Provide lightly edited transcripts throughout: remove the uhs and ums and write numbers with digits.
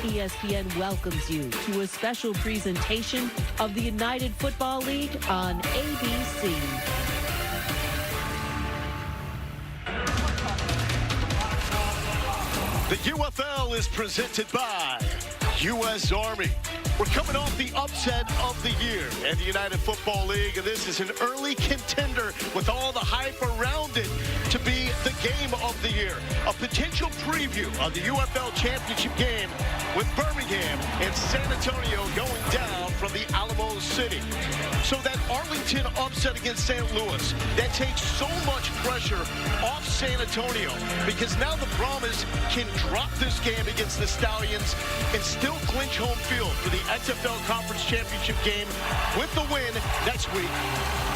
ESPN welcomes you to a special presentation of the United Football League on ABC. The UFL is presented by U.S. Army. We're coming off the upset of the year in the United Football League, and this is an early contender with all the hype around it to be the game of the year. A potential preview of the UFL championship game with Birmingham and San Antonio going down from the Alamo City. So that Arlington upset against St. Louis, that takes so much pressure off San Antonio, because now the Brahmas can drop this game against the Stallions and still clinch home field for the XFL Conference Championship game with the win next week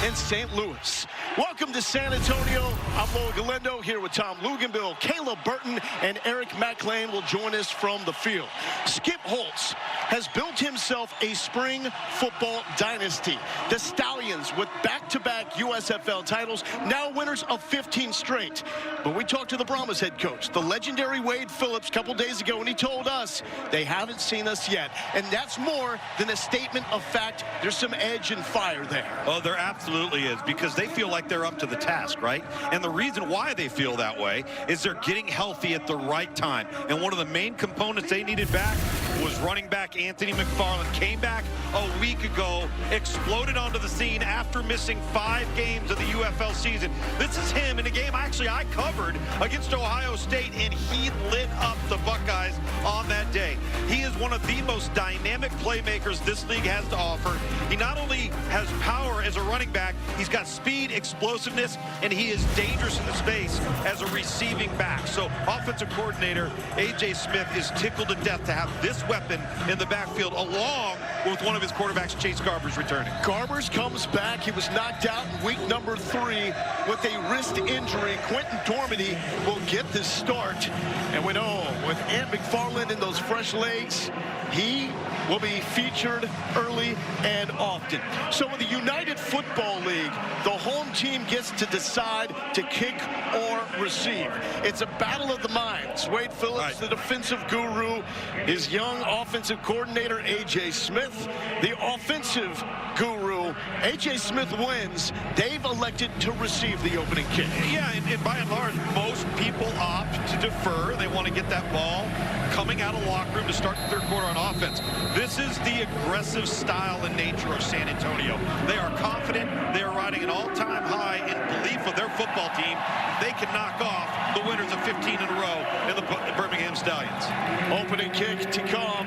in St. Louis. Welcome to San Antonio. I'm Mo Galendo here with Tom Luganbill. Caleb Burton and Eric McLean will join us from the field. Skip Holtz has built himself a spring football dynasty. The Stallions with back-to-back USFL titles, now winners of 15 straight. But we talked to the Brahmas head coach, the legendary Wade Phillips, a couple days ago, and he told us they haven't seen us yet. And that's more than a statement of fact. There's some edge and fire there. Oh, there absolutely is, because they feel like they're up to the task, right? And the reason why they feel that way is they're getting healthy at the right time. And one of the main components they needed back was running back Anthony McFarland. Came back a week ago, exploded onto the scene after missing 5 games of the UFL season. This is him in a game I covered against Ohio State, and he lit up the Buckeyes on that day. He is one of the most dynamic playmakers this league has to offer. He not only has power as a running back, he's got speed, explosiveness, and he is dangerous in the space as a receiving back. So offensive coordinator A.J. Smith is tickled to death to have this weapon in the backfield, along with one of his quarterbacks, Chase Garbers, returning. Garbers comes back. He was knocked out in week number 3 with a wrist injury. Quentin Dormady will get this start. And we know with Ant McFarland in those fresh legs, he will be featured early and often. So in the United Football League, the home team gets to decide to kick or receive. It's a battle of the minds. Wade Phillips, the defensive guru, his young offensive coordinator, A.J. Smith, the offensive guru. A.J. Smith wins. They've elected to receive the opening kick. Yeah, and by and large, most people opt to defer. They want to get that ball coming out of the locker room to start the third quarter on offense. This is the aggressive style and nature of San Antonio. They are confident. They are riding an all-time high in belief of their football team. They can knock off the winners of 15 in a row in the Birmingham Stallions. Opening kick to come.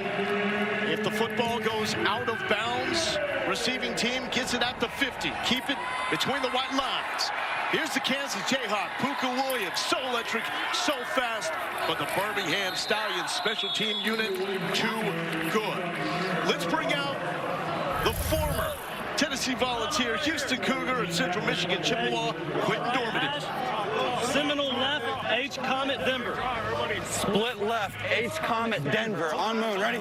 If the football goes out of bounds, receiving team gets it at the 50. Keep it between the white lines. Here's the Kansas Jayhawk, Puka Williams, so electric, so fast, but the Birmingham Stallions special team unit, too good. Let's bring out the former Tennessee Volunteer, Houston Cougar, and Central Michigan Chippewa, Quentin Dormady. Seminole left, H Comet Denver. Split left, H Comet Denver. On moon, ready?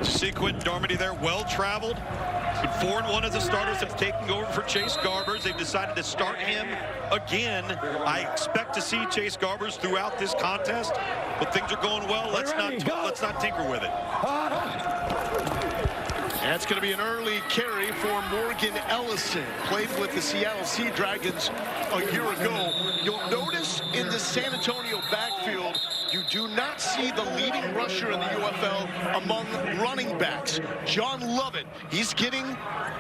See Quentin Dormady there, well-traveled. Been 4-1 as a starter since taking over for Chase Garbers. They've decided to start him again. I expect to see Chase Garbers throughout this contest, but things are going well. Let's not tinker with it. That's going to be an early carry for Morgan Ellison. Played with the Seattle Sea Dragons a year ago. You'll notice in the San Antonio backfield, you do not see the leading rusher in the UFL among running backs. John Lovett, he's getting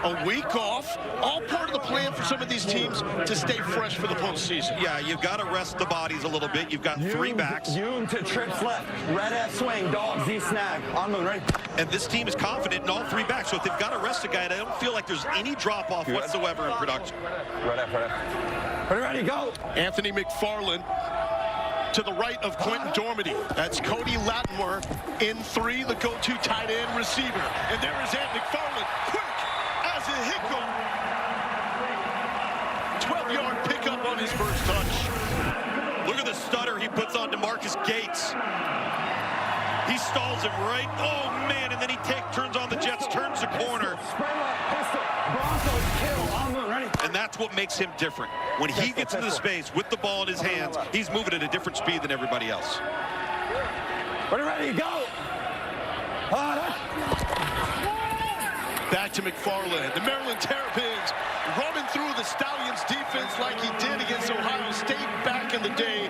a week off. All part of the plan for some of these teams to stay fresh for the postseason. Yeah, you've got to rest the bodies a little bit. You've got 3 backs. Yoon to trips left. Red F swing, dog, Z snag. On moon, ready? And this team is confident in all 3 backs. So if they've got to rest a guy, I don't feel like there's any drop-off whatsoever in production. Red F, red F. Ready, go. Anthony McFarland to the right of Quentin Dormady. That's Cody Lattimore in 3, the go-to tight end receiver. And there is Ant McFarland, quick as a hiccup. 12-yard pickup on his first touch. Look at the stutter he puts on DeMarcus Gates. He stalls him right. Oh, man, and then he turns on the Jets, turns the corner. Spread left, pistol, Broncos kill. On moon, ready? And that's what makes him different. When he gets into the space with the ball in his hands, he's moving at a different speed than everybody else. Ready, go! Back to McFarland. The Maryland Terrapins running through the Stallions defense like he did against Ohio State back in the day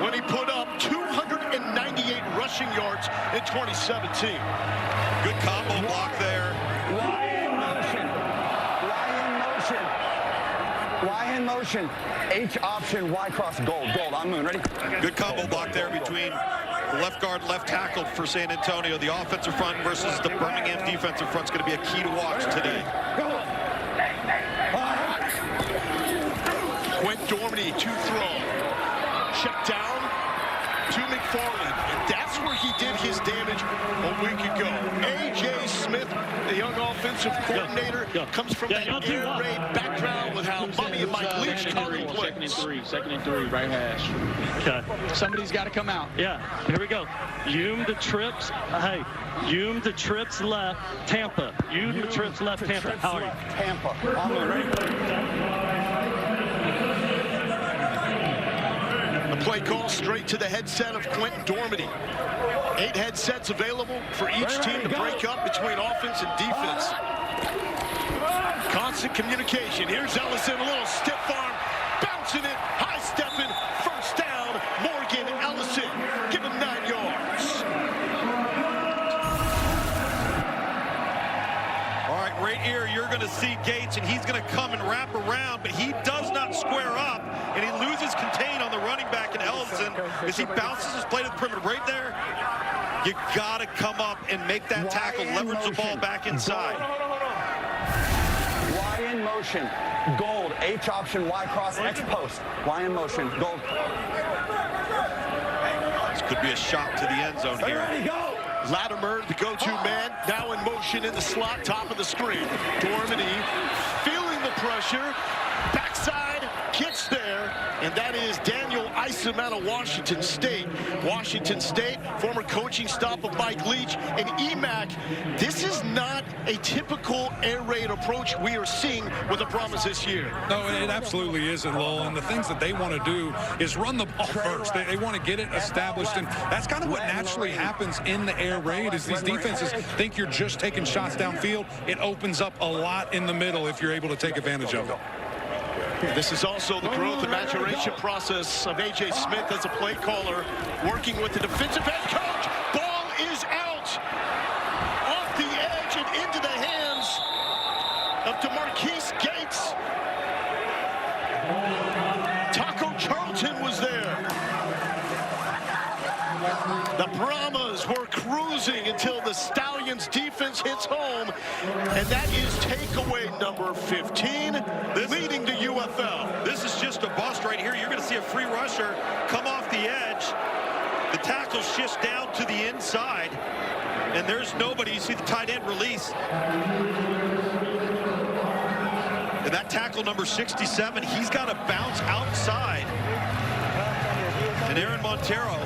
when he put up 298 rushing yards in 2017. Good combo block there. Y in motion. Y in motion. H option, Y cross, gold. On moon, ready? Good combo block there between the left guard, left tackle for San Antonio. The offensive front versus the Birmingham defensive front is going to be a key to watch today. Quint Dormady to throw. Check down to McFarland. And that's where he did his damage a week ago. A.J. Smith, the young offensive coordinator, comes from that air raid background with how Bobby and Mike Leach call him plays. Second and three, right hash. Okay. Somebody's got to come out. Yeah, here we go. Hume to trips. Hey, Hume to trips left, Tampa. Hume to trips left, Tampa. How are you? Tampa. On moon, ready? The play call straight to the headset of Quint Dormady. 8 headsets available for each team to break up between offense and defense. Constant communication. Here's Ellison, a little stiff arm, bouncing it, high stepping, first down. Morgan Ellison, give him 9 yards. All right, right here, you're going to see Gates, and he's going to come and wrap around, but he does not square up, and he loses contain on the running back in Ellison as he bounces his play to the perimeter. Right there, you got to come up and make that tackle, leverage the ball back inside. Y in motion, gold. H option, Y cross, X post. Y in motion, gold. This could be a shot to the end zone here. Ready, go! Latimer, the go-to man, now in motion in the slot, top of the screen. Dormady feeling the pressure, backside, gets there, and that is Daniel Isom out of Washington State. Washington State, former coaching staff of Mike Leach, and EMAC. This is not a typical air raid approach we are seeing with the Brahmas this year. No, it absolutely isn't, Lowell. And the things that they want to do is run the ball first. They want to get it established, and that's kind of what naturally happens in the air raid is these defenses think you're just taking shots downfield. It opens up a lot in the middle if you're able to take advantage of it. This is also the growth and maturation process of A.J. Smith as a play caller, working with the defensive head coach. Ball is out, off the edge and into the hands of DeMarquise Gates. Taco Charlton was there. The Brahmas were cruising until the Stallions defense hits home, and that is takeaway number 15, leading to UFL. This is just a bust right here. You're going to see a free rusher come off the edge. The tackle shifts down to the inside, and there's nobody. You see the tight end release. And that tackle number 67, he's got to bounce outside. And Aaron Montero,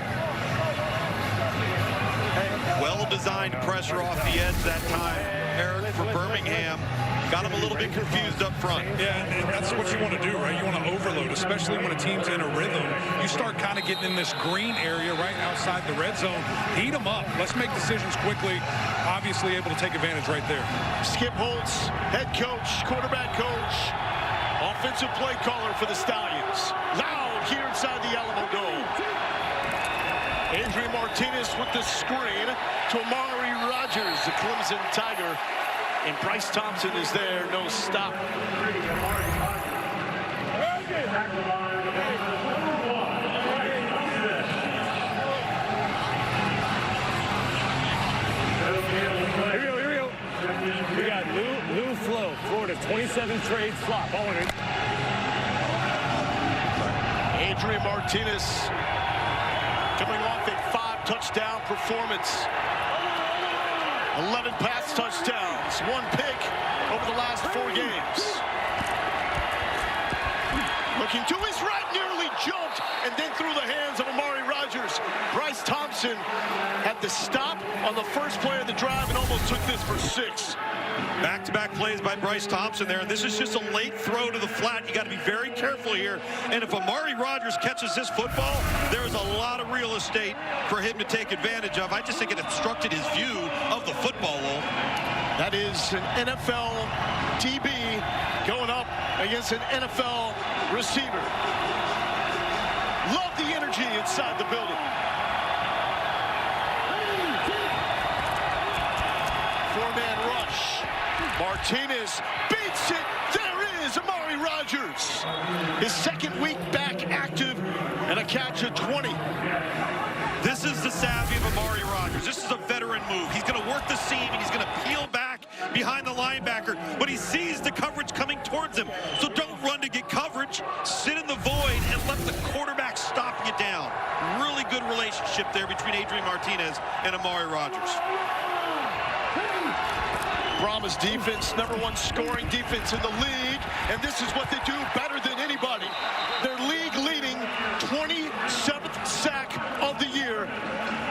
well-designed pressure off the edge that time. Eric for Birmingham got him a little bit confused up front. Yeah, and that's what you want to do, right? You want to overload, especially when a team's in a rhythm. You start kind of getting in this green area right outside the red zone. Heat them up. Let's make decisions quickly. Obviously able to take advantage right there. Skip Holtz, head coach, quarterback coach, offensive play caller for the Stallions. Loud here inside the Alamo Dome. Adrian Martinez with the screen to Amari Rogers, the Clemson Tiger. And Bryce Thompson is there, no stop. Here we go. We got Lou Flo, Florida, 27 trades flop. Adrian Martinez coming off a 5-touchdown performance. 11 pass touchdowns, 1 pick over the last 4 games. Looking to his right, nearly jumped, and then through the hands of Amari Rogers. Bryce Thompson had the stop on the first play of the drive and almost took this for 6. Back-to-back plays by Bryce Thompson there, and this is just a late throw to the flat. You got to be very careful here. And if Amari Rodgers catches this football, there is a lot of real estate for him to take advantage of. I just think it obstructed his view of the football, Lowell. That is an NFL DB going up against an NFL receiver. Love the energy inside the building. Four-man rush. Martinez beats it. There is Amari Rodgers. His second week back active and a catch of 20. This is the savvy of Amari Rodgers. This is a veteran move. He's going to work the seam, and he's going to peel back behind the linebacker, but he sees the coverage coming towards him. So don't run to get coverage. Sit in the void and let the quarterback stop you down. Really good relationship there between Adrian Martinez and Amari Rodgers. Brahmas defense, #1 scoring defense in the league, and this is what they do better than anybody. Their league-leading 27th sack of the year.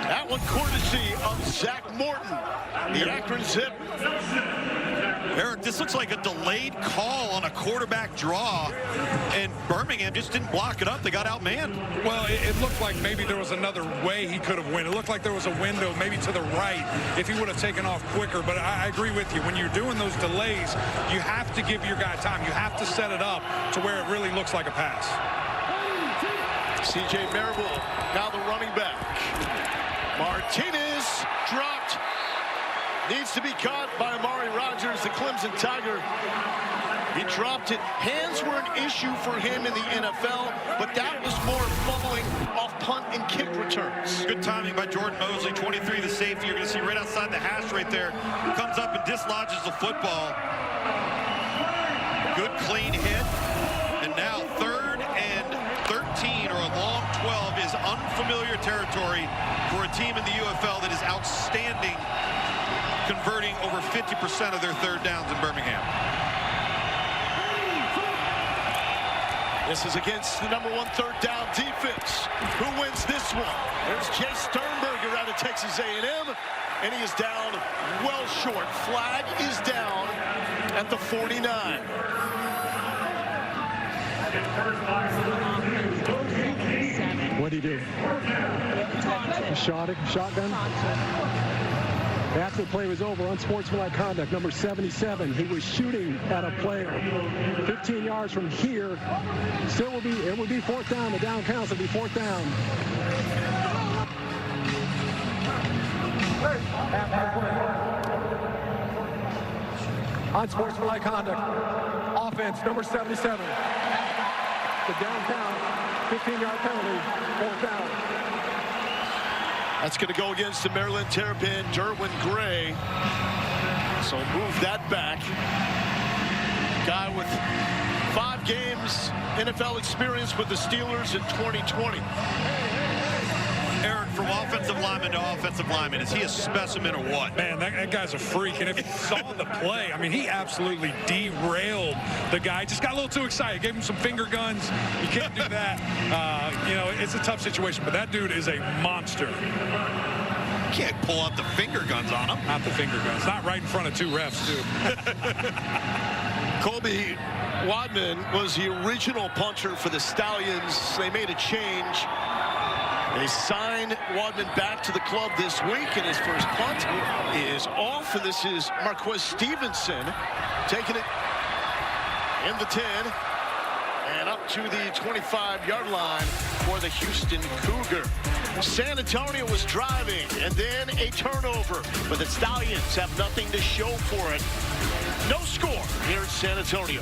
That one courtesy of Zach Morton, the Akron Zip. Eric, this looks like a delayed call on a quarterback draw, and Birmingham just didn't block it up. They got outmanned. Well, it looked like maybe there was another way he could have went. It looked like there was a window maybe to the right if he would have taken off quicker. But I agree with you. When you're doing those delays, you have to give your guy time. You have to set it up to where it really looks like a pass. C.J. Marable, now the running back. Martinez dropped. Needs to be caught by Amari Rodgers, the Clemson Tiger. He dropped it. Hands were an issue for him in the NFL, but that was more fumbling off punt and kick returns. Good timing by Jordan Mosley, 23, the safety. You're going to see right outside the hash right there. Comes up and dislodges the football. Good clean hit. And now 3rd and 13, or a long 12, is unfamiliar territory for a team in the UFL that is outstanding, converting over 50% of their 3rd downs in Birmingham. This is against the #1 3rd down defense. Who wins this one? There's Jay Sternberger out of Texas A&M, and he is down well short. Flag is down at the 49. What'd he do? Shot it, shotgun? After the play was over, unsportsmanlike conduct, number 77. He was shooting at a player 15 yards from here. Still will be, it would be 4th down. The down counts, it'll be 4th down. Unsportsmanlike conduct. Offense, number 77. The down count, 15-yard penalty, 4th down. That's going to go against the Maryland Terrapin, Derwin Gray. So move that back. Guy with 5 games NFL experience with the Steelers in 2020. Eric, from offensive lineman to offensive lineman, is he a specimen or what? Man, that guy's a freak. And if you saw the play, I mean, he absolutely derailed the guy. Just got a little too excited. Gave him some finger guns. You can't do that. You know, it's a tough situation, but that dude is a monster. You can't pull out the finger guns on him. Not the finger guns. Not right in front of 2 refs, too. Colby Wadman was the original punter for the Stallions. They made a change. They signed Wadman back to the club this week, and his first punt is off. And this is Marquez Stevenson taking it in the 10 and up to the 25-yard line for the Houston Cougar. San Antonio was driving, and then a turnover, but the Stallions have nothing to show for it. No score here in San Antonio.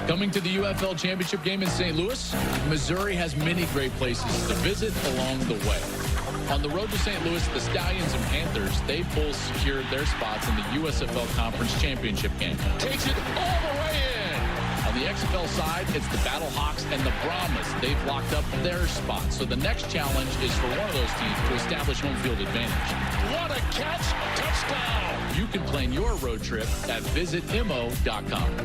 Coming to the UFL Championship game in St. Louis, Missouri has many great places to visit along the way. On the road to St. Louis, the Stallions and Panthers, they both secured their spots in the USFL Conference Championship game. Takes it all the way in. On the XFL side, it's the Battlehawks and the Brahmas. They've locked up their spots. So the next challenge is for one of those teams to establish home field advantage. What a catch! Touchdown! You can plan your road trip at visitmo.com.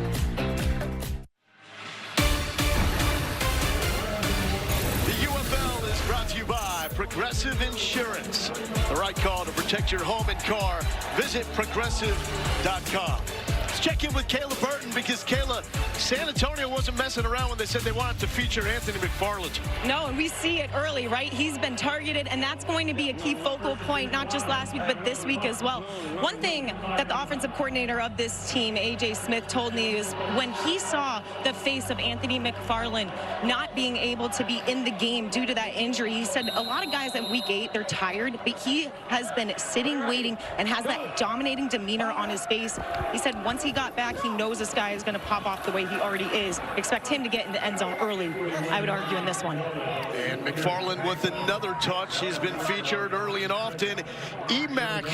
The UFL is brought to you by Progressive Insurance. The right call to protect your home and car. Visit progressive.com. Let's check in with Kayla Burton because, Kayla, San Antonio wasn't messing around when they said they wanted to feature Anthony McFarland. No, and we see it early, right? He's been targeted, and that's going to be a key focal point, not just last week, but this week as well. One thing that the offensive coordinator of this team, A.J. Smith, told me is when he saw the face of Anthony McFarland not being able to be in the game due to that injury, he said a lot of guys at week 8, they're tired, but he has been sitting, waiting, and has that dominating demeanor on his face. He said once he got back, he knows this guy is going to pop off the way he already is. Expect him to get in the end zone early, I would argue, in this one. And McFarland with another touch. He's been featured early and often. EMAC,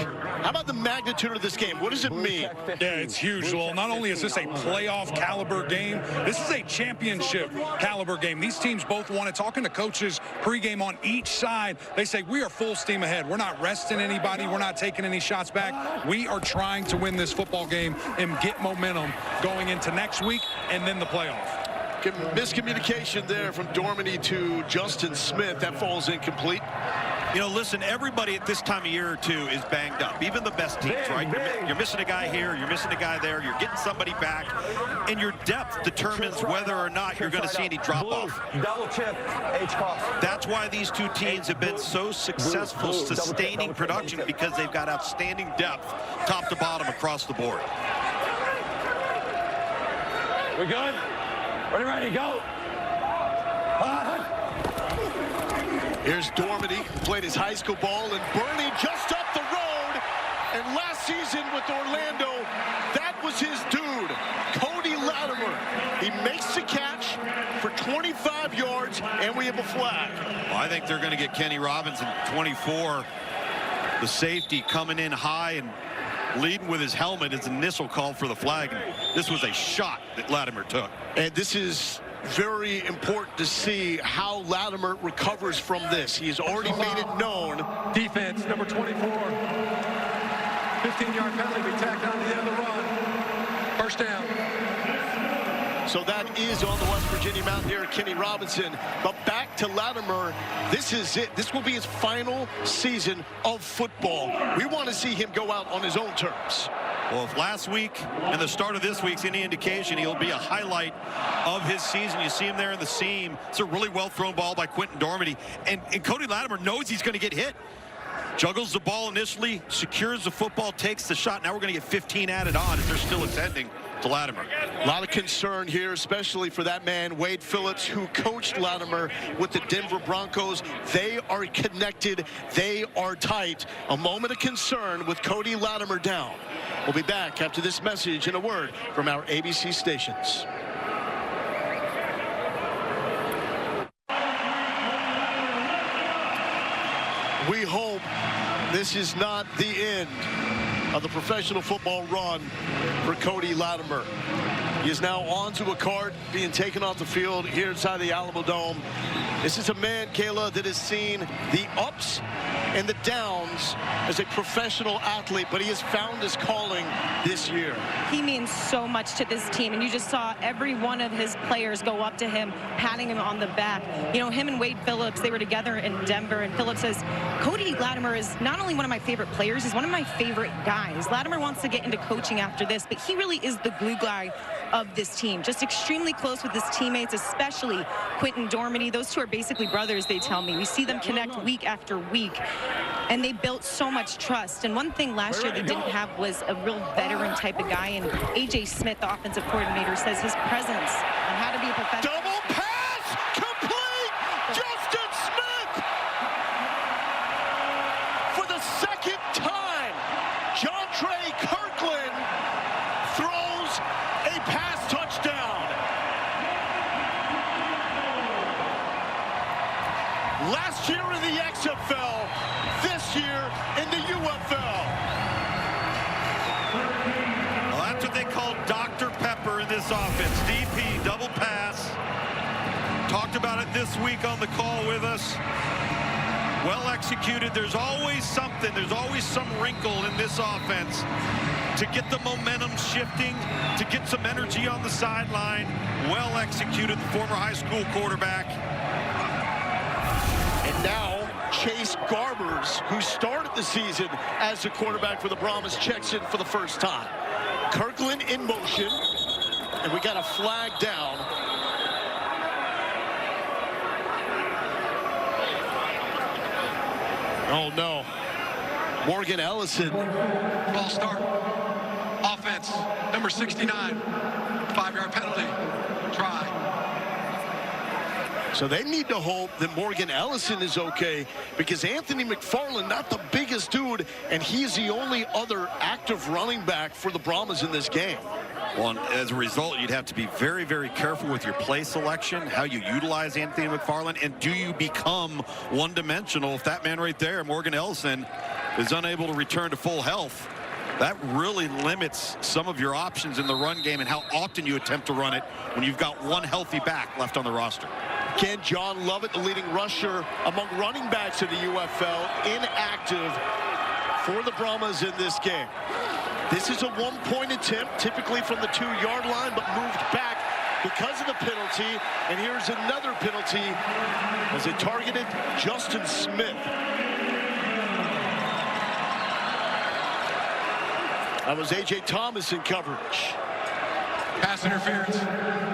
how about the magnitude of this game? What does it mean? Yeah, it's huge, Lowell. Not only is this a playoff caliber game, this is a championship caliber game. These teams both want it. Talking to coaches pregame on each side, they say we are full steam ahead. We're not resting anybody. We're not taking any shots back. We are trying to win this football game and get momentum going into next week and then the playoff. Miscommunication there from Dormady to Justin Smith. That falls incomplete. You know, listen, everybody at this time of year or two is banged up, even the best teams, right? You're missing a guy here, you're missing a guy there, you're getting somebody back, and your depth determines whether or not you're going to see any drop-off. Double chip, H cross. That's why these two teams have been so successful sustaining production, because they've got outstanding depth top to bottom across the board. We good? Ready, go. Here's Dormady, who played his high school ball, and Bernie just up the road. And last season with Orlando, that was his dude, Cody Latimer. He makes the catch for 25 yards, and we have a flag. Well, I think they're going to get Kenny Robinson, 24, the safety, coming in high and leading with his helmet. His initial call for the flag. And this was a shot that Latimer took. And this is very important to see how Latimer recovers from this. He's already made it known. Defense, number 24. 15-yard penalty. We tacked on to the end of the run. First down. So that is on the West Virginia Mountaineer, Kenny Robinson. But back to Latimer. This is it. This will be his final season of football. We want to see him go out on his own terms. Well, if last week and the start of this week's any indication, he'll be a highlight of his season. You see him there in the seam. It's a really well-thrown ball by Quentin Dormady. And Cody Latimer knows he's going to get hit. Juggles the ball initially, secures the football, takes the shot. Now we're going to get 15 added on if they're still attending to Latimer. A lot of concern here, especially for that man, Wade Phillips, who coached Latimer with the Denver Broncos. They are connected. They are tight. A moment of concern with Cody Latimer down. We'll be back after this message and a word from our ABC stations. We hope this is not the end of the professional football run for Cody Latimer. He is now onto a cart being taken off the field here inside the Alamo Dome. This is a man, Kayla, that has seen the ups and the downs as a professional athlete, but he has found his calling this year. He means so much to this team, and you just saw every one of his players go up to him, patting him on the back. You know, him and Wade Phillips, they were together in Denver, and Phillips says, Cody Latimer is not only one of my favorite players, he's one of my favorite guys. Latimer wants to get into coaching after this, but he really is the glue guy of this team. Just extremely close with his teammates, especially Quentin Dormady. Those two are basically brothers, they tell me. We see them connect week after week, and they built so much trust. And one thing last year they didn't have was a real veteran type of guy, and A.J. Smith, the offensive coordinator, says his presence on how to be a professional. Double pass, complete, Justin Smith! For the second time, John Trey Kirkland throws a pass touchdown. Last year in the XFL, this year in the UFL. Well, that's what they call Dr. Pepper in this offense. DP, double pass. Talked about it this week on the call with us. Well executed. There's always something. There's always some wrinkle in this offense to get the momentum shifting, to get some energy on the sideline. Well executed, the former high school quarterback. And now, Chase Williams, who started the season as the quarterback for the Brahmas, checks in for the first time. Kirkland in motion, and we got a flag down. Oh, no. Morgan Ellison. Ball start. Offense, number 69. 5-yard penalty. Try. So they need to hope that Morgan Ellison is okay, because Anthony McFarland, not the biggest dude, and he's the only other active running back for the Brahmas in this game. Well, as a result, you'd have to be very, very careful with your play selection, how you utilize Anthony McFarland, and do you become one-dimensional if that man right there, Morgan Ellison, is unable to return to full health. That really limits some of your options in the run game and how often you attempt to run it when you've got one healthy back left on the roster. Can John Lovett, the leading rusher among running backs in the UFL, inactive for the Brahmas in this game. This is a one-point attempt, typically from the 2-yard line, but moved back because of the penalty. And here's another penalty as it targeted Justin Smith. That was A.J. Thomas in coverage. Pass interference.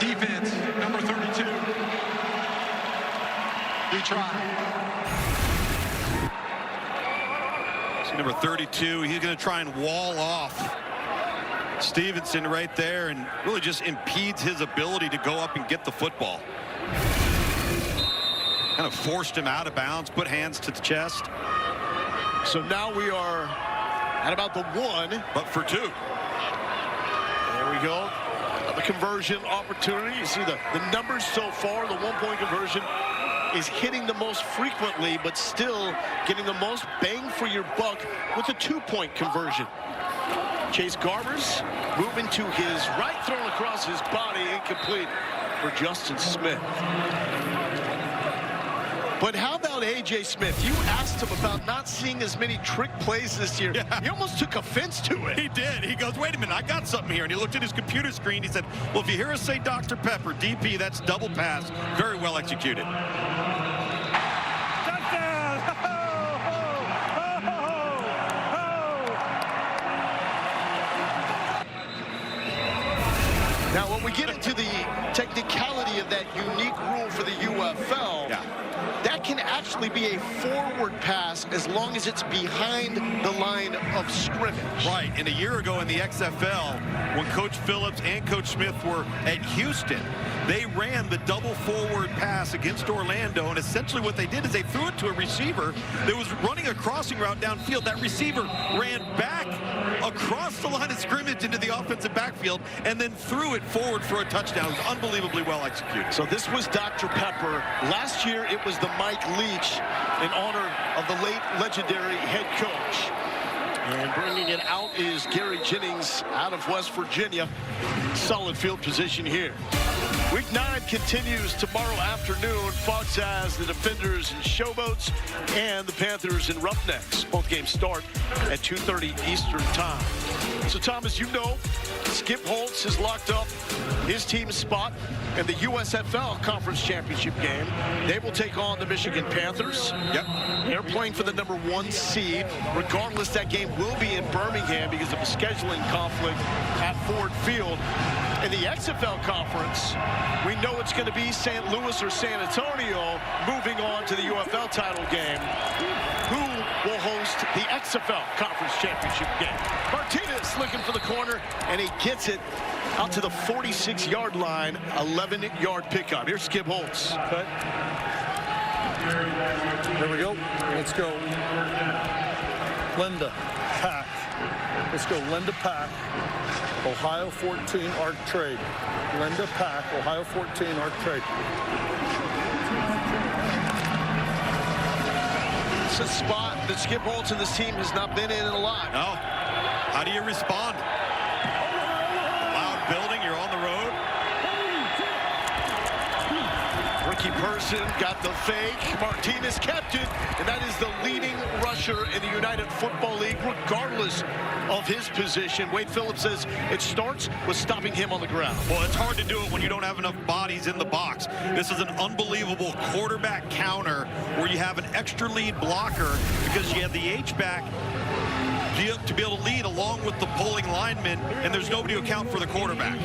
Defense, number 32. Retry. See number 32. He's going to try and wall off Stevenson right there and really just impedes his ability to go up and get the football. Kind of forced him out of bounds, put hands to the chest. So now we are at about the 1. But for 2. There we go. Another conversion opportunity. You see the numbers so far. The 1-point conversion is hitting the most frequently, but still getting the most bang for your buck with a 2-point conversion. Chase Garbers moving to his right, thrown across his body, incomplete for Justin Smith. But how about A.J. Smith? You asked him about not seeing as many trick plays this year. Yeah. He almost took offense to it. He did. He goes, wait a minute, I got something here. And he looked at his computer screen. He said, well, if you hear us say Dr. Pepper, DP, that's double pass. Very well executed. Now, when we get into the technicality of that unique rule for the UFL, that can actually be a forward pass as long as it's behind the line of scrimmage. Right, and a year ago in the XFL, when Coach Phillips and Coach Smith were at Houston, they ran the double forward pass against Orlando, and essentially what they did is they threw it to a receiver that was running a crossing route downfield. That receiver ran back across the line of scrimmage into the offensive backfield and then threw it forward for a touchdown. It was unbelievably well executed. So this was Dr. Pepper. Last year it was the Mike Leach in honor of the late legendary head coach. And bringing it out is Gary Jennings out of West Virginia. Solid field position here. Week 9 continues tomorrow afternoon. Fox has the Defenders and Showboats and the Panthers and Roughnecks. Both games start at 2:30 Eastern time. So, Tom, as you know, Skip Holtz has locked up his team's spot in the USFL Conference Championship game. They will take on the Michigan Panthers. Yep. They're playing for the number 1 seed. Regardless, that game will be in Birmingham because of a scheduling conflict at Ford Field. In the XFL Conference, we know it's going to be St. Louis or San Antonio moving on to the UFL title game. Who will host the XFL Conference Championship game? Martinez looking for the corner, and he gets it out to the 46-yard line, 11-yard pickup. Here's Skip Holtz. Cut. There we go. Let's go. Linda Pack. Let's go. Linda Pack. Ohio 14 arc trade. Linda Pack, Ohio 14 arc trade. It's a spot that Skip Holtz and this team has not been in a lot. No. How do you respond? A loud building, you're on the road. Ricky Person got the fake. Martinez kept it, and that is the leading rusher in the United Football League, regardless of his position. Wade Phillips says it starts with stopping him on the ground. Well, it's hard to do it when you don't have enough bodies in the box. This is an unbelievable quarterback counter where you have an extra lead blocker because you have the H-back to be able to lead along with the pulling lineman, and there's nobody to account for the quarterback.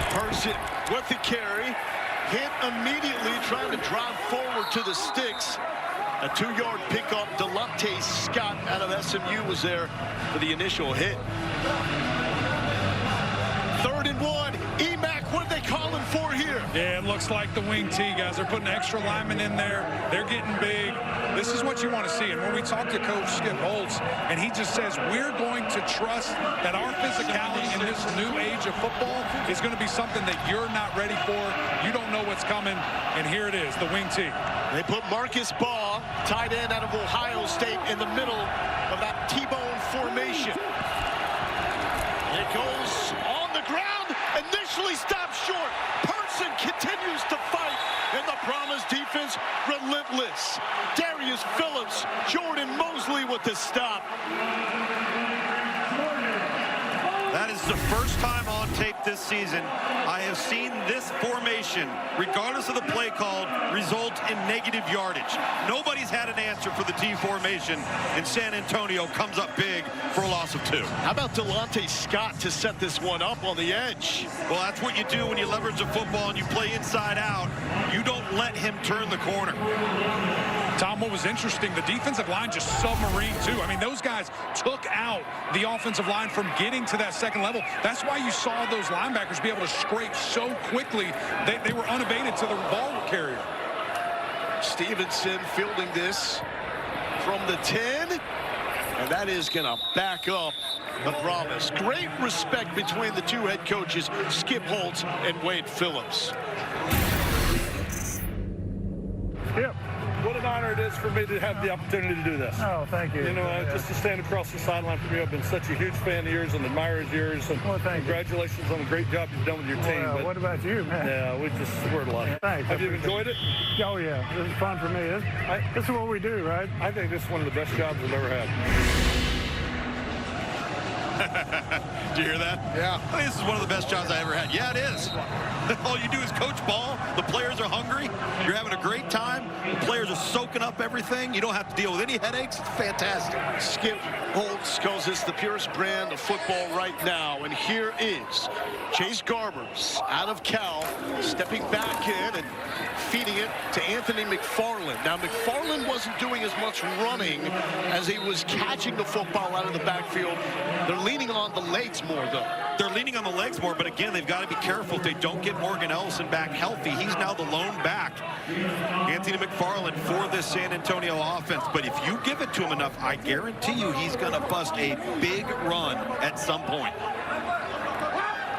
Person with the carry, hit immediately, trying to drive forward to the sticks. A 2-yard pickup. Delonte Scott out of SMU was there for the initial hit. 3rd and 1. Emack, what are they calling for here? Yeah, it looks like the wing T, guys. They're putting extra linemen in there. They're getting big. This is what you want to see. And when we talk to Coach Skip Holtz, and he just says, we're going to trust that our physicality in this new age of football is going to be something that you're not ready for. You don't know what's coming. And here it is, the wing T. They put Marcus Baugh, tight end out of Ohio State, in the middle of that T-bone formation. It goes on the ground, initially stopped short. Person continues to fight, and the Brahmas defense relentless. Darius Phillips, Jordan Mosley with the stop. That is the first time on tape this season I have seen this formation, regardless of the play called, result in negative yardage. Nobody's had an answer for the T formation, and San Antonio comes up big for a loss of 2. How about Delonte Scott to set this one up on the edge? Well, that's what you do when you leverage the football and you play inside out. You don't let him turn the corner. Tom, what was interesting, the defensive line just submarined too. I mean, those guys took out the offensive line from getting to that second level. That's why you saw those linebackers be able to scrape so quickly. They were unabated to the ball carrier. Stevenson fielding this from the 10, and that is going to back up the Brahmas. Great respect between the two head coaches, Skip Holtz and Wade Phillips. Yep. What an honor it is for me to have the opportunity to do this. Oh, thank you. You know, just to stand across the sideline from you, I've been such a huge fan of yours and admirer of yours. And congratulations on the great job you've done with your team. Well, what about you, man? Yeah, we're a lot. Thanks. Have you enjoyed it? Oh, yeah. This is fun for me. This is what we do, right? I think this is one of the best jobs I've ever had. Did you hear that? Yeah. I think this is one of the best jobs I ever had. Yeah, it is. All you do is coach ball. The players are hungry. You're having a great time. The players are soaking up everything. You don't have to deal with any headaches. It's fantastic. Skip Holtz calls this the purest brand of football right now. And here is Chase Garbers out of Cal, stepping back in and feeding it to Anthony McFarland. Now, McFarland wasn't doing as much running as he was catching the football out of the backfield. They're leaning on the legs more, though. They're leaning on the legs more, but again, they've got to be careful if they don't get Morgan Ellison back healthy. He's now the lone back. Anthony McFarland for this San Antonio offense, but if you give it to him enough, I guarantee you he's going to bust a big run at some point.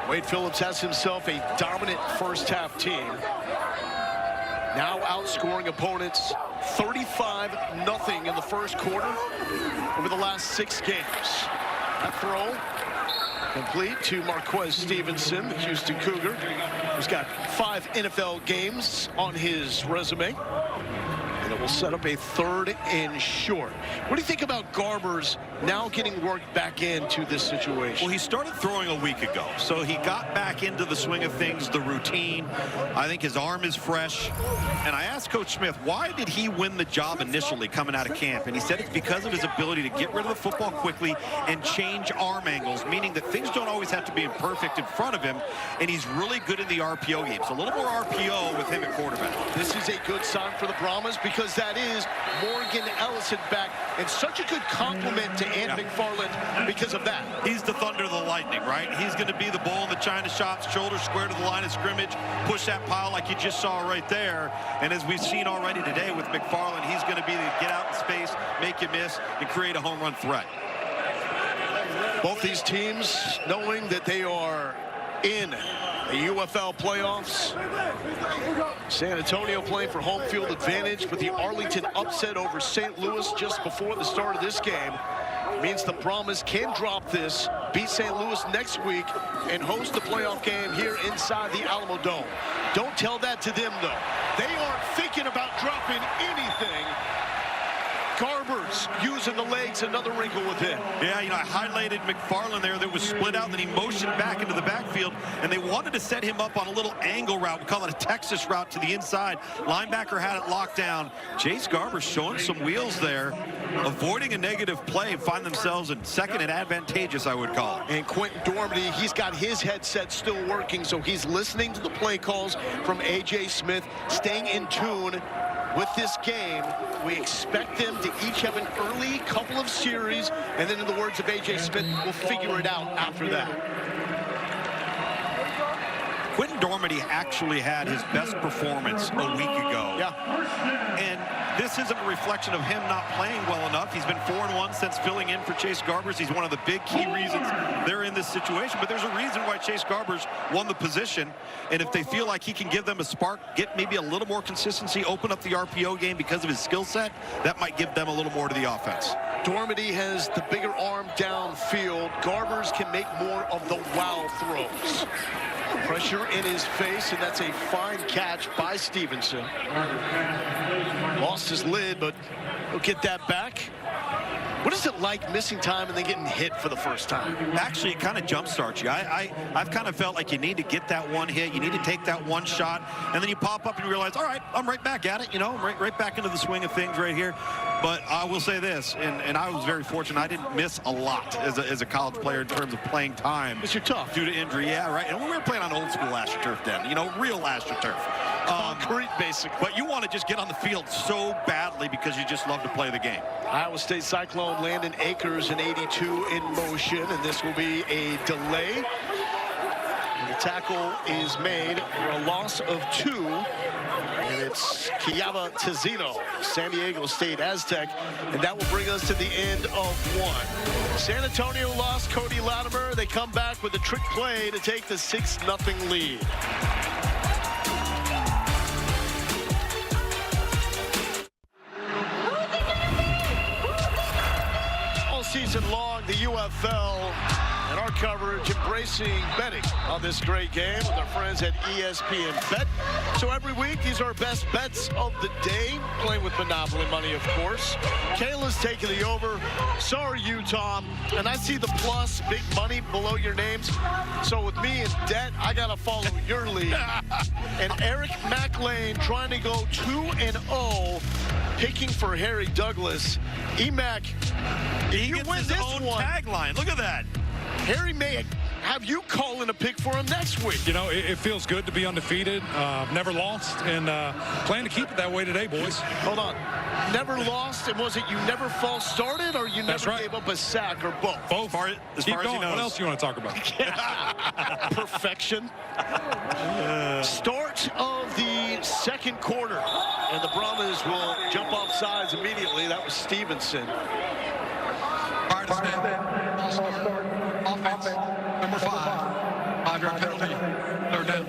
Wade Phillips has himself a dominant first-half team. Now outscoring opponents 35-0 in the first quarter over the last 6 games. That throw complete to Marquez Stevenson, the Houston Cougar, who's got 5 NFL games on his resume. And it will set up a 3rd and short. What do you think about Garbers now getting worked back into this situation? Well, he started throwing a week ago, so he got back into the swing of things, the routine. I think his arm is fresh. And I asked Coach Smith, why did he win the job initially coming out of camp? And he said it's because of his ability to get rid of the football quickly and change arm angles, meaning that things don't always have to be imperfect in front of him. And he's really good in the RPO game. So a little more RPO with him at quarterback. This is a good sign for the Brahmas because that is Morgan Ellison back, and such a good compliment to Ant McFarland because of that. He's the thunder of the lightning, right? He's going to be the bull in the China shops, shoulder square to the line of scrimmage, push that pile like you just saw right there. And as we've seen already today with McFarland, he's going to be the get out in space, make you miss, and create a home run threat. Both these teams knowing that they are in The UFL playoffs. San Antonio playing for home field advantage, but the Arlington upset over St. Louis just before the start of this game means the Brahmas can drop this, beat St. Louis next week, and host the playoff game here inside the Alamo Dome. Don't tell that to them, though. They aren't thinking about dropping anything. Garber's using the legs, another wrinkle with him. Yeah, you know, I highlighted McFarland there that was split out, then he motioned back into the backfield, and they wanted to set him up on a little angle route. We call it a Texas route to the inside. Linebacker had it locked down. Chase Garber showing some wheels there, avoiding a negative play, find themselves in second and advantageous, I would call it. And Quentin Dormady, he's got his headset still working, so he's listening to the play calls from A.J. Smith, staying in tune with this game. We expect them to each have an early couple of series, and then in the words of A.J. Smith, we'll figure it out after that. Quentin Dormady actually had his best performance a week ago. Yeah. And this isn't a reflection of him not playing well enough. He's been 4-1 since filling in for Chase Garbers. He's one of the big key reasons they're in this situation. But there's a reason why Chase Garbers won the position. And if they feel like he can give them a spark, get maybe a little more consistency, open up the RPO game because of his skill set, that might give them a little more to the offense. Dormady has the bigger arm downfield. Garbers can make more of the wow throws. Pressure in his face, and that's a fine catch by Stevenson. Lost his lid, but he'll get that back. What is it like missing time and then getting hit for the first time? Actually, it kind of jumpstarts you. I've kind of felt like you need to get that one hit. You need to take that one shot, and then you pop up and you realize, all right, I'm right back at it. You know, I'm right back into the swing of things right here. But I will say this, and I was very fortunate. I didn't miss a lot as a college player in terms of playing time. Because you're tough. Due to injury, yeah, right. And we were playing on old school AstroTurf then, you know, real AstroTurf. Concrete, basically. But you want to just get on the field so badly because you just love to play the game. Iowa State Cyclone Landon Akers in 82 in motion, and this will be a delay. And the tackle is made for a loss of 2. And it's Kiava Tizino, San Diego State Aztec, and that will bring us to the end of 1. San Antonio lost Cody Latimer. They come back with a trick play to take the 6-0 lead. All season long, the UFL and our coverage embracing betting on this great game with our friends at ESPN Bet. So every week, these are our best bets of the day, playing with Monopoly money, of course. Kayla's taking the over. So are you, Tom. And I see the plus, big money below your names. So with me in debt, I got to follow your lead. And Eric McLean trying to go 2-0, picking for Harry Douglas. E-Mac, He you gets win his this own one. tagline. Look at that. Harry may have you call in a pick for him next week. You know, it feels good to be undefeated, never lost, and plan to keep it that way today, boys. Hold on. Never lost, and was it you never false started, or you never gave up a sack, or both? Both. As Keep far as he going. knows. What else do you want to talk about? Perfection. Start of the second quarter, and the Brahmas will jump off sides immediately. That was Stevenson. Prior to snap, ball start, offense, number 5. 5-yard penalty, 3rd down.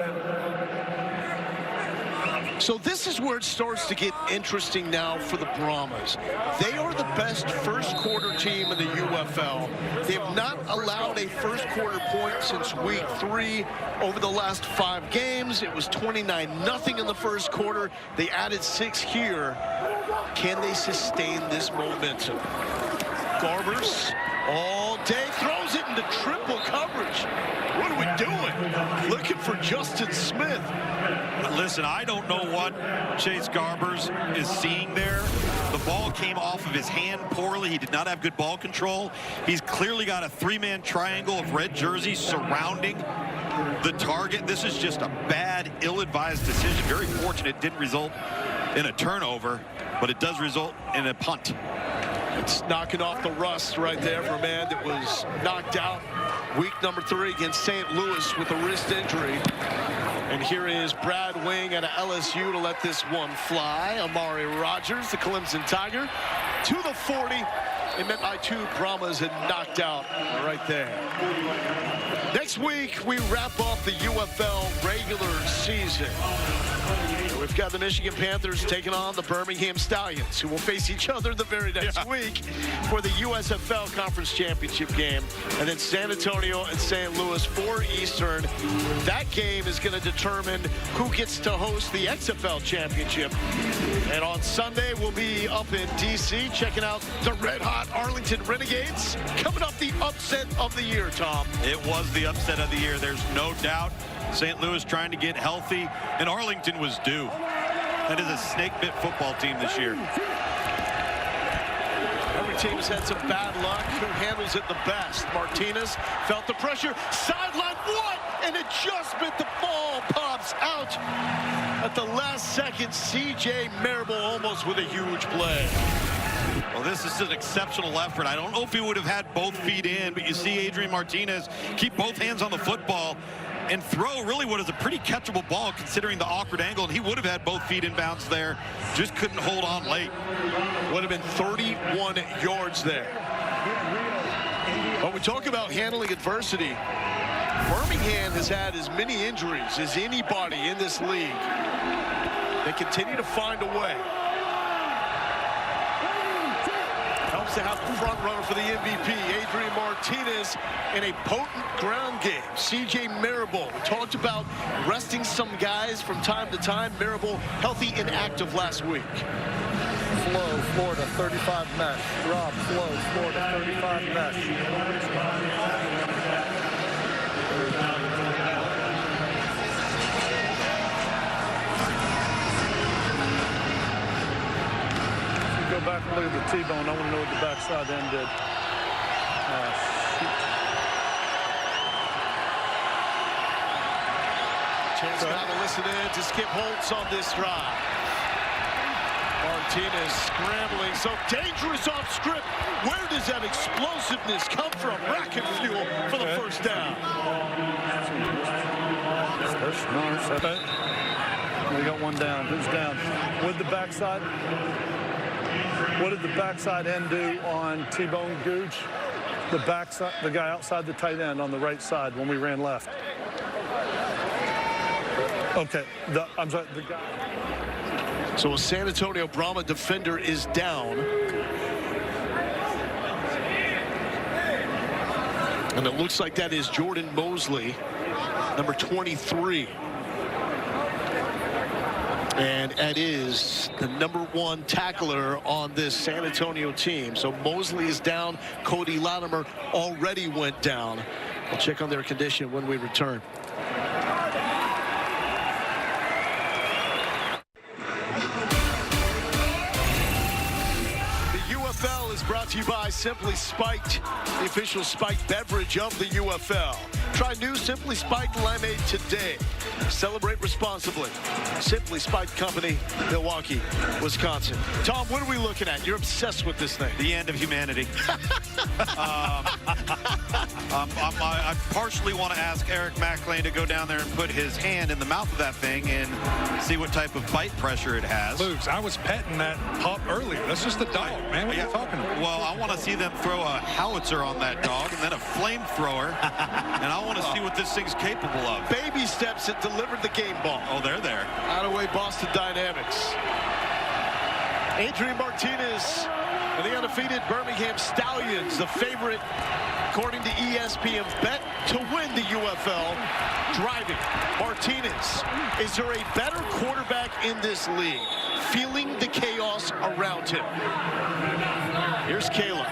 So this is where it starts to get interesting now for the Brahmas. They are the best first quarter team in the UFL. They have not allowed a first quarter point since week 3. Over the last 5 games, it was 29-0 in the first quarter. They added 6 here. Can they sustain this momentum? Garbers all day throws it into triple coverage. What are we doing? Looking for Justin Smith. Listen, I don't know what Chase Garbers is seeing there. The ball came off of his hand poorly. He did not have good ball control. He's clearly got a 3-man triangle of red jerseys surrounding the target. This is just a bad, ill-advised decision. Very fortunate it didn't result in a turnover, but it does result in a punt. It's knocking off the rust right there for a man that was knocked out week number 3 against St. Louis with a wrist injury. And here is Brad Wing out of LSU to let this one fly. Amari Rogers, the Clemson Tiger, to the 40. They met by 2 Brahmas and knocked out right there. Next week, we wrap up the UFL regular season. We've got the Michigan Panthers taking on the Birmingham Stallions, who will face each other the very next week for the USFL Conference Championship game. And then San Antonio and St. Louis, 4 Eastern. That game is going to determine who gets to host the XFL Championship. And on Sunday, we'll be up in D.C. checking out the red-hot Arlington Renegades. Coming up, the upset of the year, Tom. It was the upset of the year. There's no doubt. St. Louis trying to get healthy, and Arlington was due. That is a snake-bit football team this year. Every team has had some bad luck. Who handles it the best? Martinez felt the pressure. Sideline, what? An adjustment. The ball pops out at the last second. C.J. Marable almost with a huge play. Well, this is an exceptional effort. I don't know if he would have had both feet in, but you see Adrian Martinez keep both hands on the football and throw really what is a pretty catchable ball considering the awkward angle, and he would have had both feet in bounds there. Just couldn't hold on late. Would have been 31 yards there. But we talk about handling adversity. Birmingham has had as many injuries as anybody in this league. They continue to find a way. Helps to have the front runner for the MVP, Adrian Martinez, in a potent ground game. C.J. Marable, we talked about resting some guys from time to time. Marable healthy and active last week. Slow, Florida, 35 mesh. Rob, slow, Florida, 35 mesh. Go back and look at the T-bone. I want to know what the backside end did. Chance now to listen in to Skip Holtz on this drive. Martinez scrambling, so dangerous off script. Where does that explosiveness come from? Rocket fuel for the first down. We got one down. Who's down? With the backside. What did the backside end do on T-bone Gooch? The backside, the guy outside the tight end on the right side when we ran left. Okay, I'm sorry, the guy. So a San Antonio Brahma defender is down. And it looks like that is Jordan Mosley, number 23. And that is the #1 tackler on this San Antonio team. So Mosley is down. Cody Latimer already went down. We'll check on their condition when we return. UFL is brought to you by Simply Spiked, the official spiked beverage of the UFL. Try new Simply Spiked Limeade today. Celebrate responsibly. Simply Spiked Company, Milwaukee, Wisconsin. Tom, what are we looking at? You're obsessed with this thing. The end of humanity. I partially want to ask Eric McLean to go down there and put his hand in the mouth of that thing and see what type of bite pressure it has. Luke, I was petting that pup earlier. That's just a dog, man. What are you talking about? Well, I want to see them throw a howitzer on that dog and then a flamethrower, and I want to see what this thing's capable of. Baby steps that delivered the game ball. Oh, they're there. Out of way, Boston Dynamics. Adrian Martinez and the undefeated Birmingham Stallions, the favorite, according to ESPN Bet, to win the UFL. Driving. Martinez, is there a better quarterback in this league? Feeling the chaos around him. Here's Kayla.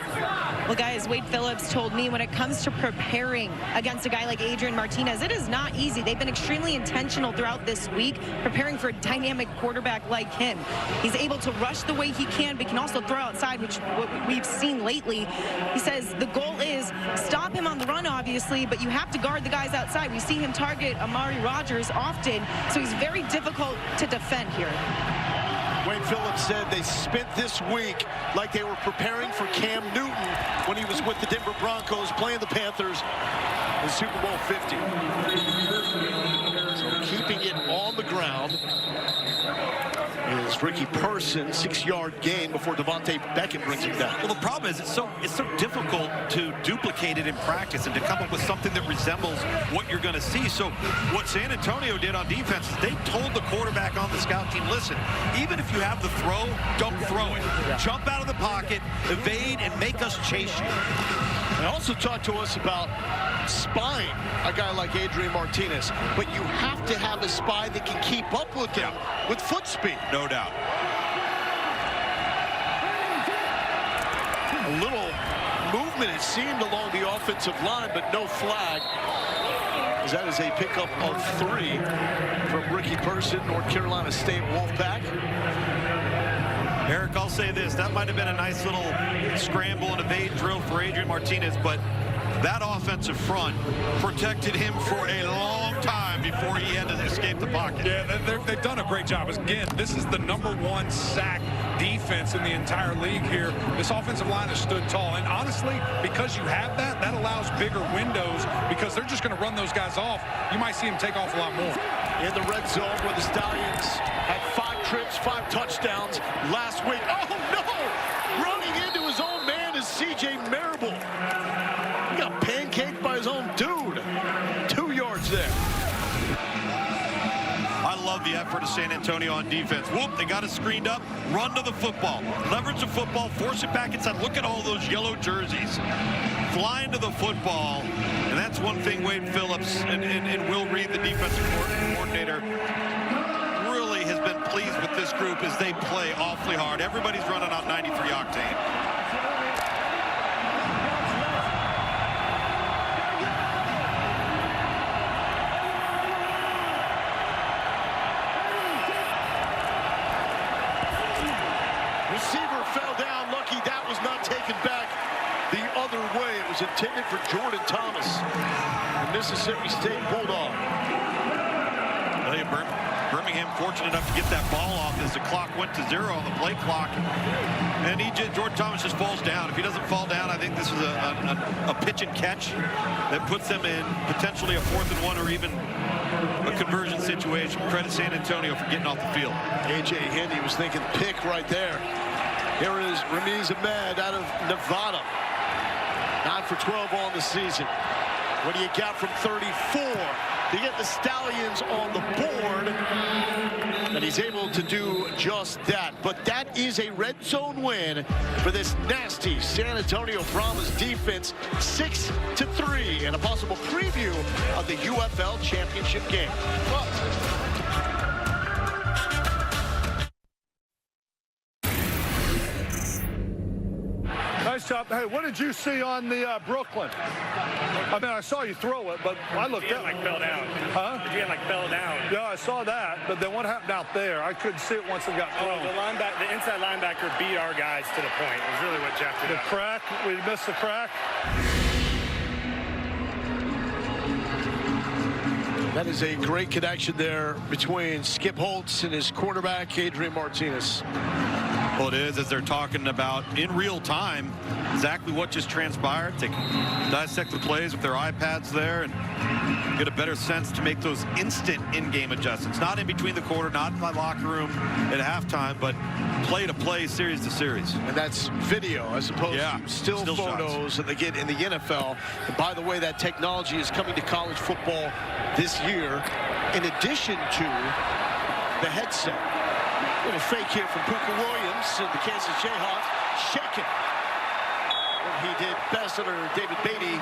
Well, guys, Wade Phillips told me when it comes to preparing against a guy like Adrian Martinez, it is not easy. They've been extremely intentional throughout this week, preparing for a dynamic quarterback like him. He's able to rush the way he can, but can also throw outside, which what we've seen lately. He says the goal is stop him on the run, obviously, but you have to guard the guys outside. We see him target Amari Rogers often, so he's very difficult to defend here. Wade Phillips said they spent this week like they were preparing for Cam Newton when he was with the Denver Broncos playing the Panthers in Super Bowl 50. So keeping it on the ground. is Ricky Person, 6-yard gain before Devontae Beckett brings him down. Well, the problem is it's so difficult to duplicate it in practice and to come up with something that resembles what you're going to see. So what San Antonio did on defense is they told the quarterback on the scout team, listen, even if you have the throw, don't throw it. Jump out of the pocket, evade, and make us chase you. They also talked to us about spying a guy like Adrian Martinez, but you have to have a spy that can keep up with him with foot speed. No doubt. A little movement, it seemed, along the offensive line, but no flag. As that is a pickup of 3 from Ricky Person, North Carolina State Wolfpack. Eric, I'll say this. That might have been a nice little scramble and evade drill for Adrian Martinez, but that offensive front protected him for a long time before he had to escape the pocket. Yeah, they've done a great job. Again, this is the #1 sack defense in the entire league here. This offensive line has stood tall. And honestly, because you have that, that allows bigger windows because they're just going to run those guys off. You might see them take off a lot more. In the red zone where the Stallions had 5 trips, 5 touchdowns last week. Oh, no! Running into his own man is C.J. Marable. He got pancaked by his own dude. 2 yards there. I love the effort of San Antonio on defense. Whoop, they got it screened up. Run to the football. Leverage the football. Force it back inside. Look at all those yellow jerseys. Flying to the football. And that's one thing Wade Phillips and Will Reed, the defensive coordinator, really has been pleased with this group as they play awfully hard. Everybody's running on 93 octane. Receiver fell down. Lucky that was not taken back the other way. It was intended for Jordan Thomas, the Mississippi State Bulldog. Birmingham fortunate enough to get that ball off as the clock went to 0 on the play clock. And Jordan Thomas just falls down. If he doesn't fall down, I think this is a pitch and catch that puts them in potentially a 4th and 1 or even a conversion situation. Credit San Antonio for getting off the field. A.J. Hendy was thinking pick right there. Here is Ramiz Ahmed out of Nevada. 9 for 12 on the season. What do you got from 34 to get the Stallions on the board? And he's able to do just that. But that is a red zone win for this nasty San Antonio Brahmas defense. 6-3, and a possible preview of the UFL championship game. Nice job. Hey, what did you see on the Brooklyn? I mean, I saw you throw it, but I looked at like fell down. Huh? The GM like fell down. Yeah, I saw that, but then what happened out there? I couldn't see it once it got thrown. The inside linebacker beat our guys to the point. It was really what Jeff did. The crack, we missed the crack. That is a great connection there between Skip Holtz and his quarterback, Adrian Martinez. Well, it is, as they're talking about in real time exactly what just transpired. They can dissect the plays with their iPads there and get a better sense to make those instant in-game adjustments. Not in between the quarter, not in my locker room at halftime, but play to play, series to series. And that's video as opposed to still photos that they get in the NFL. And by the way, that technology is coming to college football this year, in addition to the headset. A little fake here from Puka Williams and the Kansas Jayhawks. Shaking. He did best under David Beatty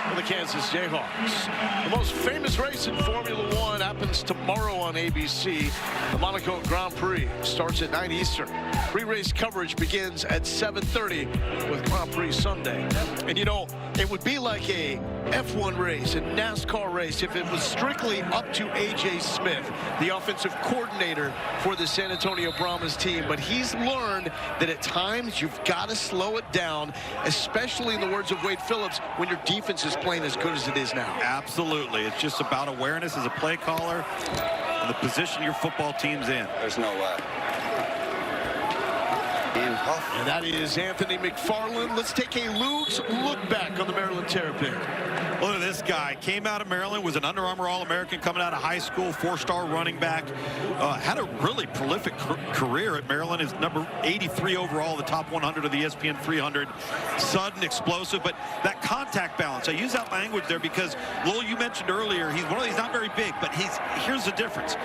for the Kansas Jayhawks. The most famous race in Formula One happens tomorrow on ABC. The Monaco Grand Prix starts at 9 Eastern. Pre-race coverage begins at 7:30 with Grand Prix Sunday. And you know, it would be like a F1 race, a NASCAR race, if it was strictly up to A.J. Smith, the offensive coordinator for the San Antonio Brahmas team. But he's learned that at times you've got to slow it down, especially in the words of Wade Phillips, when your defense is playing as good as it is now. Absolutely. It's just about awareness as a play caller and the position your football team's in. There's no way. And that is Anthony McFarland. Let's take a look back on the Maryland Terrapin. Look at this guy. Came out of Maryland, was an Under Armour All-American coming out of high school, 4-star running back. Had a really prolific career at Maryland. Is number 83 overall, the top 100 of the ESPN 300. Sudden, explosive, but that contact balance. I use that language there because, Lowell, you mentioned earlier, he's not very big, but here's the difference.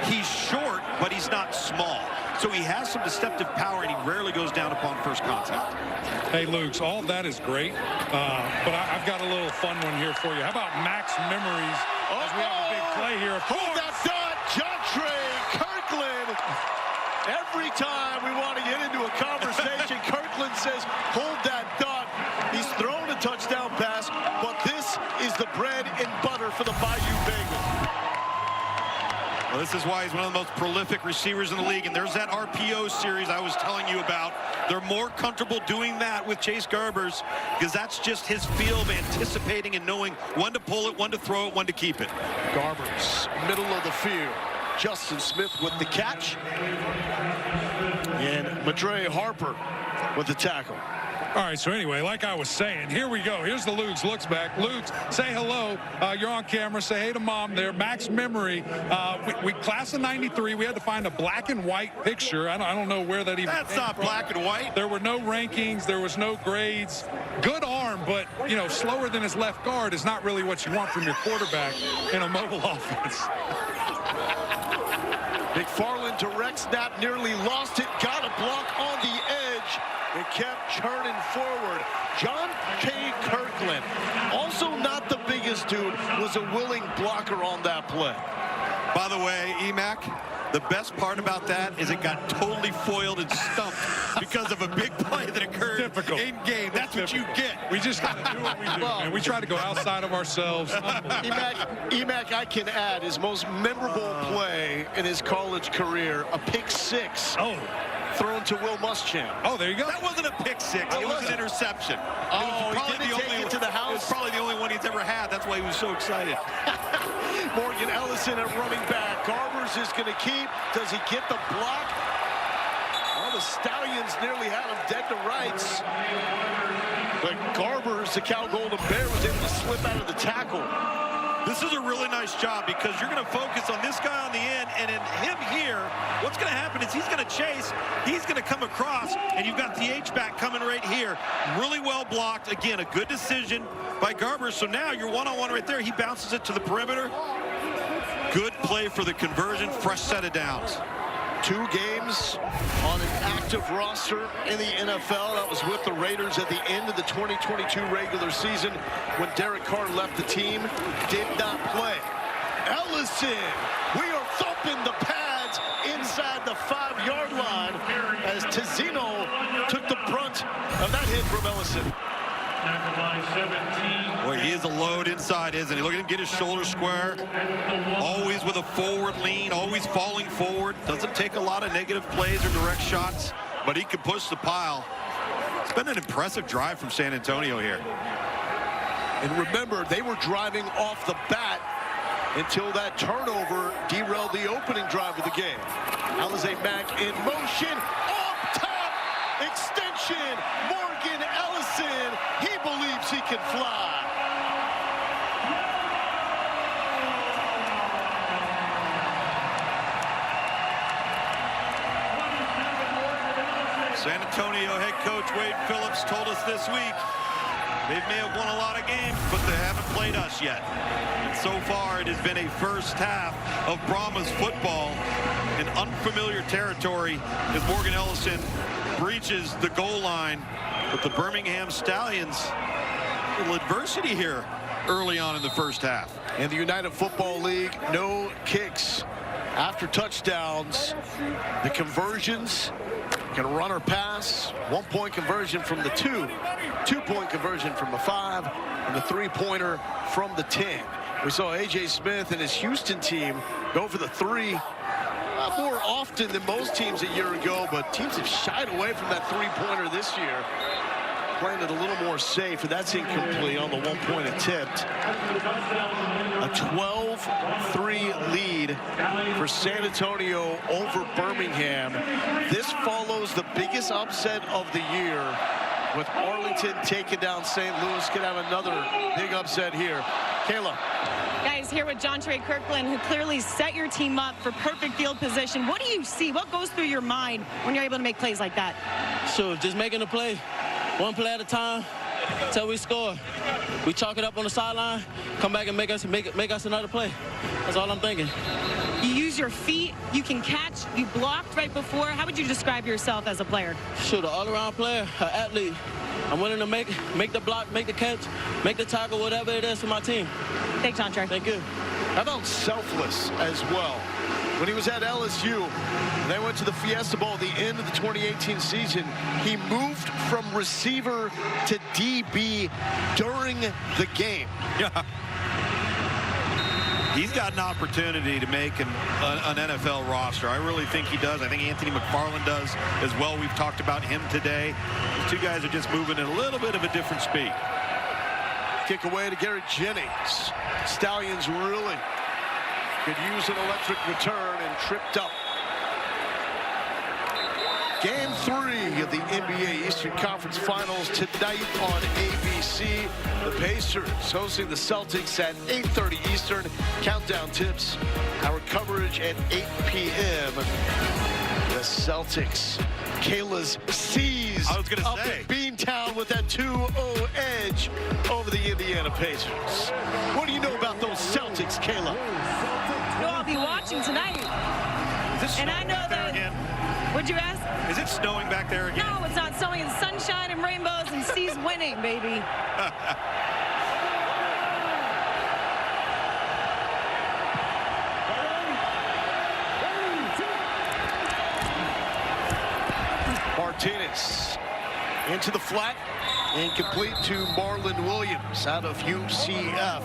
He's short, but he's not small. So he has some deceptive power, and he rarely goes down upon first contact. Hey, Luke, all that is great, but I've got a little fun one here for you. How about Max memories as we have a big play here? Hold that dot, Jontre Kirkland. Every time we want to get into a conversation, Kirkland says, hold that dot. He's thrown a touchdown pass, but this is the bread and butter for the Bayou Bengals. Well, this is why he's one of the most prolific receivers in the league, and there's that RPO series I was telling you about. They're more comfortable doing that with Chase Garbers because that's just his feel of anticipating and knowing when to pull it, when to throw it, when to keep it. Garbers, middle of the field. Justin Smith with the catch. And Madre Harper with the tackle. All right, so anyway, like I was saying, here we go. Here's the Luke's, looks back. Luke's, say hello. You're on camera. Say hey to Mom there. Max memory. We class of 93. We had to find a black and white picture. I don't know where that even That's not from. Black and white. There were no rankings. There was no grades. Good arm, but, you know, slower than his left guard is not really what you want from your quarterback in a mobile offense. McFarland direct snap, nearly lost it, got a block on the edge. It kept churning forward. John K. Kirkland, also not the biggest dude, was a willing blocker on that play. By the way, EMAC, the best part about that is it got totally foiled and stumped because of a big play that occurred in game. That's what you get. We just got to do what we do, and we try to go outside of ourselves. EMAC, I can add, his most memorable play in his college career, a pick six. Thrown to Will Muschamp. Oh, there you go. That wasn't a pick six. It was an interception. Oh, he didn't take it to the house? It was probably the only one he's ever had. That's why he was so excited. Morgan Ellison at running back. Garbers is going to keep. Does he get the block? Well, the Stallions nearly had him dead to rights. But Garbers, the Cal Golden Bear, was able to slip out of the tackle. This is a really nice job because you're going to focus on this guy on the end, and in him here, what's going to happen is he's going to chase, he's going to come across, and you've got the H-back coming right here. Really well blocked. Again, a good decision by Garbers. So now you're one-on-one right there. He bounces it to the perimeter. Good play for the conversion. Fresh set of downs. 2 games on an active roster in the NFL. That was with the Raiders at the end of the 2022 regular season when Derek Carr left the team. Did not play. Ellison, we are thumping the pads inside the 5-yard line as Tizzino took the brunt of that hit from Ellison. Boy, he is a load inside, isn't he? Look at him get his shoulder square. Always with a forward lean, always falling forward. Doesn't take a lot of negative plays or direct shots, but he can push the pile. It's been an impressive drive from San Antonio here. And remember, they were driving off the bat until that turnover derailed the opening drive of the game. Alize Mack in motion. Up top, extension. Morgan Ellison. He believes he can fly. San Antonio head coach Wade Phillips told us this week they may have won a lot of games, but they haven't played us yet. And so far, it has been a first half of Brahmas football in unfamiliar territory as Morgan Ellison breaches the goal line. But the Birmingham Stallions, a little adversity here early on in the first half. In the United Football League, no kicks after touchdowns. The conversions can run or pass. 1-point conversion from the 2. 2-point conversion from the 5. And the 3-pointer from the 10. We saw A.J. Smith and his Houston team go for the 3 more often than most teams a year ago, but teams have shied away from that 3-pointer this year. playing it a little more safe, and that's incomplete on the one-point attempt. A 12-3 lead for San Antonio over Birmingham. This follows the biggest upset of the year, with Arlington taking down St. Louis. Could have another big upset here. Kayla. Guys, here with John Trey Kirkland, who clearly set your team up for perfect field position. What do you see? What goes through your mind when you're able to make plays like that? Sure, just making a play, one play at a time, till we score. We chalk it up on the sideline, come back and make us another play. That's all I'm thinking. You use your feet, you can catch, you blocked right before. How would you describe yourself as a player? Sure, an all-around player, an athlete. I'm willing to make the block, make the catch, make the tackle, whatever it is for my team. Thanks, John Trey. Thank you. How about selfless as well? When he was at LSU, they went to the Fiesta Bowl at the end of the 2018 season. He moved from receiver to DB during the game. Yeah. He's got an opportunity to make an NFL roster. I really think he does. I think Anthony McFarland does as well. We've talked about him today. These two guys are just moving at a little bit of a different speed. Kick away to Garrett Jennings. Stallions really could use an electric return and tripped up. Game 3 of the NBA Eastern Conference Finals tonight on ABC. The Pacers hosting the Celtics at 8:30 Eastern. Countdown tips, our coverage at 8 p.m. The Celtics, Kayla's C's up in Beantown with that 2-0 edge over the Indiana Pacers. What do you know about those Celtics, Kayla? No, I'll be watching tonight. And I know that. What'd you ask? Is it snowing back there again? No, it's not snowing. It's sunshine and rainbows and C's winning, baby. Martinez into the flat. Incomplete to Marlon Williams out of UCF.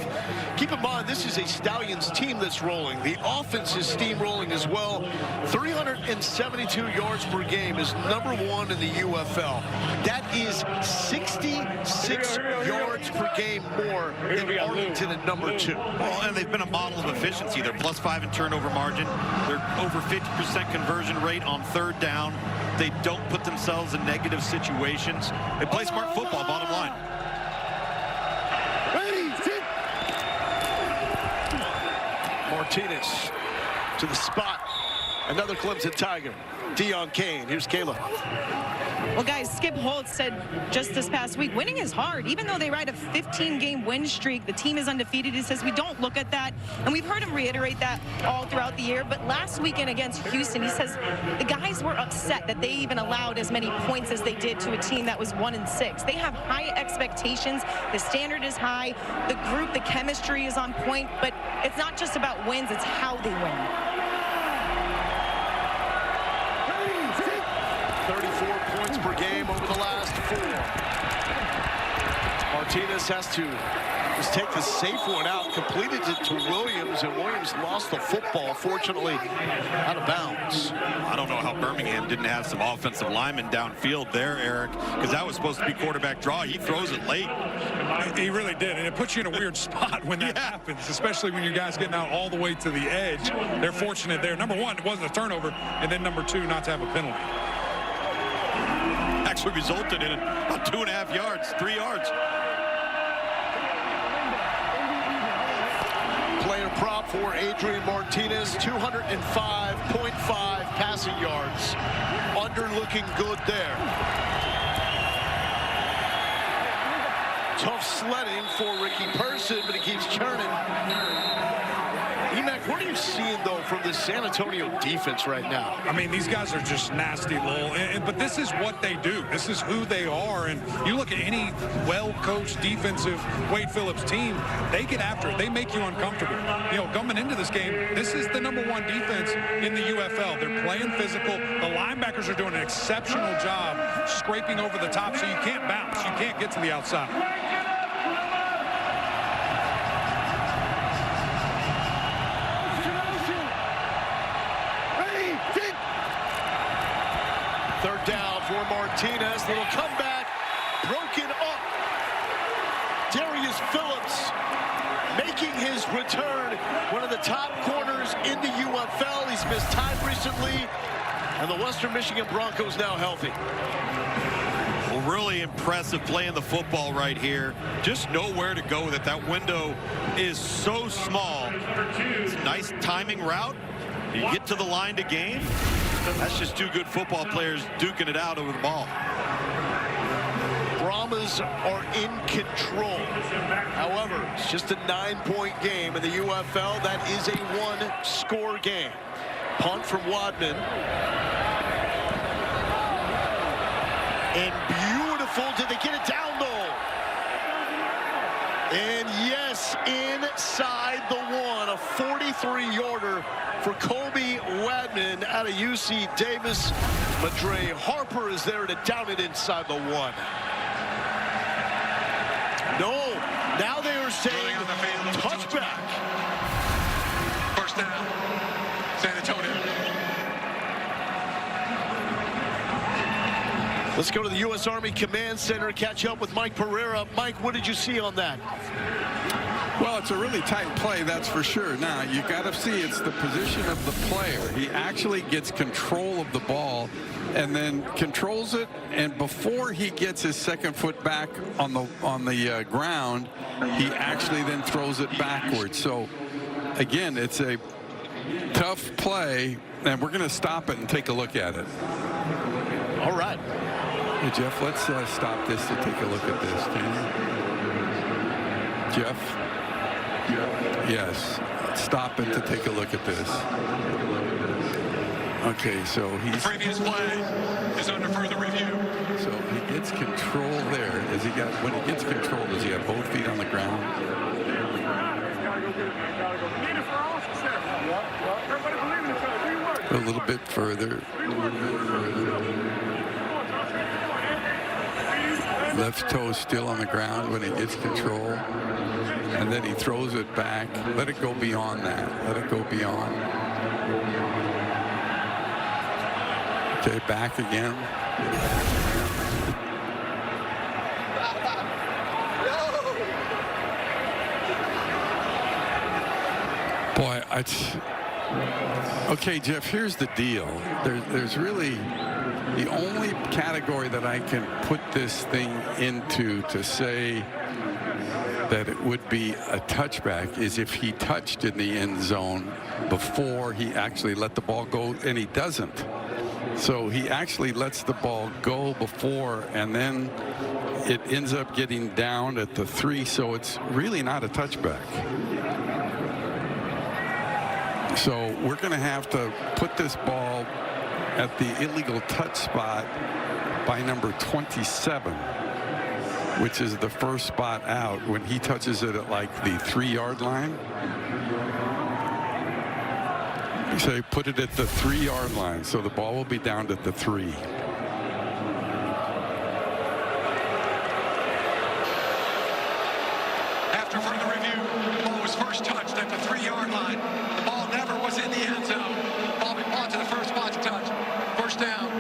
Keep in mind, this is a Stallions team that's rolling. The offense is steamrolling as well. 372 yards per game is #1 in the UFL. That is 66 yards per game more than Arlington at #2. Well, and they've been a model of efficiency. They're +5 in turnover margin. They're over 50% conversion rate on third down. They don't put themselves in negative situations. They play smart football, bottom line. Martinez to the spot. Another Clemson Tiger. Deion Kane. Here's Kayla. Well, guys, Skip Holtz said just this past week, winning is hard. Even though they ride a 15-game win streak, the team is undefeated. He says we don't look at that. And we've heard him reiterate that all throughout the year. But last weekend against Houston, he says the guys were upset that they even allowed as many points as they did to a team that was 1-6. They have high expectations. The standard is high. The group, the chemistry is on point. But it's not just about wins. It's how they win. 34 points per game over the last 4. Martinez has to just take the safe one out, completed it to Williams, and Williams lost the football, fortunately, out of bounds. I don't know how Birmingham didn't have some offensive linemen downfield there, Eric, because that was supposed to be quarterback draw. He throws it late. He really did, and it puts you in a weird spot when that happens, especially when your guys getting out all the way to the edge. They're fortunate there. Number one, it wasn't a turnover, and then number two, not to have a penalty. Actually resulted in about 2.5 yards, 3 yards. Player prop for Adrian Martinez, 205.5 passing yards. Under looking good there. Tough sledding for Ricky Person, but he keeps churning. Emac, what are you seeing, though, from the San Antonio defense right now? I mean, these guys are just nasty, Lowell. But this is what they do. This is who they are. And you look at any well-coached defensive Wade Phillips team, they get after it. They make you uncomfortable. You know, coming into this game, this is the #1 defense in the UFL. They're playing physical. The linebackers are doing an exceptional job scraping over the top so you can't bounce. You can't get to the outside. Third down for Martinez. Little comeback. Broken Phillips making his return, one of the top corners in the UFL. He's missed time recently, and the Western Michigan Broncos now healthy. Well, really impressive playing the football right here. Just know where to go with it. That window is so small. It's a nice timing route. You get to the line to gain. That's just two good football players duking it out over the ball. Brahmas are in control. However, it's just a 9-point game in the UFL. That is a one-score game. Punt from Wadman. And beautiful. Did they get it down, though? And yes, inside the one. A 43-yarder for Kobe Wadman out of UC Davis. Madre Harper is there to down it inside the one. No, now they are saying touchback. First down, San Antonio. Let's go to the U.S. Army Command Center, catch up with Mike Pereira. Mike, what did you see on that? Well, it's a really tight play, that's for sure. Now, you got to see it's the position of the player. He actually gets control of the ball and then controls it, and before he gets his second foot back on the ground, he actually then throws it backwards. So, again, it's a tough play, and we're going to stop it and take a look at it. All right. Hey, Jeff, let's stop this to take a look at this, can you? Jeff? Yes. Stop it to take a look at this. Okay, so he's... The previous play is under further review. So he gets control there. When he gets control, does he have both feet on the ground? A little bit further. Left toe still on the ground when he gets control. And then he throws it back. Let it go beyond that. Let it go beyond. Okay, back again. Boy, okay, Jeff, here's the deal. There's really the only category that I can put this thing into to say that it would be a touchback is if he touched in the end zone before he actually let the ball go, and he doesn't. So he actually lets the ball go before, and then it ends up getting down at the 3, so it's really not a touchback. So we're going to have to put this ball at the illegal touch spot by number 27, which is the first spot out when he touches it at like the 3-yard line. So put it at the 3-yard line, so the ball will be down at the 3. After further review, the ball was first touched at the 3-yard line. The ball never was in the end zone. Bobby Pond to the first spot to touch. First down.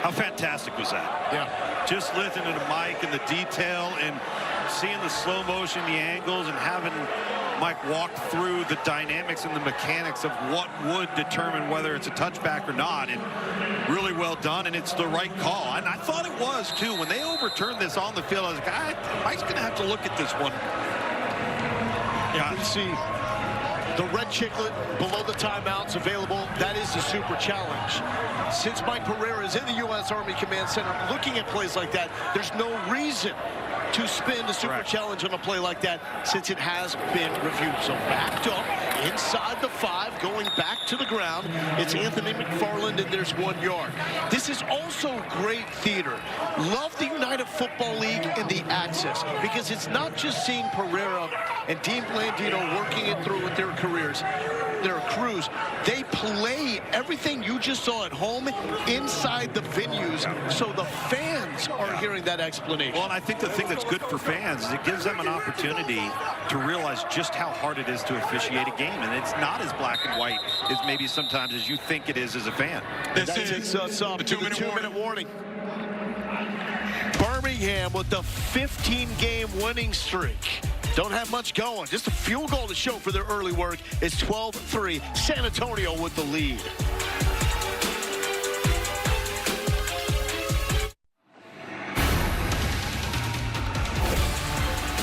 How fantastic was that? Yeah. Just listening to Mike and the detail and seeing the slow motion, the angles, and having Mike walk through the dynamics and the mechanics of what would determine whether it's a touchback or not. And really well done, and it's the right call. And I thought it was, too. When they overturned this on the field, I was like, Mike's going to have to look at this one. Yeah, you can see the red chiclet below the timeouts available. That is the super challenge. Since Mike Pereira is in the U.S. Army Command Center looking at plays like that, there's no reason to spin the super challenge on a play like that since it has been reviewed. So backed up inside the 5, going back to the ground. It's Anthony McFarland, and there's 1 yard. This is also great theater. Love the United Football League and the access, because it's not just seeing Pereira and Dean Blandino working it through with their careers, their crews. They play everything you just saw at home inside the venues, so the fans are hearing that explanation. Well, and I think the thing that's good for fans is it gives them an opportunity to realize just how hard it is to officiate a game, and it's not as black and white as maybe sometimes as you think it is as a fan. This is us up to the 2-minute warning. Birmingham Birmingham with the 15-game winning streak. Don't have much going. Just a field goal to show for their early work. It's 12-3. San Antonio with the lead.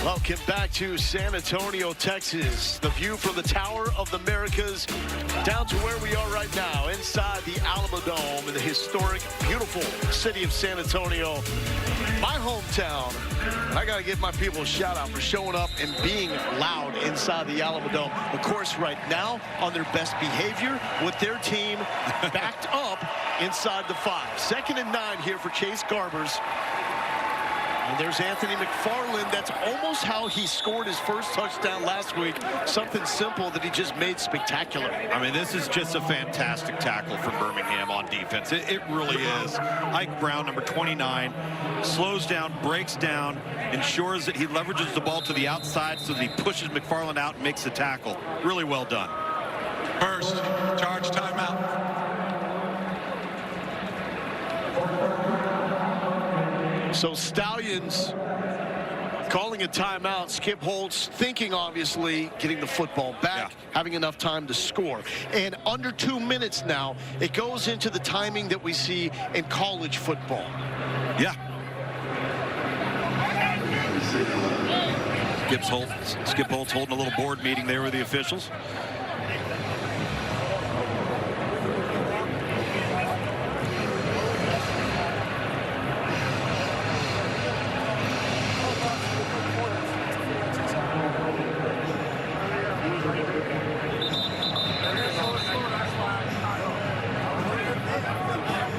Welcome back to San Antonio, Texas. The view from the Tower of the Americas down to where we are right now, inside the Alamodome in the historic, beautiful city of San Antonio, my hometown. I got to give my people a shout out for showing up and being loud inside the Alamodome. Of course, right now, on their best behavior with their team backed up inside the 5. 2nd and 9 here for Chase Garbers. And there's Anthony McFarland. That's almost how he scored his first touchdown last week. Something simple that he just made spectacular. I mean, this is just a fantastic tackle from Birmingham on defense. It really is. Ike Brown, number 29, slows down, breaks down, ensures that he leverages the ball to the outside so that he pushes McFarland out and makes the tackle. Really well done. First, charge timeout. So Stallions calling a timeout. Skip Holtz thinking, obviously, getting the football back, having enough time to score. And under 2 minutes now, it goes into the timing that we see in college football. Yeah. Skip Holtz holding a little board meeting there with the officials.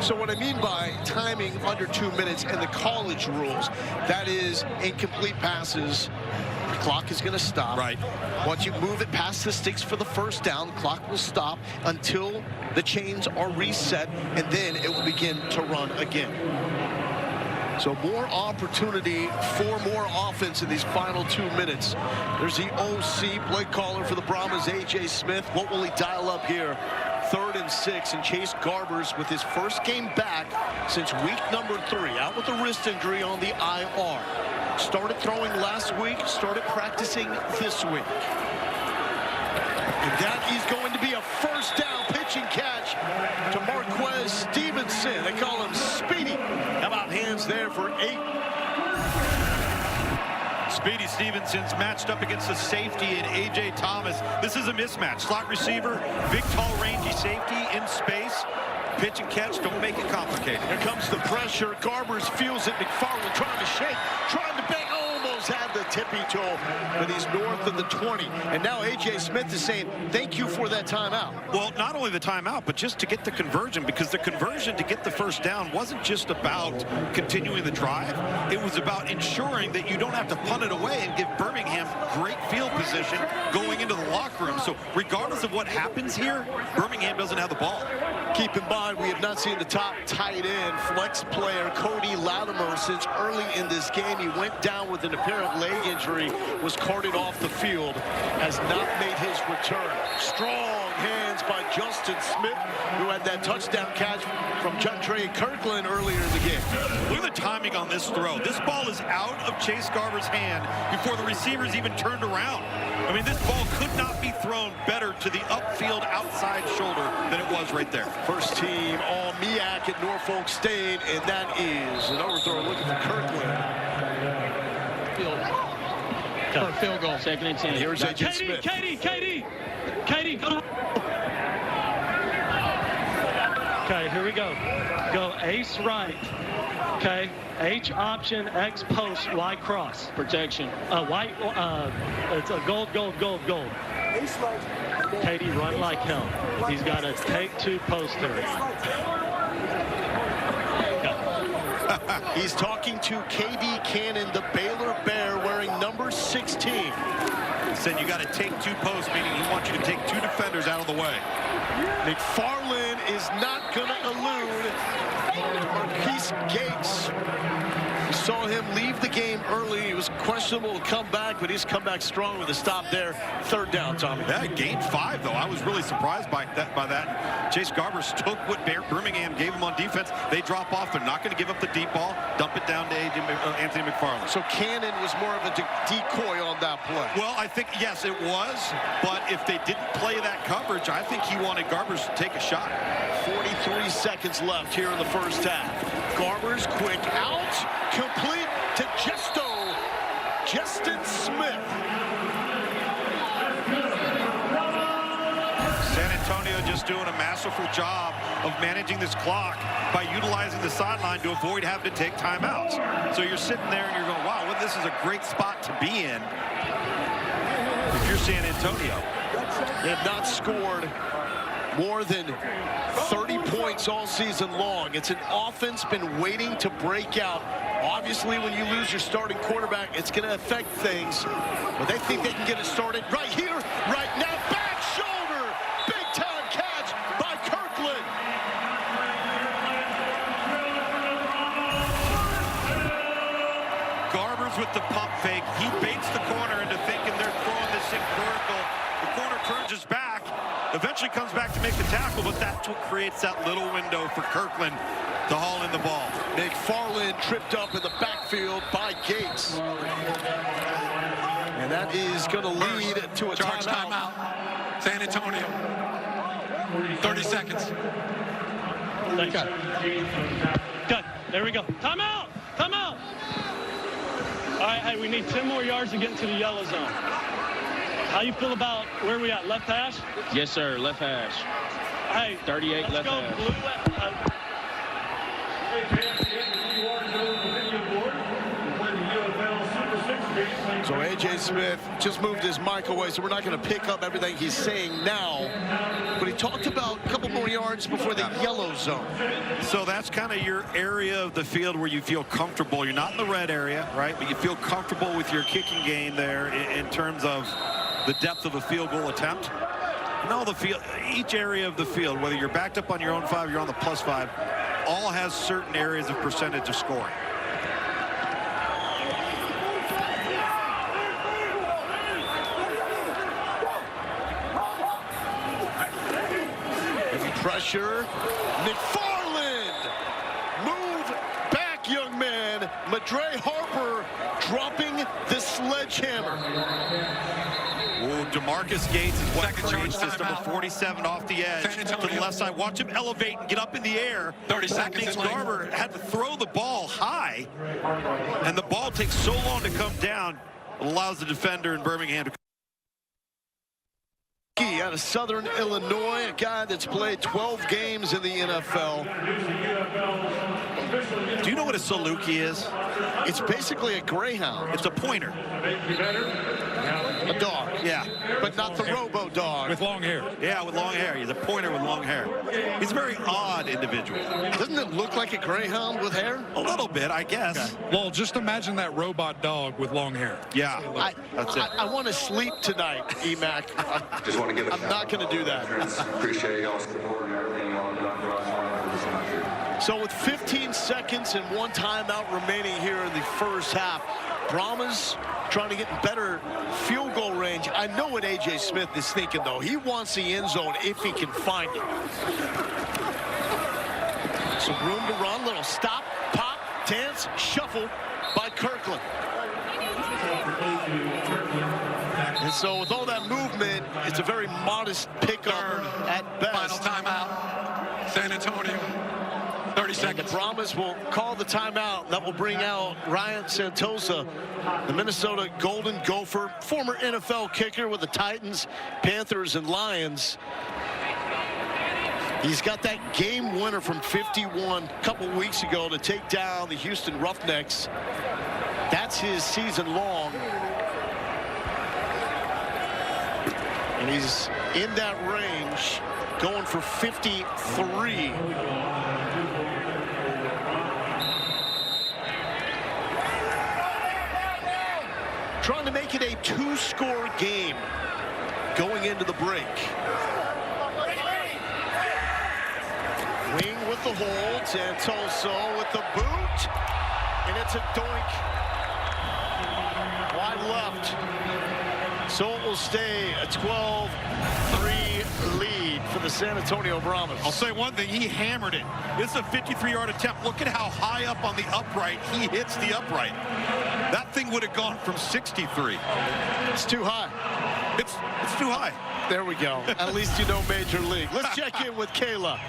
So what I mean by timing under 2 minutes and the college rules, that is incomplete passes, the clock is going to stop. Right. Once you move it past the sticks for the first down, the clock will stop until the chains are reset, and then it will begin to run again. So more opportunity for more offense in these final 2 minutes. There's the OC play caller for the Brahmas, A.J. Smith. What will he dial up here? 3rd and 6, and Chase Garbers with his first game back since week number 3, out with a wrist injury on the IR. Started throwing last week, started practicing this week. And that is going to be a first down pitch and catch to Marquez Stevenson. They call him Speedy. How about hands there for 8? Speedy Stevenson's matched up against the safety in A.J. Thomas. This is a mismatch. Slot receiver, big, tall, rangy safety in space. Pitch and catch, don't make it complicated. Here comes the pressure. Garbers feels it. McFarland trying to shake, trying to bang. Almost had the tippy toe, but he's north of the 20. And now A.J. Smith is saying, thank you for that timeout. Well, not only the timeout, but just to get the conversion, because the conversion to get the first down wasn't just about continuing the drive. It was about ensuring that you don't have to punt it away and give Birmingham great field position going into the locker room. So regardless of what happens here, Birmingham doesn't have the ball. Keep in mind, we have not seen the top tight end flex player Cody Latimer since early in this game. He went down with an apparent leg injury, was carted off the field, has not made his return. Strong hands by Justin Smith, who had that touchdown catch from Trey Kirkland earlier in the game. Look at the timing on this throw. This ball is out of Chase Garber's hand before the receivers even turned around. I mean, this ball could not be thrown better to the upfield outside shoulder than it was right there. First team all MEAC at Norfolk State, and that is an overthrow looking for Kirkland. Field goal. 2nd and 10. Here's A.J. Smith. Katie, go. Okay, here we go. Go ace right. Okay, H option, X post, Y cross. Protection. White, it's a gold. Katie, run like hell. He's got to take 2 poster. He's talking to K.D. Cannon, the Baylor Bear, wearing number 16. Said you got to take 2 posts, meaning he wants you to take 2 defenders out of the way. McFarland is not going to elude Marquise Gates. He saw him leave the game early. He was questionable to come back, but he's come back strong with a stop there. 3rd down, Tommy. Yeah, gained 5, though. I was really surprised by that. Chase Garbers took what Birmingham gave him on defense. They drop off. They're not going to give up the deep ball. Dump it down to Anthony McFarland. So Cannon was more of a decoy on that play. Well, I think, yes, it was. But if they didn't play that coverage, I think he wanted Garbers to take a shot. 43 seconds left here in the first half. Garbers quick out, complete to Justin Smith. San Antonio just doing a masterful job of managing this clock by utilizing the sideline to avoid having to take timeouts. So you're sitting there and you're going, wow, well, this is a great spot to be in if you're San Antonio. They have not scored more than 30 points all season long. It's an offense been waiting to break out. Obviously, when you lose your starting quarterback, it's going to affect things. But they think they can get it started right here, right now. Back shoulder, big time catch by Kirkland. Garbers with the pump fake. He baits the corner into thinking they're throwing this thing vertical. The corner turns his back. Eventually comes back to make the tackle, but that's what creates that little window for Kirkland to haul in the ball. McFarland tripped up in the backfield by Gates. And that is going to lead to a timeout. San Antonio. 30 seconds. Thanks. Good. There we go. Timeout. Timeout. All right, hey, we need 10 more yards to get into the yellow zone. How you feel about where we at? Left hash? Yes, sir. Left hash. Hey, 38 left hash. Blue left. So A.J. Smith just moved his mic away, so we're not going to pick up everything he's saying now. But he talked about a couple more yards before the yellow zone. So that's kind of your area of the field where you feel comfortable. You're not in the red area, right? But you feel comfortable with your kicking game there in terms of the depth of a field goal attempt. No, the field, each area of the field, whether you're backed up on your own 5, you're on the +5, all has certain areas of percentage of scoring. Pressure. McFarland. Move back, young man. Madre Harper dropping the sledgehammer. Ooh, DeMarcus Gates is what creates this number 47 off the edge to the left side. Watch him elevate and get up in the air. 30 that seconds. Makes Garber had to throw the ball high, and the ball takes so long to come down. It allows the defender in Birmingham to out of Southern Illinois, a guy that's played 12 games in the NFL. Do you know what a Saluki is? It's basically a greyhound. It's a pointer. A dog. Yeah. But not the robo dog. With long hair. Yeah, with long hair. He's a pointer with long hair. He's a very odd individual. Doesn't it look like a greyhound with hair? A little bit, I guess. Okay. Well, just imagine that robot dog with long hair. Yeah, that's it. I want to sleep tonight, EMAC. Just want to give I'm not going to do that. Appreciate y'all supporting everything y'all done for us. So with 15 seconds and 1 timeout remaining here in the first half, Brahmas trying to get in better field goal range. I know what A.J. Smith is thinking, though. He wants the end zone if he can find it. Some room to run, little stop, pop, dance, shuffle by Kirkland. And so with all that movement, it's a very modest pickup at best. Final timeout. San Antonio. 30 seconds. The Brahmas will call the timeout. That will bring out Ryan Santosa, the Minnesota Golden Gopher, former NFL kicker with the Titans, Panthers, and Lions. He's got that game winner from 51 a couple weeks ago to take down the Houston Roughnecks. That's his season long. And he's in that range, going for 53. Trying to make it a 2-score game going into the break. Wing with the hold, Santoso with the boot. and it's a doink. Wide left. So it will stay a 12-3 lead for the San Antonio Brahmas. I'll say one thing, he hammered it. It's a 53-yard attempt. Look at how high up on the upright he hits the upright. That thing would have gone from 63. It's too high. It's too high. There we go. At least you know Major League. Let's check in with Kayla.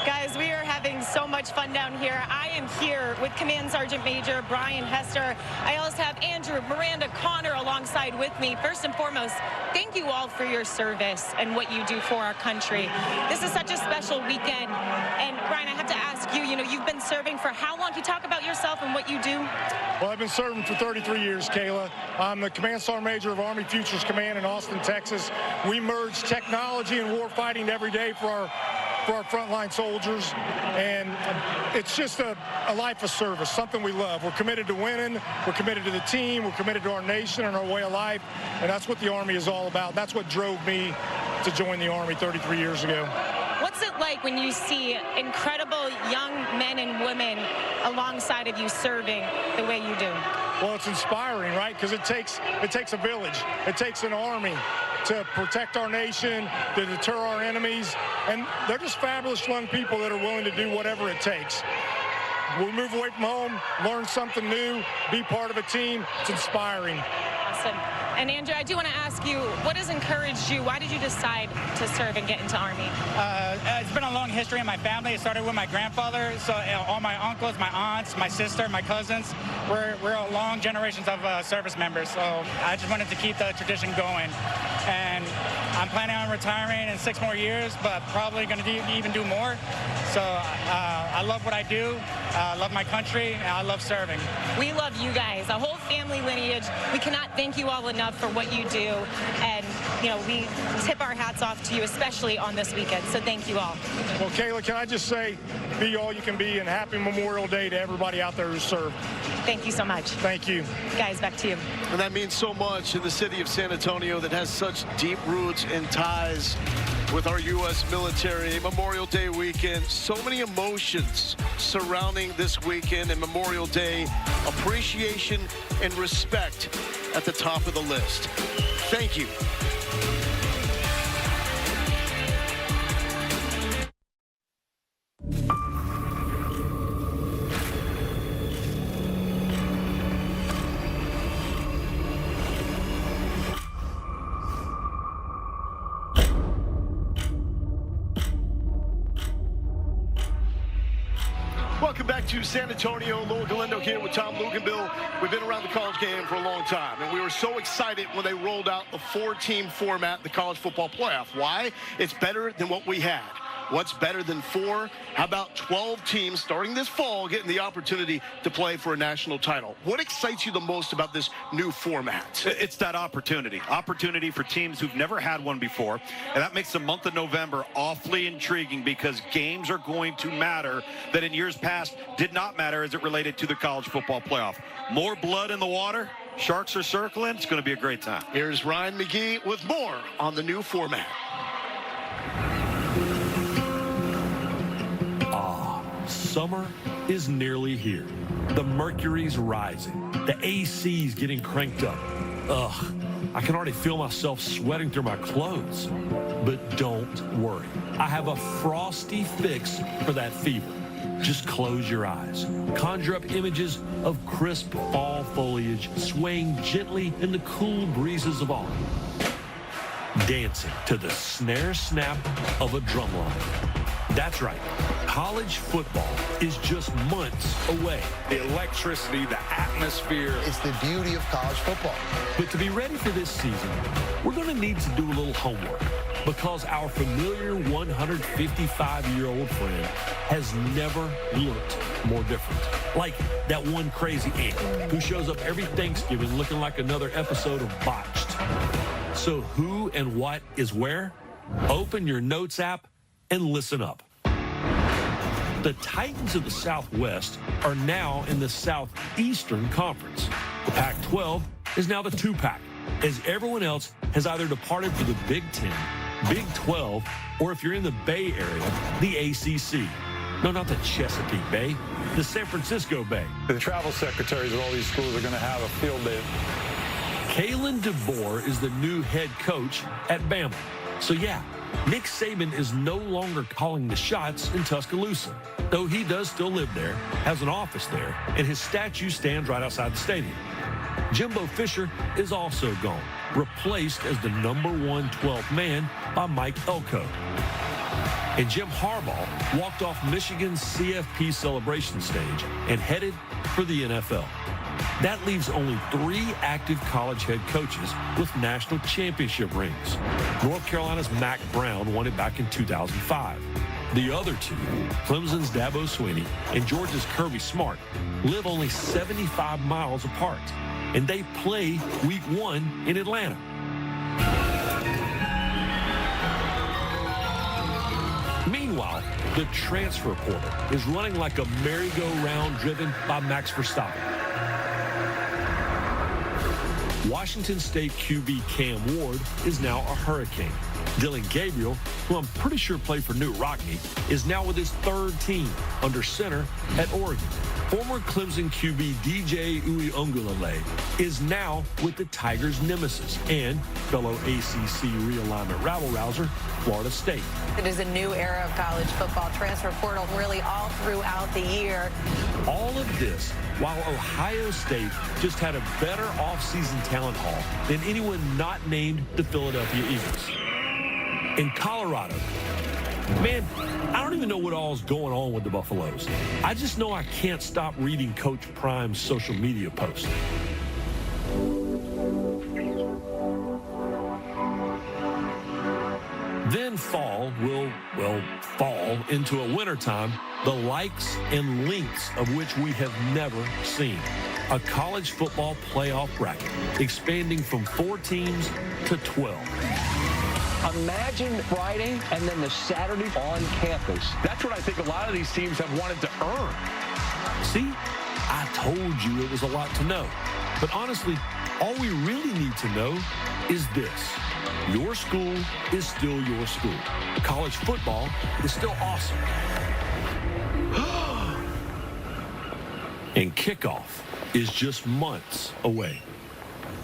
Guys, we are having so much fun down here. I am here with Command Sergeant Major Brian Hester. I also have Andrew, Miranda, Connor alongside with me. First and foremost, thank you all for your service and what you do for our country. This is such a special weekend. And Brian, I have to ask you, you've been serving for how long? Can you talk about yourself and what you do? Well, I've been serving for 33 years, Kayla. I'm the Command Sergeant Major of Army Futures Command in Austin, Texas. We merge technology and war fighting every day for our frontline soldiers, and it's just a life of service, something we love. We're committed to winning, we're committed to the team, we're committed to our nation and our way of life, and that's what the Army is all about. That's what drove me to join the Army 33 years ago. What's it like when you see incredible young men and women alongside of you serving the way you do? Well, it's inspiring, right? Because it takes a village. It takes an army to protect our nation, to deter our enemies, and they're just fabulous young people that are willing to do whatever it takes. We move away from home, learn something new, be part of a team. It's inspiring. Awesome. And Andrew, I do want to ask you, what has encouraged you? Why did you decide to serve and get into Army? It's been a long history in my family. It started with my grandfather, so all my uncles, my aunts, my sister, my cousins, we're long generations of service members. So I just wanted to keep the tradition going. And I'm planning on retiring in 6 more years, but probably going to even do more. So I love what I do. I love my country, and I love serving. We love you guys, a whole family lineage. We cannot thank you all enough for what you do. And, we tip our hats off to you, especially on this weekend. So thank you all. Well, Kayla, can I just say, be all you can be, and happy Memorial Day to everybody out there who served. Thank you so much. Thank you. Guys, back to you. And that means so much in the city of San Antonio that has such deep roots and ties with our U.S. military. Memorial Day weekend, so many emotions surrounding this weekend and Memorial Day. Appreciation and respect at the top of the list. Thank you. Welcome back to San Antonio. Louis Galindo here with Tom Luganbill. We've been around the college game for a long time, and we were so excited when they rolled out the 4-team format, the college football playoff. Why? It's better than what we had. What's better than 4? How about 12 teams starting this fall getting the opportunity to play for a national title? What excites you the most about this new format? It's that opportunity for teams who've never had one before, and that makes the month of November awfully intriguing because games are going to matter that in years past did not matter as it related to the college football playoff. More blood in the water. Sharks are circling. It's going to be a great time. Here's Ryan McGee with more on the new format. Summer is nearly here. The mercury's rising. The AC's getting cranked up. Ugh, I can already feel myself sweating through my clothes. But don't worry. I have a frosty fix for that fever. Just close your eyes. Conjure up images of crisp fall foliage swaying gently in the cool breezes of autumn. Dancing to the snare snap of a drumline. That's right. College football is just months away. The electricity, the atmosphere. It's the beauty of college football. But to be ready for this season, we're going to need to do a little homework because our familiar 155-year-old friend has never looked more different. Like that one crazy aunt who shows up every Thanksgiving looking like another episode of Botched. So who and what is where? Open your notes app and listen up. The Titans of the Southwest are now in the Southeastern Conference. The Pac-12 is now the 2-pack, as everyone else has either departed for the Big Ten, Big 12, or if you're in the Bay Area, the ACC. No, not the Chesapeake Bay, the San Francisco Bay. The travel secretaries of all these schools are going to have a field day. Kalen DeBoer is the new head coach at Bama. So yeah, Nick Saban is no longer calling the shots in Tuscaloosa, though he does still live there, has an office there, and his statue stands right outside the stadium. Jimbo Fisher is also gone, replaced as the #1 12th man by Mike Elko. And Jim Harbaugh walked off Michigan's CFP celebration stage and headed for the NFL. That leaves only 3 active college head coaches with national championship rings. North Carolina's Mack Brown won it back in 2005. The other 2, Clemson's Dabo Swinney and Georgia's Kirby Smart, live only 75 miles apart, and they play week 1 in Atlanta. Meanwhile, the transfer portal is running like a merry-go-round driven by Max Verstappen. Washington State QB Cam Ward is now a Hurricane. Dylan Gabriel, who I'm pretty sure played for Knute Rockne, is now with his 3rd team under center at Oregon. Former Clemson QB DJ Uiagalelei is now with the Tigers' nemesis and fellow ACC realignment rabble-rouser, Florida State. It is a new era of college football, transfer portal really all throughout the year. All of this while Ohio State just had a better offseason talent haul than anyone not named the Philadelphia Eagles. In Colorado, man, I don't even know what all's going on with the Buffaloes. I just know I can't stop reading Coach Prime's social media posts. Then fall will, well, fall into a wintertime, the likes and lengths of which we have never seen. A college football playoff bracket expanding from 4 teams to 12. Imagine Friday and then the Saturday on campus. That's what I think a lot of these teams have wanted to earn. See, I told you it was a lot to know. But honestly, all we really need to know is this. Your school is still your school. College football is still awesome. And kickoff is just months away.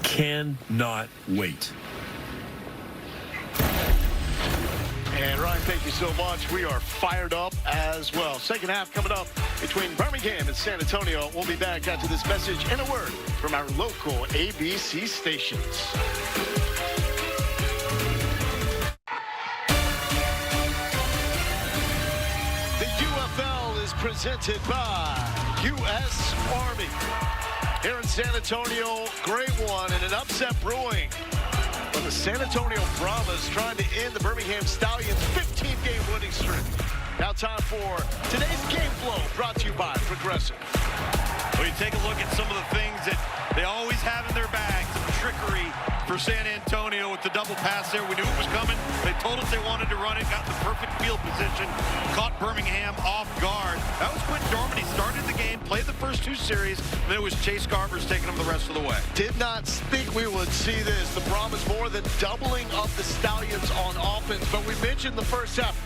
Cannot wait. And Ryan, thank you so much. We are fired up as well. Second half coming up between Birmingham and San Antonio. We'll be back after this message and a word from our local ABC stations. The UFL is presented by U.S. Army. Here in San Antonio, great one and an upset brewing. But the San Antonio Brahmas trying to end the Birmingham Stallions' 15-game winning streak. Now time for today's game flow, brought to you by Progressive. Well, you take a look at some of the things that they always have in their bag, some trickery for San Antonio with the double pass there. We knew it was coming. They told us they wanted to run it, got the perfect field position, caught Birmingham off guard. That was Quinn Dormady started the game, played the first 2 series, and then it was Chase Garbers taking them the rest of the way. Did not think we would see this. The Brahmas more than doubling up the Stallions on offense, but we mentioned the first half.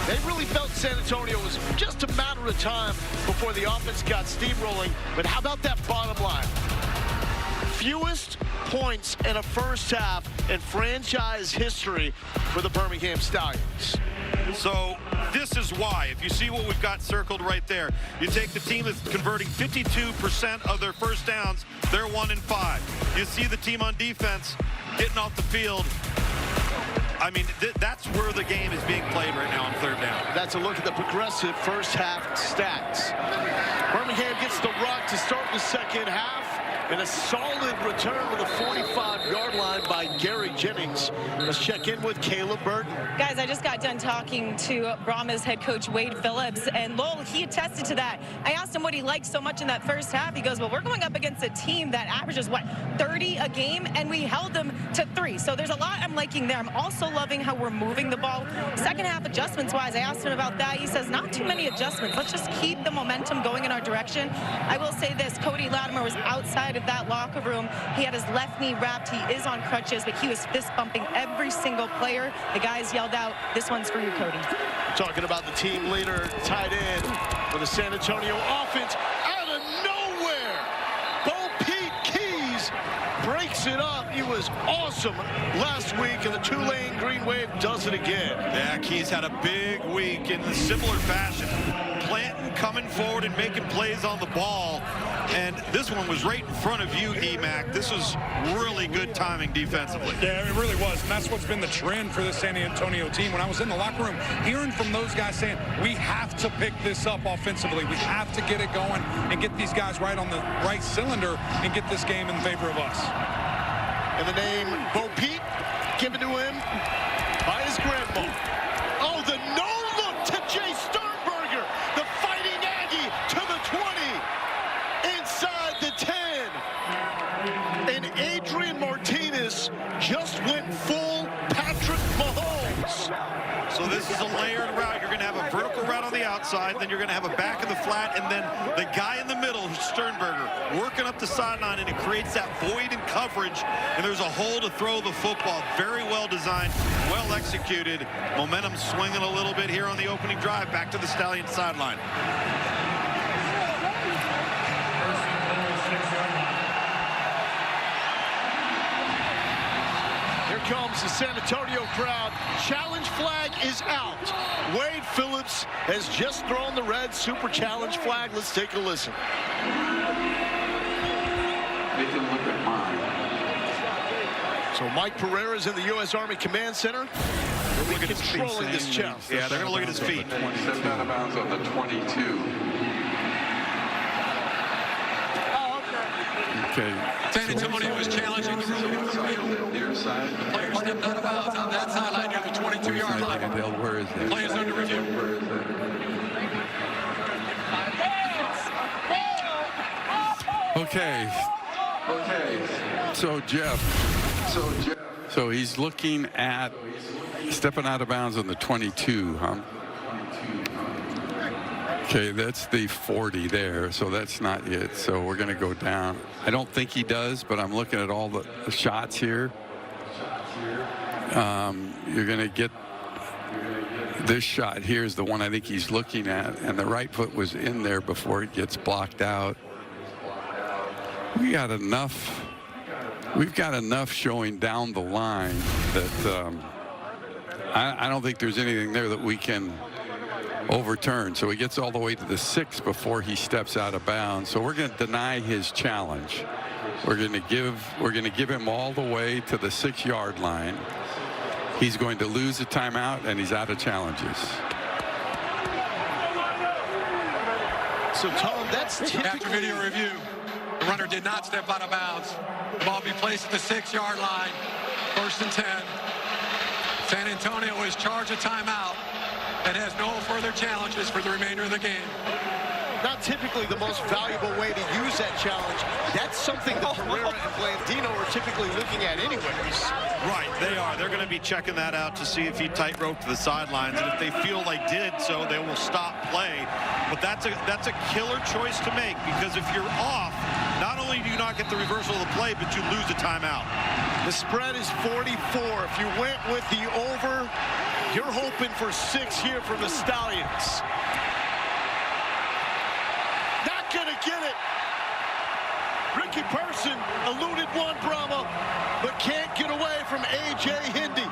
They really felt San Antonio was just a matter of time before the offense got steamrolling. But how about that bottom line? Fewest points in a first half in franchise history for the Birmingham Stallions. So this is why. If you see what we've got circled right there, you take the team that's converting 52% of their first downs, they're 1-5. You see the team on defense getting off the field. I mean, that's where the game is being played right now on 3rd down. That's a look at the Progressive first half stats. Birmingham gets the rock to start the second half. And a solid return to the 45-yard line by Gary Jennings. Let's check in with Caleb Burton. Guys, I just got done talking to Brahmas head coach Wade Phillips, and Lowell, he attested to that. I asked him what he liked so much in that first half. He goes, well, we're going up against a team that averages, what, 30 a game, and we held them to 3. So there's a lot I'm liking there. I'm also loving how we're moving the ball. Second half adjustments-wise, I asked him about that. He says, not too many adjustments. Let's just keep the momentum going in our direction. I will say this, Cody Latimer was outside of that locker room. He had his left knee wrapped. He is on crutches, but he was fist bumping every every single player. The guys yelled out, "This one's for you, Cody." Talking about the team leader, tight end for the San Antonio offense. Out of nowhere, Bo Pete Keys breaks it up. He was awesome last week, and the Tulane Green Wave does it again. Yeah, Keys had a big week in a similar fashion. Planting, coming forward and making plays on the ball. And this one was right in front of you, E-Mac. This was really good timing defensively. Yeah, it really was. And that's what's been the trend for the San Antonio team. When I was in the locker room, hearing from those guys saying, we have to pick this up offensively. We have to get it going and get these guys right on the right cylinder and get this game in favor of us. And the name Bo Pete given to him by his grandma. Oh, the no-look to Jay Sternberger. The Fighting Aggie to the 20. Inside the 10. And Adrian Martinez just went full Patrick Mahomes. So this is a layered route. You're going to have a vertical route on the outside, then you're going to have a back of the flat, and then the guy in the middle, who's Sternberger, working up the sideline, and it creates that void in coverage, and there's a hole to throw the football. Very well designed, well executed. Momentum swinging a little bit here on the opening drive, back to the Stallions sideline. Here comes the San Antonio crowd. Challenge flag is out. Wade Phillips has just thrown the red super challenge flag. Let's take a listen. They can look at mine. So Mike Pereira's in the U.S. Army Command Center. We'll be controlling this challenge. Yeah, they're going to look at his feet. Stepped out of bounds on the 22. Okay. San Antonio is challenging the rule. Near side. The player stepped out of bounds on that sideline near the 22-yard line. Where is that? Play is under review. Where is that? Okay. Okay. So Jeff. So he's looking at stepping out of bounds on the 22, huh? Okay, that's the 40 there, so that's not it. So we're going to go down. I don't think he does, but I'm looking at all the shots here. You're going to get this shot here is the one I think he's looking at, and the right foot was in there before it gets blocked out. We've got enough showing down the line that I don't think there's anything there that we can overturn. So he gets all the way to the 6 before he steps out of bounds. So we're going to deny his challenge. We're going to give him all the way to the 6-yard line. He's going to lose a timeout, and he's out of challenges. So Tom, that's typically... After video review, the runner did not step out of bounds. The ball be placed at the 6-yard line. 1st and 10. San Antonio is charged a timeout and has no further challenges for the remainder of the game. Not typically the most valuable way to use that challenge. That's something that Pereira and Blandino are typically looking at anyways. Right, they are. They're going to be checking that out to see if he tightrope to the sidelines, and if they feel they did so, they will stop play. But that's a killer choice to make, because if you're off, not only do you not get the reversal of the play, but you lose a timeout. The spread is 44. If you went with the over, you're hoping for 6 here from the Stallions. Not gonna get it. Ricky Person eluded one Brahma, but can't get away from A.J. Hindi.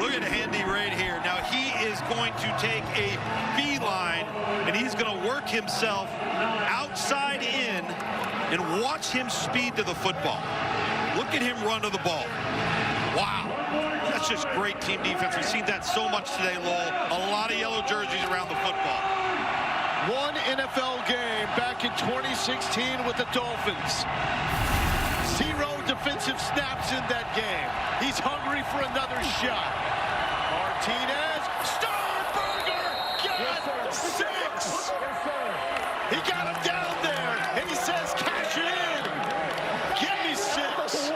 Look at Hindi right here. Now he is going to take a beeline, and he's going to work himself outside in and watch him speed to the football. Look at him run to the ball. Wow. That's just great team defense. We've seen that so much today, Lowell. A lot of yellow jerseys around the football. One NFL game back in 2016 with the Dolphins. 0 defensive snaps in that game. He's hungry for another shot. Martinez, Sternberger, got 6. He got him down there, and he says, cash it in. Give me 6.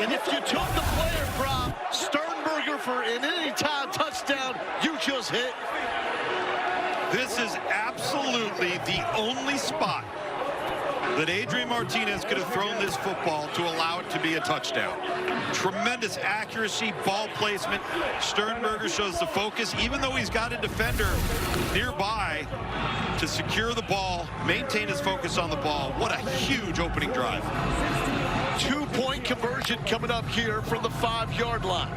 And if you took the player prop, Sternberger for an anytime touchdown, you just hit. This is absolutely the only spot that Adrian Martinez could have thrown this football to allow it to be a touchdown. Tremendous accuracy, ball placement. Sternberger shows the focus, even though he's got a defender nearby to secure the ball, maintain his focus on the ball. What a huge opening drive. 2-point conversion coming up here from the 5-yard line.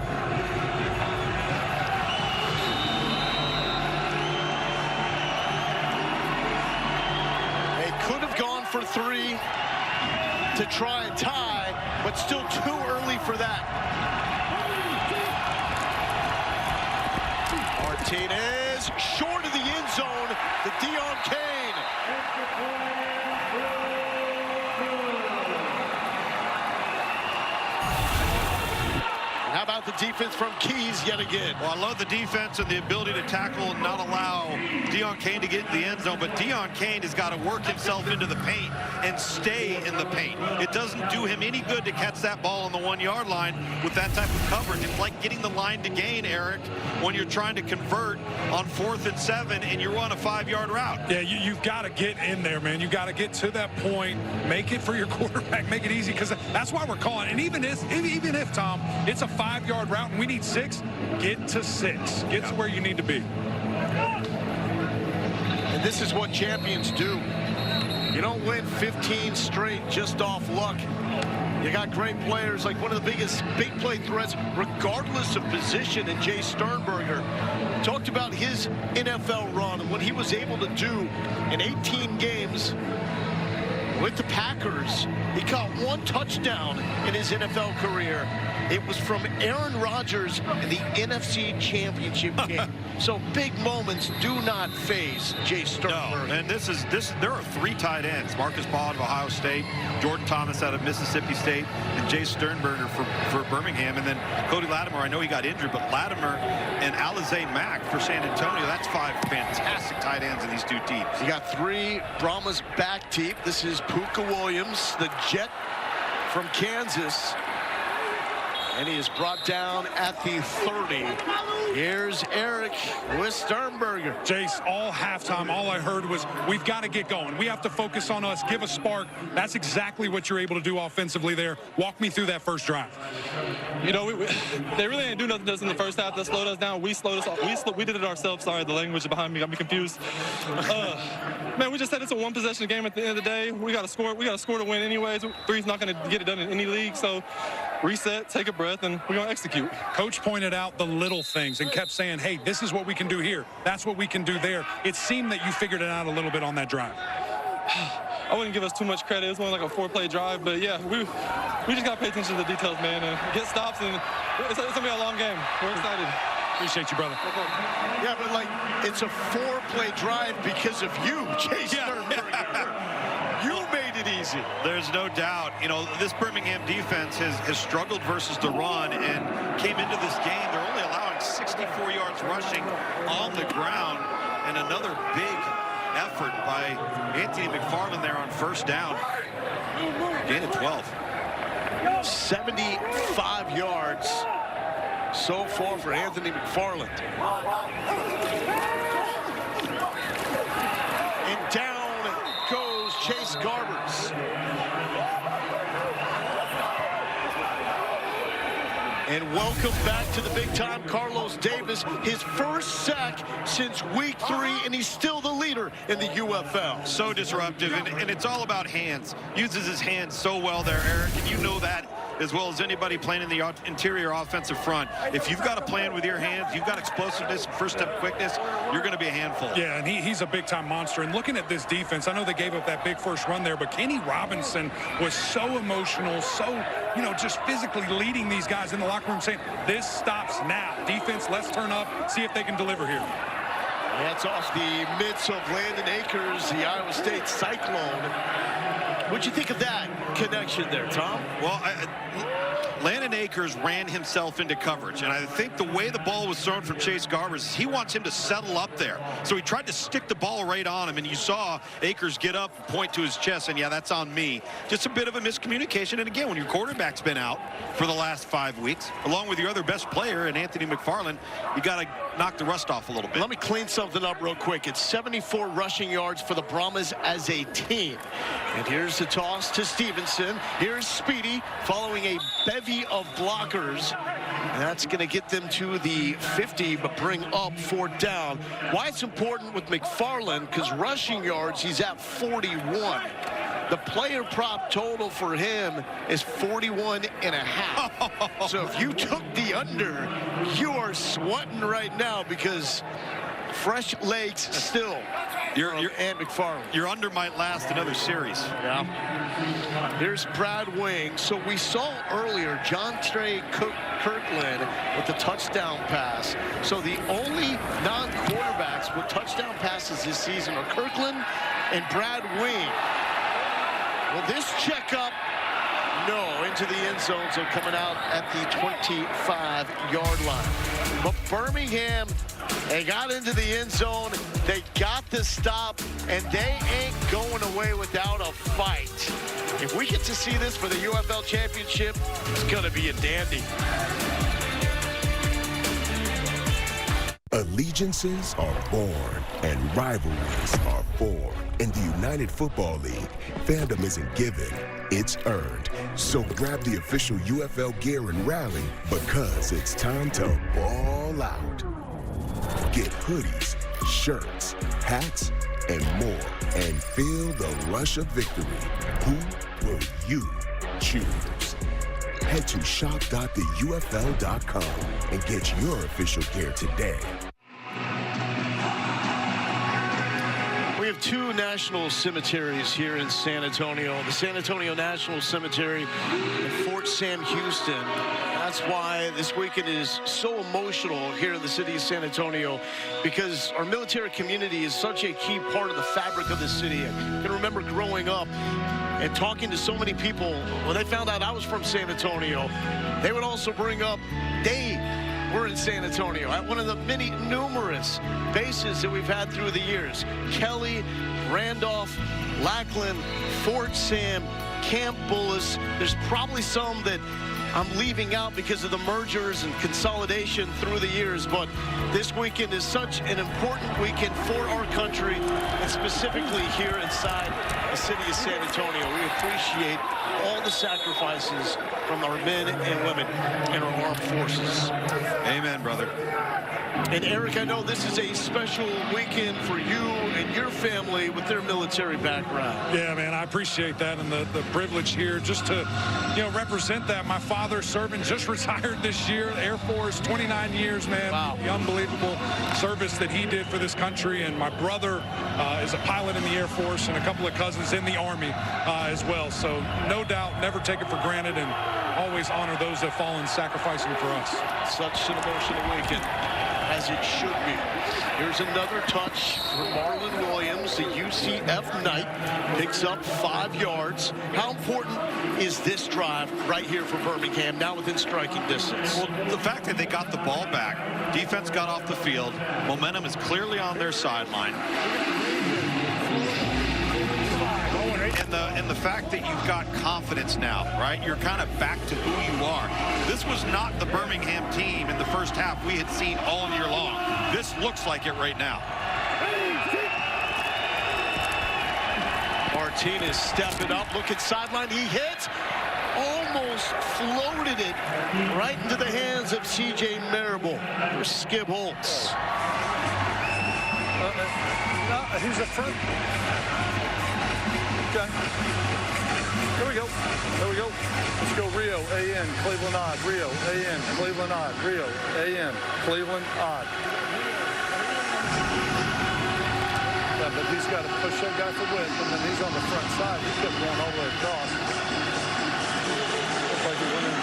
They could have gone for 3 to try and tie, but still too early for that. Martinez short of the end zone to Deion Kane. How about the defense from Keys yet again? Well, I love the defense and the ability to tackle and not allow Deion Kane to get in the end zone, but Deion Kane has got to work himself into the paint and stay in the paint. It doesn't do him any good to catch that ball on the 1-yard line with that type of coverage. It's like getting the line to gain, Eric, when you're trying to convert on 4th and 7 and you're on a 5-yard route. Yeah, you've got to get in there, man. You've got to get to that point, make it for your quarterback, make it easy, because that's why we're calling. And even if, Tom, it's a 5-yard route and we need 6, get to 6. Get to where you need to be. And this is what champions do. You don't win 15 straight just off luck. You got great players, like one of the biggest big play threats, regardless of position, and Jay Sternberger talked about his NFL run and what he was able to do in 18 games with the Packers. He caught 1 touchdown in his NFL career. It was from Aaron Rodgers in the NFC Championship game. So big moments do not faze Jay Sternberger. No, and there are 3 tight ends: Marcus Ball of Ohio State, Jordan Thomas out of Mississippi State, and Jay Sternberger for Birmingham. And then Cody Latimer, I know he got injured, but Latimer and Alizé Mack for San Antonio. That's 5 fantastic tight ends in these 2 teams. You got 3 Brahmas back deep. This is Puka Williams, the Jet from Kansas. And he is brought down at the 30. Here's Eric with Sternberger. Jace, all halftime, all I heard was, we've got to get going. We have to focus on us, give a spark. That's exactly what you're able to do offensively there. Walk me through that first drive. You know, they really didn't do nothing to us in the first half that slowed us down. We slowed us off. We did it ourselves. Sorry, the language behind me got me confused. Man, we just said it's a 1-possession game at the end of the day. We got to score. We got to score to win anyways. 3's not going to get it done in any league. So reset, take a breath, and we're going to execute. Coach pointed out the little things and kept saying, hey, this is what we can do here. That's what we can do there. It seemed that you figured it out a little bit on that drive. I wouldn't give us too much credit. It was only like a 4-play drive, but yeah, we just got to pay attention to the details, man, and get stops, and it's going to be a long game. We're excited. Appreciate you, brother. Yeah, but like, it's a 4-play drive because of you, Jay Sternberger. You made it easy. There's no doubt. You know, this Birmingham defense has struggled versus the run and came into this game. They're only allowing 64 yards rushing on the ground, and another big effort by Anthony McFarland there on 1st down. Gain of 12. 75 yards so far for Anthony McFarland. And down goes Chase Garbers. And welcome back to the big time, Carlos Davis. His first sack since week 3, and he's still the leader in the UFL. So disruptive, and it's all about hands. Uses his hands so well there, Eric, and you know that as well as anybody playing in the interior offensive front. If you've got a plan with your hands, you've got explosiveness, first step quickness, you're going to be a handful. Yeah, and he's a big-time monster. And looking at this defense, I know they gave up that big first run there, but Kenny Robinson was so emotional, so, you know, just physically leading these guys in the locker room saying, this stops now. Defense, let's turn up, see if they can deliver here. That's off the midst of Landon Akers, the Iowa State Cyclone. What'd you think of that connection there, Tom? Well, Landon Akers ran himself into coverage, and I think the way the ball was thrown from Chase Garbers is he wants him to settle up there. So he tried to stick the ball right on him, and you saw Akers get up and point to his chest, and yeah, that's on me. Just a bit of a miscommunication, and again, when your quarterback's been out for the last 5 weeks, along with your other best player, and Anthony McFarland, you got to knock the rust off a little bit. Let me clean something up real quick. It's 74 rushing yards for the Brahmas as a team. And here's the toss to Stevenson. Here's Speedy following a bevy of blockers. And that's going to get them to the 50, but bring up 4th down. Why it's important with McFarland, because rushing yards, he's at 41. The player prop total for him is 41.5. So if you took the under, you are sweating right now because fresh legs still. And McFarland. Your under might last another series. Yeah. Here's Brad Wing. So we saw earlier John Trey Kirkland with the touchdown pass. So the only non-quarterbacks with touchdown passes this season are Kirkland and Brad Wing. Well, this checkup, no, into the end zone, so coming out at the 25-yard line. But Birmingham, they got into the end zone, they got the stop, and they ain't going away without a fight. If we get to see this for the UFL Championship, it's going to be a dandy. Allegiances are born and rivalries are formed. In the United Football League, fandom isn't given, it's earned. So grab the official UFL gear and rally because it's time to ball out. Get hoodies, shirts, hats, and more, and feel the rush of victory. Who will you choose? Head to shop.theufl.com and get your official gear today. We have 2 national cemeteries here in San Antonio. The San Antonio National Cemetery and Fort Sam Houston. That's why this weekend is so emotional here in the city of San Antonio, because our military community is such a key part of the fabric of the city. I can remember growing up and talking to so many people when they found out I was from San Antonio. They would also bring up they were in San Antonio at one of the many numerous bases that we've had through the years. Kelly, Randolph, Lackland, Fort Sam, Camp Bullis. There's probably some that I'm leaving out because of the mergers and consolidation through the years, but this weekend is such an important weekend for our country, and specifically here inside the city of San Antonio. We appreciate all the sacrifices from our men and women in our armed forces. Amen, brother. And Eric, I know this is a special weekend for you and your family with their military background. Yeah, man, I appreciate that, and the privilege here just to, represent that. My father serving, just retired this year, Air Force, 29 years, man. Wow. The unbelievable service that he did for this country, and my brother is a pilot in the Air Force, and a couple of cousins in the Army as well. So no doubt, never take it for granted, and always honor those that fall in sacrificing for us. Such an emotional weekend, as it should be. Here's another touch for Marlon Williams. The UCF Knight picks up 5 yards. How important is this drive right here for Birmingham, now within striking distance? Well, the fact that they got the ball back, defense got off the field, momentum is clearly on their sideline. And the fact that you've got confidence now, right? You're kind of back to who you are. This was not the Birmingham team in the first half we had seen all year long. This looks like it right now. Martinez stepping up, look at sideline, he hits, almost floated it right into the hands of C.J. Marable for Skip Holtz. No, he's a front. Okay. Here we go. Here we go. Let's go Rio, A-N, Cleveland odd. Rio, A-N, Cleveland odd. Rio, A-N, Cleveland odd. Yeah, but he's got to push that guy for width, and then he's on the front side. He's got going all the way across. Looks like he went in.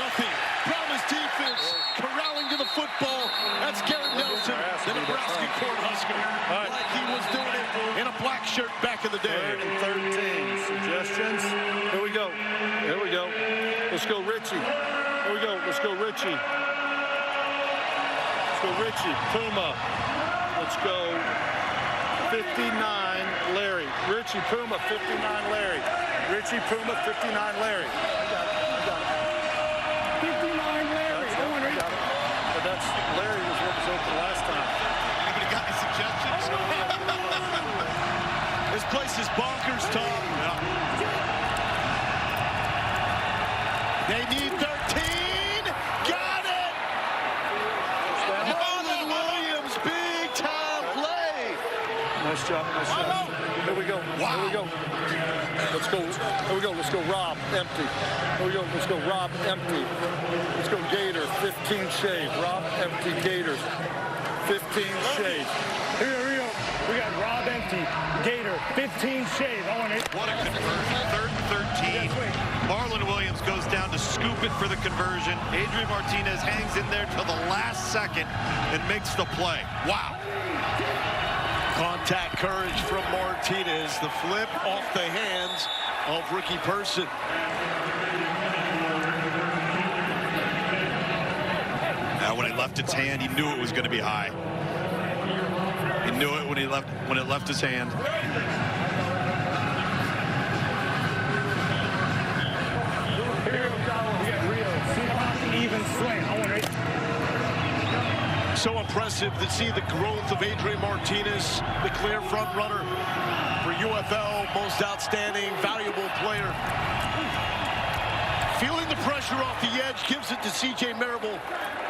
Nothing. Brahmas defense corralling to the football. That's Garrett Nelson. Then it Nebraska Cornhusker. Like he was doing it in a black shirt back in the day. 3rd and 13. Suggestions. Here we go. Here we go. Let's go, Richie. Here we go. Let's go, Richie. Let's go, Richie. Puma. Let's go. 59, Larry. Richie Puma, 59, Larry. Richie Puma, 59, Larry. I got it. 59, Larry. But that's Larry was what was open last time. Anybody got any suggestions? This place is bonkers, Tom. They need 13. Got it. Marlon Williams, big time play. Nice job. Nice job. Here we go. Wow. Here we go. Let's go. Here we go. Let's go, Rob. Empty. Here we go. Let's go, Rob. Empty. Let's go, Gator. 15 shade. Rob, empty. Gators. 15 shade. Here we go. We got Rob empty. Gator, 15 shade. On it. What a conversion. 3rd and 13. Marlon Williams goes down to scoop it for the conversion. Adrian Martinez hangs in there till the last second and makes the play. Wow. Contact courage from Martinez. The flip off the hands of Ricky Person. When it left its hand, he knew it was going to be high. He knew it when it left his hand. Here we got Rio. See how even swing. I want it. So impressive to see the growth of Adrian Martinez, the clear front runner for UFL, most outstanding, valuable player. Feeling the pressure off the edge, gives it to C.J. Marable.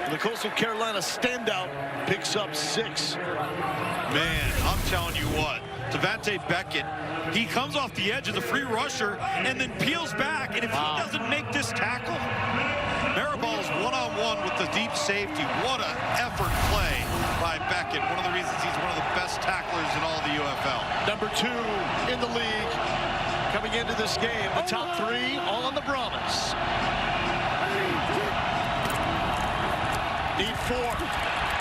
And the Coastal Carolina standout picks up 6. Man, I'm telling you what, Devontae Beckett, he comes off the edge as a free rusher and then peels back. And if he doesn't make this tackle, Marable's one-on-one with the deep safety. What an effort play by Beckett. One of the reasons he's one of the best tacklers in all the UFL. Number 2 in the league coming into this game. The top 3 all on the Brahmas. Need 4.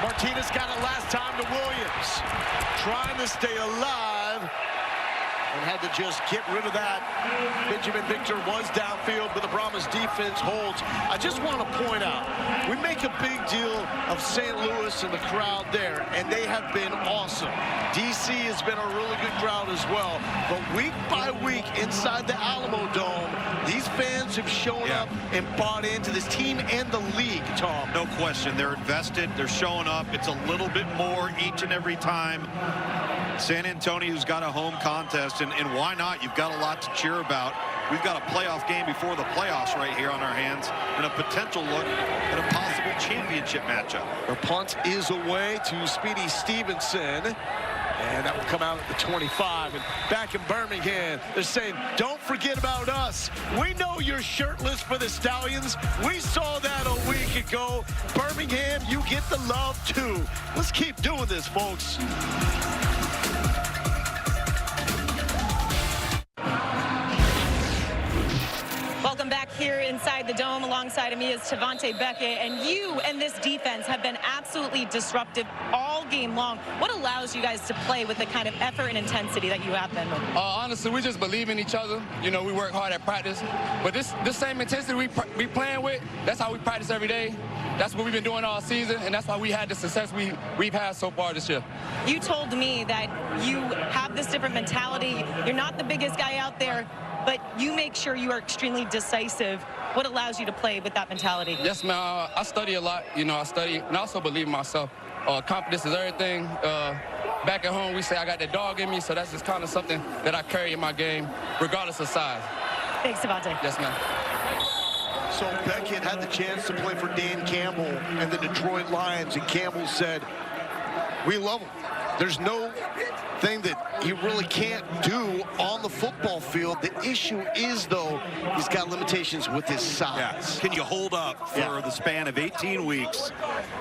Martinez got it last time to Williams. Trying to stay alive. And had to just get rid of that. Benjamin Victor was downfield, but the Brahmas defense holds. I just want to point out, we make a big deal of St. Louis and the crowd there, and they have been awesome. DC has been a really good crowd as well. But week by week inside the Alamo Dome, these fans have shown up and bought into this team and the league, Tom. No question. They're invested. They're showing up. It's a little bit more each and every time. San Antonio's got a home contest, and why not? You've got a lot to cheer about. We've got a playoff game before the playoffs right here on our hands, and a potential look at a possible championship matchup. The punt is away to Speedy Stevenson, and that will come out at the 25. And back in Birmingham, they're saying, don't forget about us. We know you're shirtless for the Stallions. We saw that a week ago. Birmingham, you get the love too. Let's keep doing this, folks. Welcome back here inside the Dome. Alongside of me is Devontae Beckett, and you and this defense have been absolutely disruptive all game long. What allows you guys to play with the kind of effort and intensity that you have been with? Honestly, we just believe in each other. You know, we work hard at practice, but this same intensity we playing with, that's how we practice every day. That's what we've been doing all season, and that's why we had the success we've had so far this year. You told me that you have this different mentality. You're not the biggest guy out there, but you make sure you are extremely decisive. What allows you to play with that mentality? Yes, man. I study a lot. You know, I study, and I also believe in myself. Confidence is everything. Back at home, we say I got that dog in me, so that's just kind of something that I carry in my game, regardless of size. Thanks, Devontae. Yes, ma'am. So Beckett had the chance to play for Dan Campbell and the Detroit Lions, and Campbell said, we love him. There's no thing that he really can't do on the football field. The issue is, though, he's got limitations with his size. Yeah. Can you hold up for the span of 18 weeks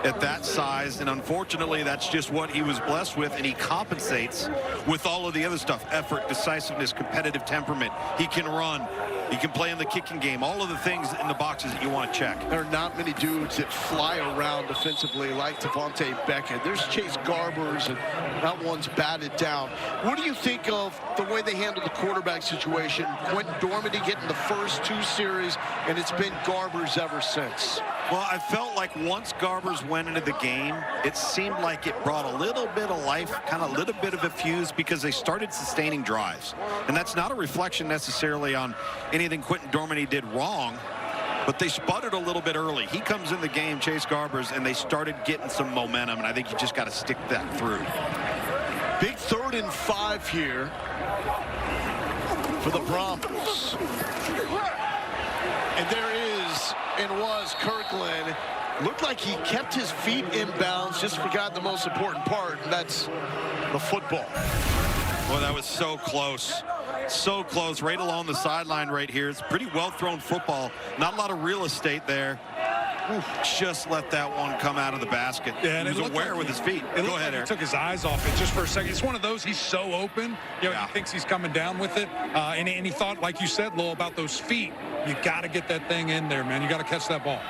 at that size? And unfortunately, that's just what he was blessed with, and he compensates with all of the other stuff: effort, decisiveness, competitive temperament. He can run. He can play in the kicking game. All of the things in the boxes that you want to check. There are not many dudes that fly around defensively like Devontae Beckett. There's Chase Garbers, and that one's batted down. What do you think of the way they handled the quarterback situation? Quentin Dormady getting the first 2 series, and it's been Garbers ever since. Well, I felt like once Garbers went into the game, it seemed like it brought a little bit of life, kind of a little bit of a fuse, because they started sustaining drives. And that's not a reflection necessarily on anything Quentin Dormady did wrong, but they sputtered a little bit early. He comes in the game, Chase Garbers, and they started getting some momentum, and I think you just got to stick that through. Big 3rd and 5 here for the Brahmas. And there is and was Kirkland. Looked like he kept his feet in bounds, just forgot the most important part, and that's the football. Well, that was so close. So close, right along the sideline right here. It's pretty well-thrown football. Not a lot of real estate there. Just let that one come out of the basket. Yeah, and he was aware with his feet. Go ahead, Eric. He took his eyes off it just for a second. It's one of those, he's so open. You know, he thinks he's coming down with it. And he thought, like you said, Lowell, about those feet. You got to get that thing in there, man. You got to catch that ball.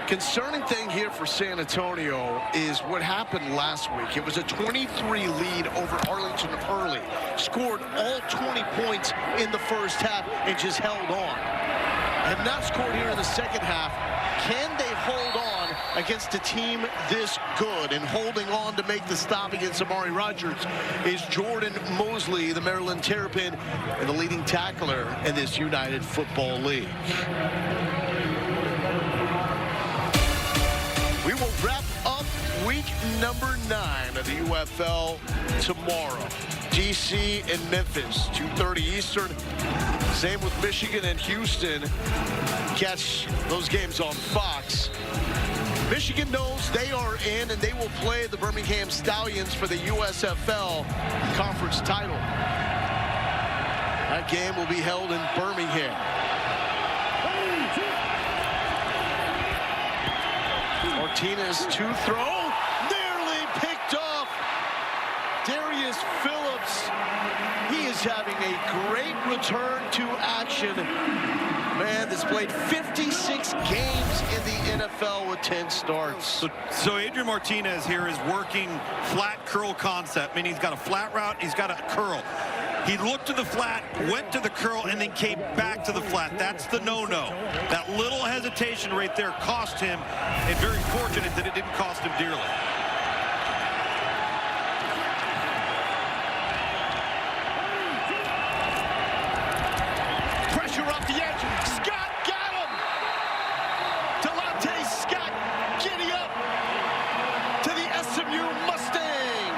Concerning thing here for San Antonio is what happened last week. It was a 23 lead over Arlington early. Scored all 20 points in the first half and just held on. Have not scored here in the second half. Can they hold on against a team this good? And holding on to make the stop against Amari Rogers is Jordan Mosley, the Maryland Terrapin, and the leading tackler in this United Football League. We will wrap up week number 9 of the UFL tomorrow. DC and Memphis, 2:30 Eastern. Same with Michigan and Houston. Catch those games on Fox. Michigan knows they are in, and they will play the Birmingham Stallions for the USFL conference title. That game will be held in Birmingham. Martinez to throw, nearly picked off. Darius Phillips, he is having a great return to action. Man, that's played 56 games in the NFL with 10 starts. So Adrian Martinez here is working flat curl concept, meaning he's got a flat route, he's got a curl. He looked to the flat, went to the curl, and then came back to the flat. That's the no-no. That little hesitation right there cost him, and very fortunate that it didn't cost him dearly. Pressure off the edge. Scott got him. Delonte Scott giddy up to the SMU Mustang.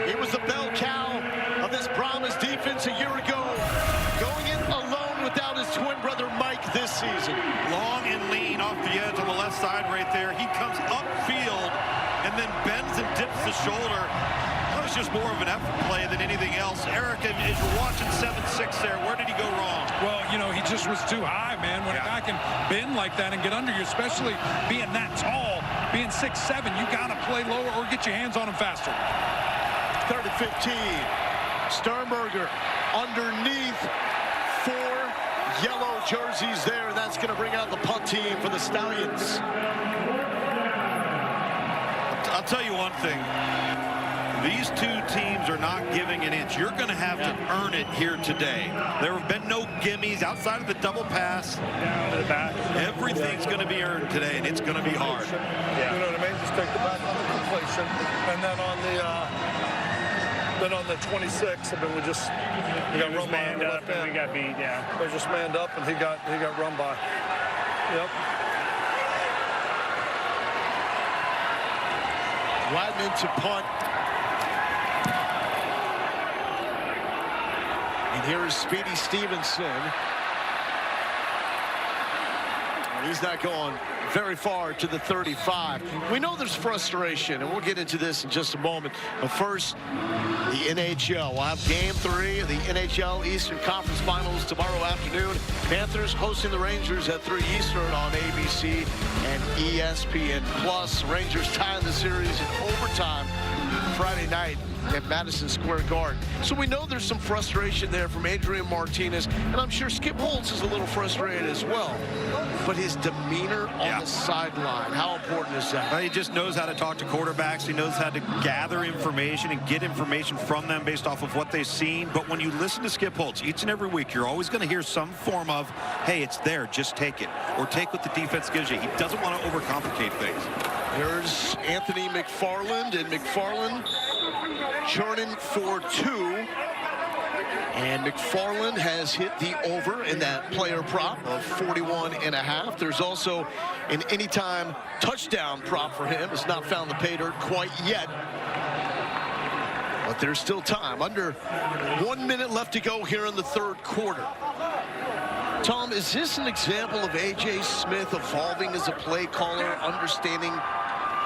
It was the bell cow of this Brahmas defense a year ago, going in alone without his twin brother Mike this season. Long and lean off the edge on the left side right there. He comes upfield and then bends and dips the shoulder. That was just more of an effort play than anything else. Eric, as you're watching 7-6 there, where did he go wrong? Well, you know, he just was too high, man. When a guy can bend like that and get under you, especially being that tall, being 6'7", you got to play lower or get your hands on him faster. 3rd and 15. Sternberger underneath 4 yellow jerseys there. That's going to bring out the punt team for the Stallions. I'll tell you one thing. These two teams are not giving an inch. You're going to have to earn it here today. There have been no gimmies outside of the double pass. Down to the back. Everything's going to be earned today, and it's going to be hard. Yeah. You know what I mean? Just take the back on the completion, and then on the 26, I mean, we got run by on the left end. We got beat, yeah. They just manned up, and he got run by. Yep. Wideman to punt. And here is Speedy Stevenson. And he's not going very far to the 35. We know there's frustration, and we'll get into this in just a moment. But first, the NHL. We'll have Game 3 of the NHL Eastern Conference Finals tomorrow afternoon. Panthers hosting the Rangers at 3 Eastern on ABC and ESPN+. Rangers tying the series in overtime Friday night at Madison Square Garden. So we know there's some frustration there from Adrian Martinez, and I'm sure Skip Holtz is a little frustrated as well. But his demeanor on the sideline, how important is that? Well, he just knows how to talk to quarterbacks. He knows how to gather information and get information from them based off of what they've seen. But when you listen to Skip Holtz each and every week, you're always going to hear some form of, hey, it's there, just take it. Or take what the defense gives you. He doesn't want to overcomplicate things. There's Anthony McFarland, and McFarland churning for 2. And McFarland has hit the over in that player prop of 41.5. There's also an anytime touchdown prop for him. It's not found the pay dirt quite yet. But there's still time. Under 1 minute left to go here in the third quarter. Tom, is this an example of A.J. Smith evolving as a play caller, understanding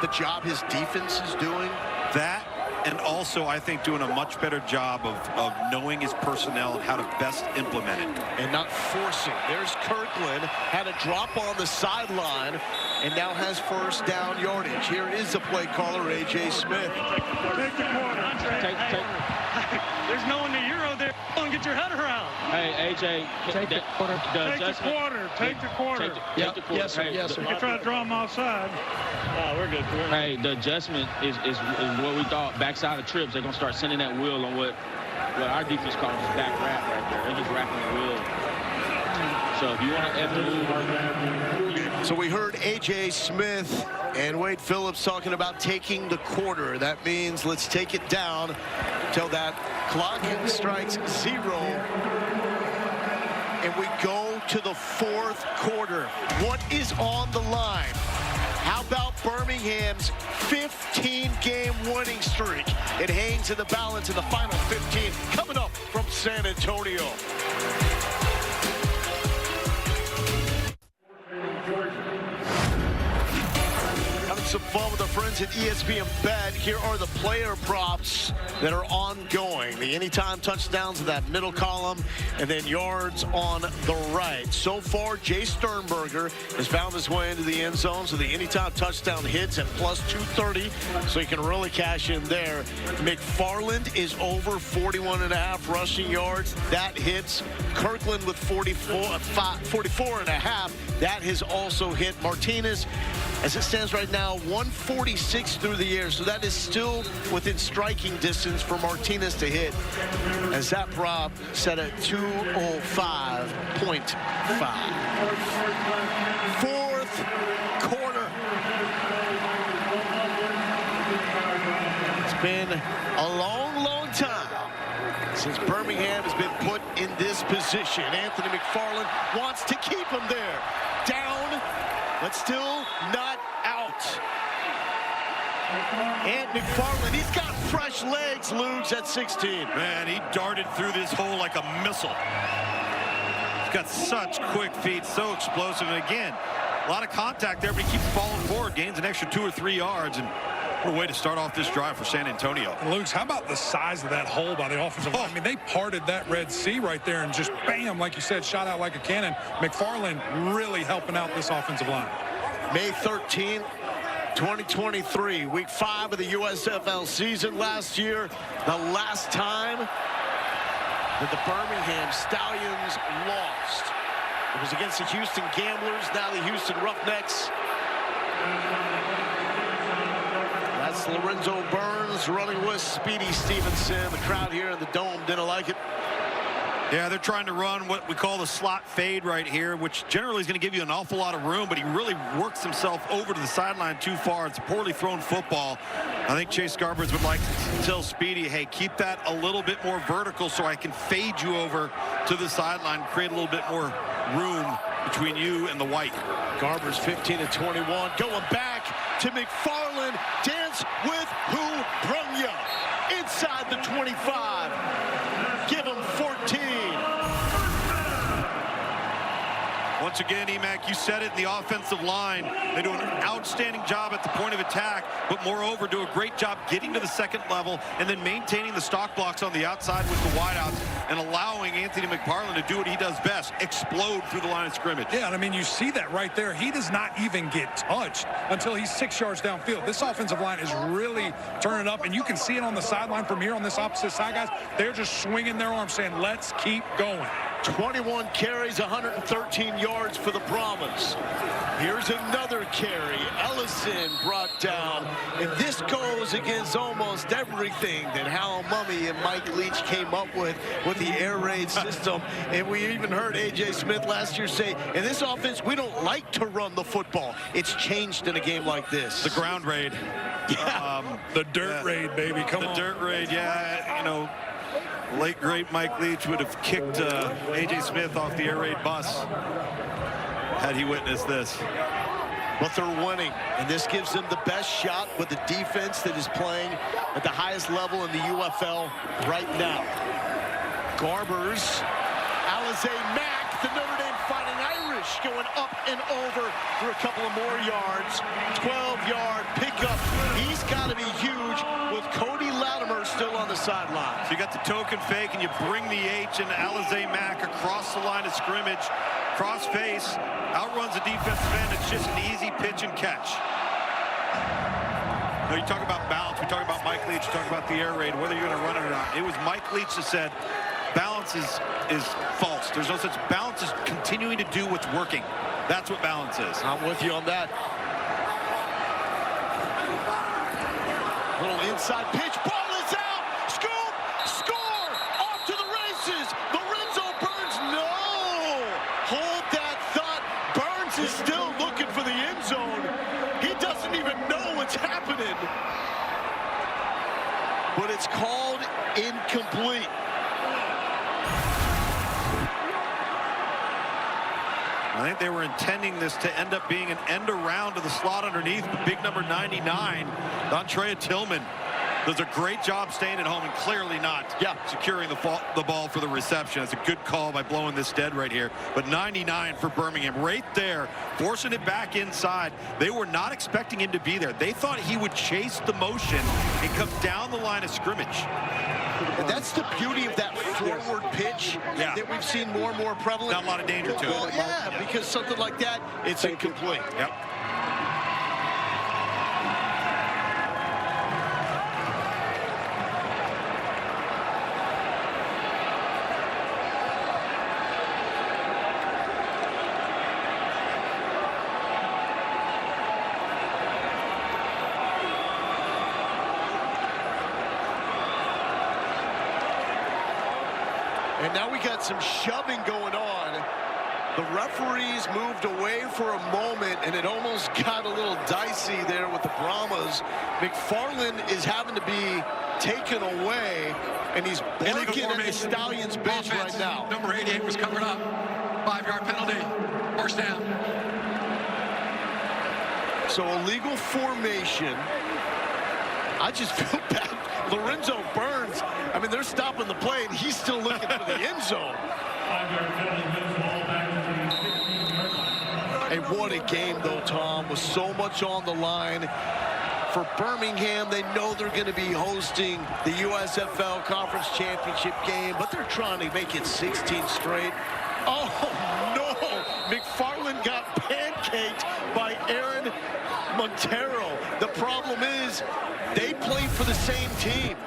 the job his defense is doing? That, and also I think doing a much better job of knowing his personnel and how to best implement it. And not forcing. There's Kirkland, had a drop on the sideline, and now has first down yardage. Here is the play caller, A.J. Smith. Take the corner. There's no one to Euro there. And get your head around. Hey, AJ, Take the quarter. Take the quarter. Take the quarter. Take the quarter. Yes, sir. Yes, sir. You try to draw him offside. We're good. Hey, the adjustment is what we thought. Backside of trips, they're going to start sending that wheel on what our defense calls back wrap right there. They're just wrapping the wheel. So if you want to F the move. So we heard A.J. Smith and Wade Phillips talking about taking the quarter. That means let's take it down till that clock strikes 0. And we go to the fourth quarter. What is on the line? How about Birmingham's 15-game winning streak? It hangs in the balance in the final 15 coming up from San Antonio. Having some fun with our friends at ESPN Bet. Here are the player props that are ongoing. The anytime touchdowns in that middle column, and then yards on the right. So far, Jay Sternberger has found his way into the end zone, so the anytime touchdown hits at plus 230, so you can really cash in there. McFarland is over 41.5 rushing yards. That hits. Kirkland with 44.5. That has also hit. Martinez, as it stands right now, 146 through the air, so that is still within striking distance for Martinez to hit, as that prop set at 205.5. Fourth quarter. It's been a long time since Birmingham has been put in this position. Anthony McFarland wants to keep him there. Down, but still not out. And McFarland, he's got fresh legs, Ludes, at 16. Man, he darted through this hole like a missile. He's got such quick feet, so explosive. And again, a lot of contact there, but he keeps falling forward, gains an extra 2 or 3 yards. And what a way to start off this drive for San Antonio. Luke, how about the size of that hole by the offensive line? I mean, they parted that Red Sea right there and just, bam, like you said, shot out like a cannon. McFarland really helping out this offensive line. May 13th, 2023, week 5 of the USFL season. Last year, the last time that the Birmingham Stallions lost. It was against the Houston Gamblers, now the Houston Roughnecks. That's Lorenzo Burns running with Speedy Stevenson. The crowd here in the Dome didn't like it. Yeah, they're trying to run what we call the slot fade right here, which generally is going to give you an awful lot of room, but he really works himself over to the sideline too far. It's a poorly thrown football. I think Chase Garbers would like to tell Speedy, hey, keep that a little bit more vertical so I can fade you over to the sideline, create a little bit more room between you and the white. Garbers 15-21, going back to McFarland. Dance with who brung ya? Inside the 25. Give him 14. Once again, Emac, you said it in the offensive line. They do an outstanding job at the point of attack, but moreover, do a great job getting to the second level and then maintaining the stock blocks on the outside with the wideouts and allowing Anthony McFarland to do what he does best, explode through the line of scrimmage. Yeah, and I mean, you see that right there. He does not even get touched until he's 6 yards downfield. This offensive line is really turning up, and you can see it on the sideline from here on this opposite side, guys. They're just swinging their arms saying, let's keep going. 21 carries, 113 yards for the Brahmas. Here's another carry. Ellison brought down. And this goes against almost everything that Hal Mummy and Mike Leach came up with the air raid system. And we even heard A.J. Smith last year say, in this offense, we don't like to run the football. It's changed in a game like this. The ground raid. Yeah. The dirt raid, baby. Come on. The dirt raid, yeah. You know, late, great Mike Leach would have kicked A.J. Smith off the air raid bus had he witnessed this. But they're winning, and this gives them the best shot with a defense that is playing at the highest level in the UFL right now. Garbers, Alizé Mack, the Notre Dame Fighting Irish, going up and over for a couple of more yards. 12-yard pickup. He's got to be huge with Cody Latimer still on the sideline. So you got the token fake, and you bring the H and Alizé Mack across the line of scrimmage, cross face, outruns the defensive end. It's just an easy pitch and catch. No, you talk about balance. We talk about Mike Leach. You talk about the air raid, whether you're going to run it or not. It was Mike Leach that said balance is false. There's no such balance as continuing to do what's working. That's what balance is. I'm with you on that. Little inside pitch. Ball is out. Scoop. Score. Off to the races. Lorenzo Burns. No. Hold that thought. Burns is still looking for the end zone. He doesn't even know what's happening. But it's called incomplete. I think they were intending this to end up being an end around to the slot underneath. Big number 99, Dontrea Tillman, does a great job staying at home and clearly not securing the ball for the reception. It's a good call by blowing this dead right here. But 99 for Birmingham right there, forcing it back inside. They were not expecting him to be there. They thought he would chase the motion and come down the line of scrimmage. And that's the beauty of that forward pitch that we've seen more and more prevalent. Not a lot of danger to it. Well, yeah, because something like that, it's incomplete. Yep. And now we got some shoving going on. The referees moved away for a moment, and it almost got a little dicey there with the Brahmas. McFarland is having to be taken away, and he's blinking at the Stallions bench right now. Number 88 was covered up. 5-yard penalty. First down. So illegal formation. I just feel bad. Lorenzo Burns, I mean, they're stopping the play, and he's still looking for the end zone. Hey, what a game, though, Tom, with so much on the line. For Birmingham, they know they're going to be hosting the USFL Conference Championship game, but they're trying to make it 16 straight. Oh, no! McFarland got pancaked by Aaron Montero. The problem is, they play for the same team.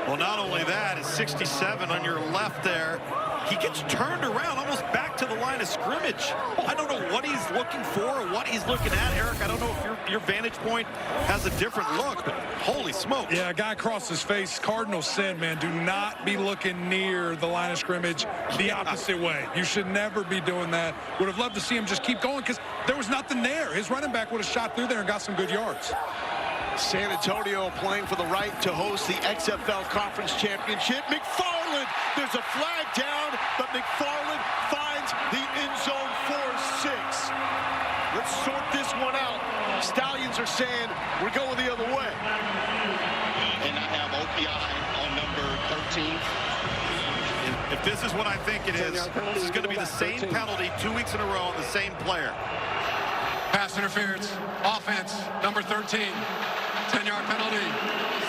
Well, not only that, it's 67 on your left there. He gets turned around almost back to the line of scrimmage. I don't know what he's looking for or what he's looking at, Eric. I don't know if your vantage point has a different look, but holy smokes. Yeah, a guy across his face. Cardinals said, man, do not be looking near the line of scrimmage the opposite way. You should never be doing that. Would have loved to see him just keep going because there was nothing there. His running back would have shot through there and got some good yards. San Antonio playing for the right to host the XFL Conference Championship. McFarland, there's a flag down, but McFarland finds the end zone for 6. Let's sort this one out. Stallions are saying we're going the other way. And I have OPI on number 13. If this is what I think it is, this is going to be the same penalty 2 weeks in a row on the same player. Pass interference, offense, number 13. 10-yard penalty,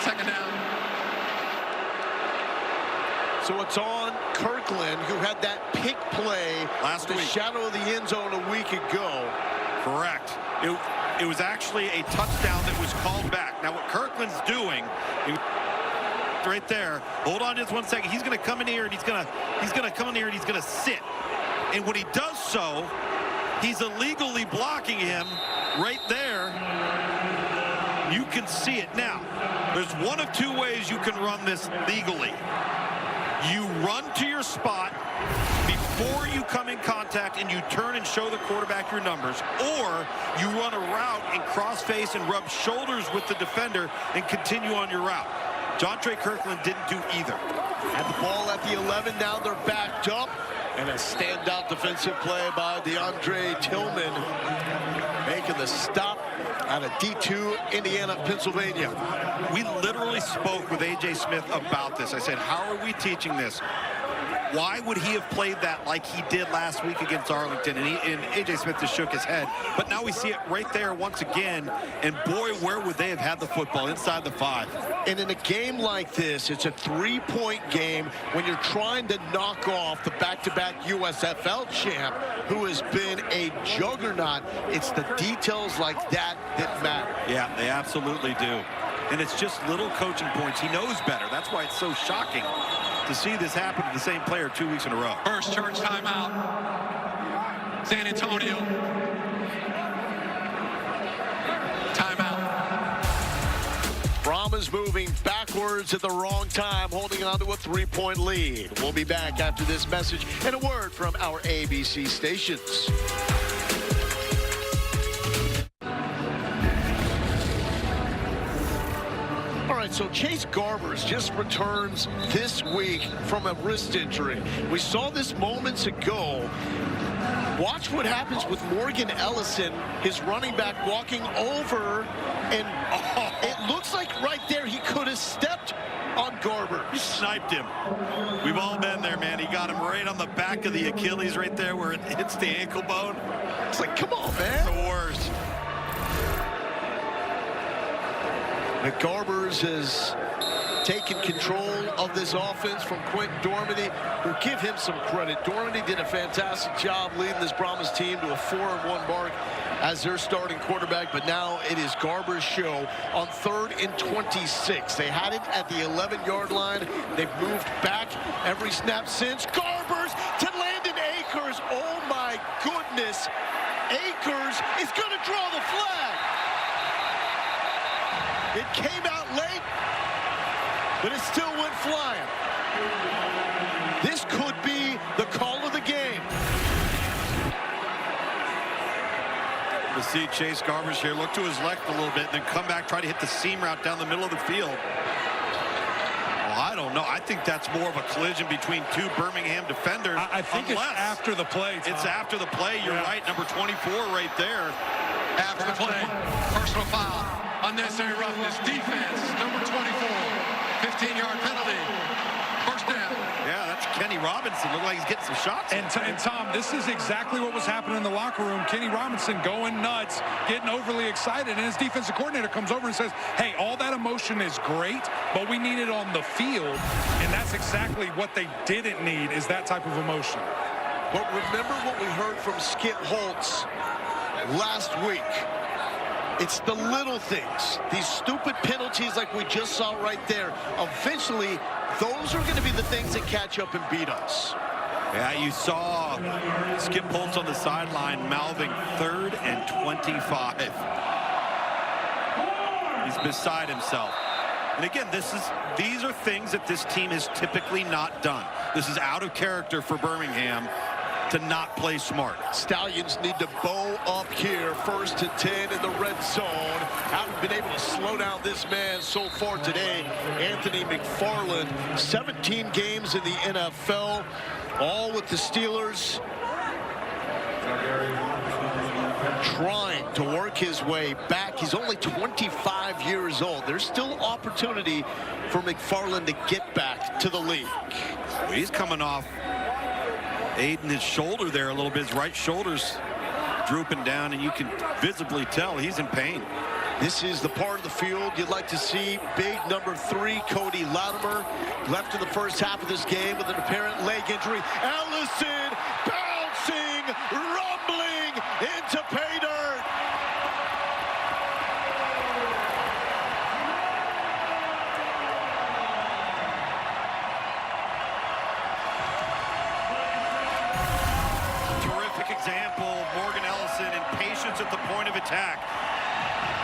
second down. So it's on Kirkland, who had that pick play last week, the shadow of the end zone a week ago. Correct. It was actually a touchdown that was called back. Now what Kirkland's doing, right there, hold on just 1 second. He's going to come in here and he's going to come in here and he's going to sit. And when he does so, he's illegally blocking him right there. You can see it now. There's one of two ways you can run this legally. You run to your spot before you come in contact and you turn and show the quarterback your numbers, or you run a route and cross face and rub shoulders with the defender and continue on your route. Jontre Kirkland didn't do either. Had the ball at the 11, now they're backed up. And a standout defensive play by DeAndre Tillman, making the stop out of D2, Indiana, Pennsylvania. We literally spoke with A.J. Smith about this. I said, how are we teaching this? Why would he have played that like he did last week against Arlington? And A.J. Smith just shook his head. But now we see it right there once again. And boy, where would they have had the football? Inside the 5. And in a game like this, it's a 3-point game when you're trying to knock off the back-to-back USFL champ, who has been a juggernaut. It's the details like that that matter. Yeah, they absolutely do. And it's just little coaching points. He knows better. That's why it's so shocking to see this happen to the same player 2 weeks in a row. First church timeout. San Antonio. Timeout. Brahmas moving backwards at the wrong time, holding on to a 3-point lead. We'll be back after this message and a word from our ABC stations. So Chase Garbers just returns this week from a wrist injury. We saw this moments ago. Watch what happens with Morgan Ellison, his running back, walking over, and it looks like right there he could have stepped on Garber. He sniped him. We've all been there, man. He got him right on the back of the Achilles right there where it hits the ankle bone. It's like, come on, man. It's the worst. Garbers has taken control of this offense from Quentin Dormady. We'll give him some credit. Dormady did a fantastic job leading this Brahmas team to a 4-1 mark as their starting quarterback, but now it is Garber's show on 3rd and 26. They had it at the 11-yard line. They've moved back every snap since. Garbers to Landon Akers. Oh my goodness. Akers is going to draw the flag. It came out late, but it still went flying. This could be the call of the game. We'll see Chase Garbers here look to his left a little bit, then come back, try to hit the seam route down the middle of the field. Well, I don't know. I think that's more of a collision between two Birmingham defenders. I think it's after the play, Tom. It's after the play. You're right. Number 24 right there. After the play, personal foul. Unnecessary roughness, defense, number 24, 15-yard penalty, first down. Yeah, that's Kenny Robinson. Looked like he's getting some shots. And Tom, this is exactly what was happening in the locker room. Kenny Robinson going nuts, getting overly excited, and his defensive coordinator comes over and says, hey, all that emotion is great, but we need it on the field, and that's exactly what they didn't need, is that type of emotion. But remember what we heard from Skip Holtz last week. It's the little things, these stupid penalties like we just saw right there. Eventually, those are going to be the things that catch up and beat us. Yeah, you saw Skip Holtz on the sideline mouthing 3rd and 25. He's beside himself. And again, these are things that this team has typically not done. This is out of character for Birmingham to not play smart. Stallions need to bow up here, 1st and 10 in the red zone. Haven't been able to slow down this man so far today. Anthony McFarland, 17 games in the NFL, all with the Steelers. Trying to work his way back. He's only 25 years old. There's still opportunity for McFarland to get back to the league. He's coming off aiding his shoulder there a little bit. His right shoulder's drooping down, and you can visibly tell he's in pain. This is the part of the field you'd like to see. Big number 3, Cody Latimer, left in the first half of this game with an apparent leg injury. Ellison bouncing, rumbling into pay dirt. Terrific example, Morgan Ellison, and patience at the point of attack.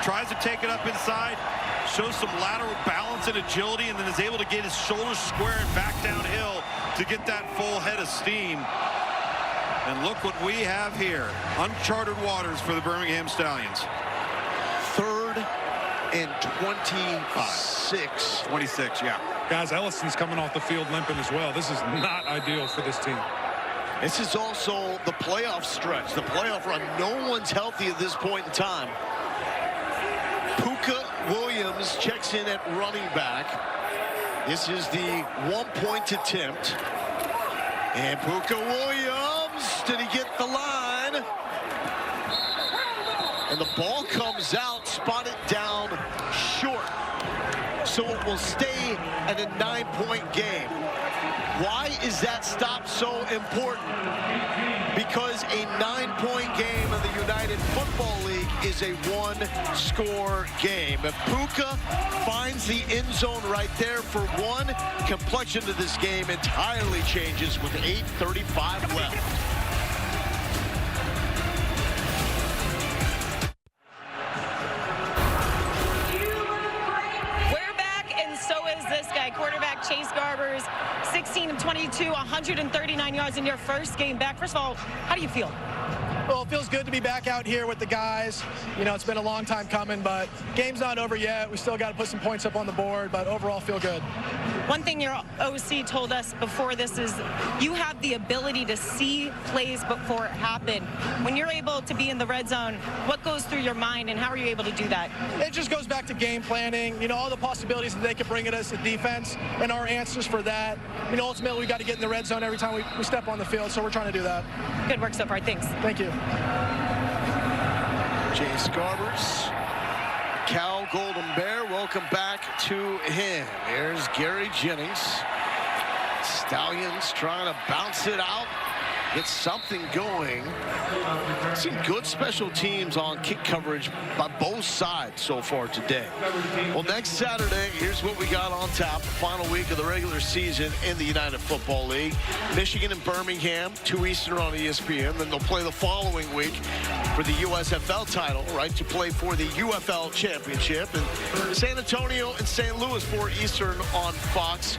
Tries to take it up inside, shows some lateral balance and agility, and then is able to get his shoulders square and back downhill to get that full head of steam. And look what we have here. Uncharted waters for the Birmingham Stallions. 3rd and 26. 26, yeah. Guys, Ellison's coming off the field limping as well. This is not ideal for this team. This is also the playoff stretch, the playoff run. No one's healthy at this point in time. Puka Williams checks in at running back. This is the 1-point attempt. And Puka Williams, did he get the line? And the ball comes out, spotted down short. So it will stay at a 9-point game. Why is that stop so important? Because a 9-point game in the United Football League is a 1-score game. If Puka finds the end zone right there for 1, complexion to this game entirely changes with 8:35 left. Quarterback Chase Garbers, 16 of 22, 139 yards in your first game back. First of all, how do you feel? Well, it feels good to be back out here with the guys. You know, it's been a long time coming, but game's not over yet. We still got to put some points up on the board, but overall feel good. One thing your OC told us before this is you have the ability to see plays before it happen. When you're able to be in the red zone, what goes through your mind and how are you able to do that? It just goes back to game planning, you know, all the possibilities that they could bring at us at defense and our answers for that. You know, ultimately we got to get in the red zone every time we step on the field, so we're trying to do that. Good work so far. Thanks. Thank you. Chase Garbers, Cal Golden Bear, welcome back to him. There's Gary Jennings. Stallions trying to bounce it out, get something going. Seen good special teams on kick coverage by both sides so far today. Well, next Saturday, here's what we got on tap. The final week of the regular season in the United Football League. Michigan and Birmingham, 2 Eastern on ESPN. Then they'll play the following week for the USFL title, right, to play for the UFL championship. And San Antonio and St. Louis, 4 Eastern on Fox.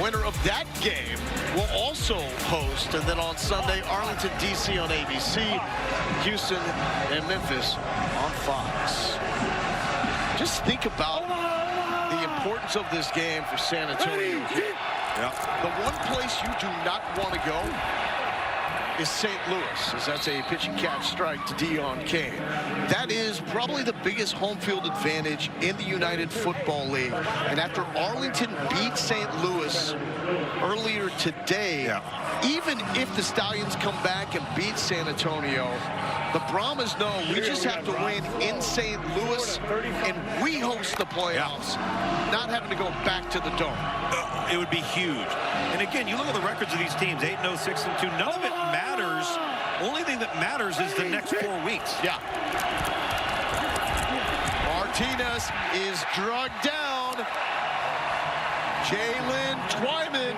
Winner of that game will also host, and then on Sunday, Arlington, D.C. on ABC, Houston and Memphis on Fox. Just think about the importance of this game for San Antonio. Yeah. The one place you do not want to go is St. Louis, as that's a pitch and catch strike to Dion Kane. That is probably the biggest home field advantage in the United Football League. And after Arlington beat St. Louis earlier today, even if the Stallions come back and beat San Antonio, the Brahmas know we just have to win in St. Louis, and we host the playoffs, not having to go back to the Dome. It would be huge. And again, you look at the records of these teams, 8-0, 6-2. None of it matters. Only thing that matters is the next 4 weeks. Yeah. Martinez is drugged down. Jalen Twyman.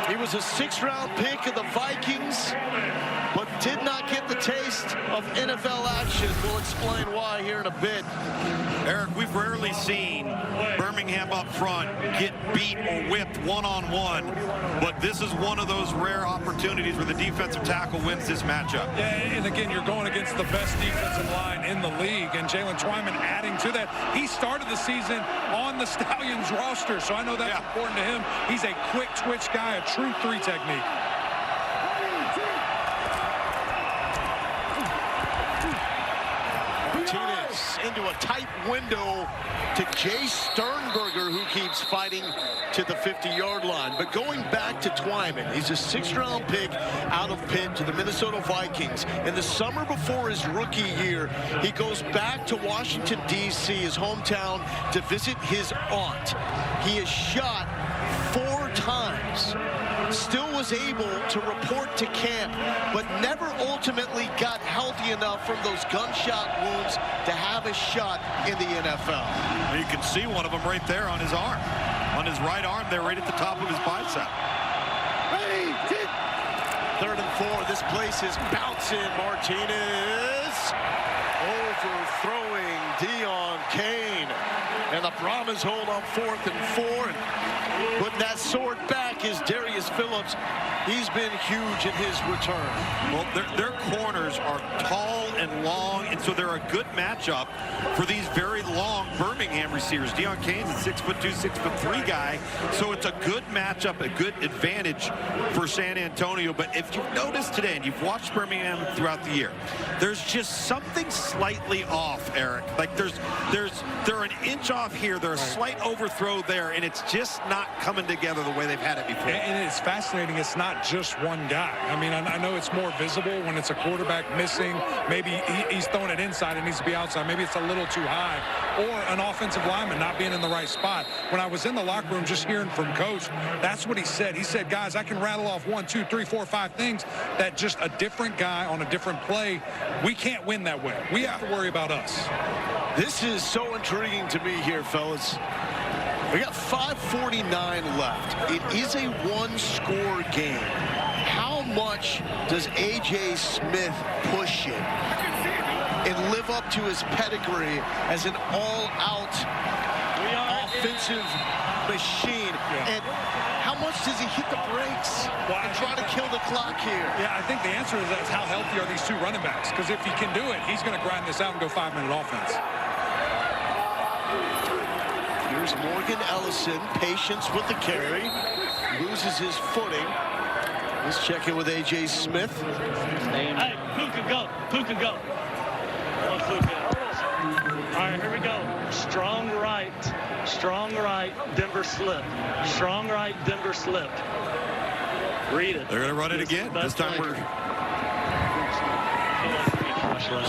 He was a 6th-round pick of the Vikings, but did not get the taste of NFL action. We'll explain why here in a bit. Eric, we've rarely seen Birmingham up front get beat or whipped one-on-one, but this is one of those rare opportunities where the defensive tackle wins this matchup. Yeah, and again, you're going against the best defensive line in the league, and Jalen Twyman adding to that. He started the season on the Stallions roster, so I know that's important to him. He's a quick twitch guy, a true 3 technique. Martinez into a tight window to Jay Sternberger, who keeps fighting to the 50-yard line. But going back to Twyman, he's a 6th-round pick out of Pitt to the Minnesota Vikings. In the summer before his rookie year, he goes back to Washington, D.C., his hometown, to visit his aunt. He is shot 4 times. Still was able to report to camp, but never ultimately got healthy enough from those gunshot wounds to have a shot in the NFL. You can see one of them right there on his arm. On his right arm there, right at the top of his bicep. 3rd and 4. This place is bouncing. Martinez overthrowing Deon Cain. And the Brahmas hold on 4th and 4. And putting that sword back is Darius Phillips. He's been huge in his return. Well, their corners are tall and long, and so they're a good matchup for these very long Birmingham receivers. Deon Cain's a 6'2", 6'3" guy, so it's a good matchup, a good advantage for San Antonio. But if you've noticed today, and you've watched Birmingham throughout the year, there's just something slightly off, Eric. Like they're an inch off here, they're a slight overthrow there, and it's just not coming together the way they've had it before. And it's fascinating. It's not just one guy. I mean, I know it's more visible when it's a quarterback missing. Maybe he's throwing it inside. It needs to be outside. Maybe it's a little too high. Or an offensive lineman not being in the right spot. When I was in the locker room just hearing from Coach, that's what he said. He said, guys, I can rattle off 1, 2, 3, 4, 5 things that just a different guy on a different play, we can't win that way. We have to worry about us. This is so intriguing to me here, fellas. We got 5:49 left. It is a 1-score game. How much does A.J. Smith push it and live up to his pedigree as an all-out offensive machine? And how much does he hit the brakes and try to kill the clock here? Yeah, I think the answer is how healthy are these 2 running backs? Because if he can do it, he's going to grind this out and go 5-minute offense. Here's Morgan Ellison, patience with the carry, loses his footing. Let's check in with A.J. Smith. Hey, Puka, go. Puka, go. Come on, Puka. All right, here we go. Strong right, Denver slip. Strong right, Denver slip. Read it. They're going to run it again. This time we're...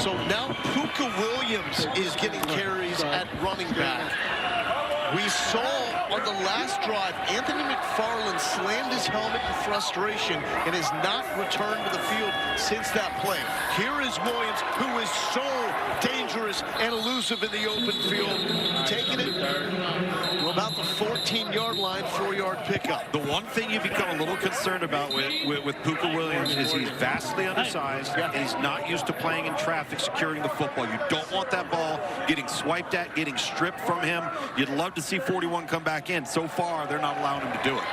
So now Puka Williams is getting carries at running back. We saw on the last drive, Anthony McFarland slammed his helmet in frustration and has not returned to the field since that play. Here is Williams, who is so dangerous and elusive in the open field, taking it to about the 14-yard line, 4-yard pickup. The one thing you become a little concerned about with Puka Williams is he's vastly undersized, and he's not used to playing in traffic, securing the football. You don't want that ball getting swiped at, getting stripped from him. You'd love to see 41 come back in. So far, they're not allowing him to do it.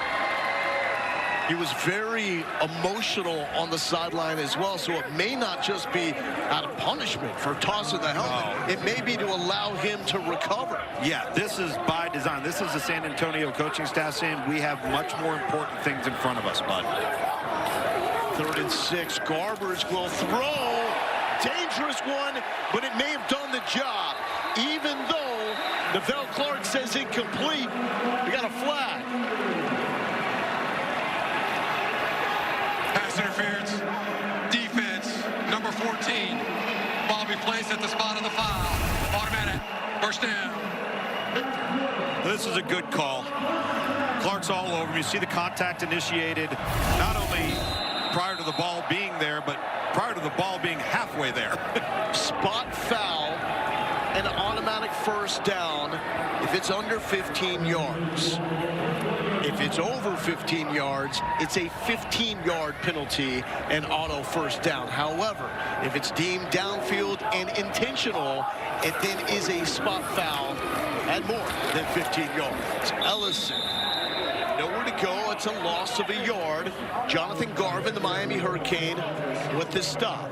He was very emotional on the sideline as well, so it may not just be out of punishment for tossing the helmet. It may be to allow him to recover. Yeah, this is by design. This is the San Antonio coaching staff saying we have much more important things in front of us, bud. 3rd and 6. Garbers will throw. Dangerous one, but it may have done the job. Even though Neville Clark says incomplete, we got a flag. Pass interference, defense, number 14. Ball be placed at the spot of the foul. Automatic, first down. This is a good call. Clark's all over him. You see the contact initiated, not only prior to the ball being there, but prior to the ball being halfway there. Spot foul, an automatic first down if it's under 15 yards. If it's over 15 yards, it's a 15-yard penalty and auto first down. However, if it's deemed downfield and intentional, it then is a spot foul at more than 15 yards. Ellison, nowhere to go. It's a loss of a yard. Jonathan Garvin, the Miami Hurricane, with the stop.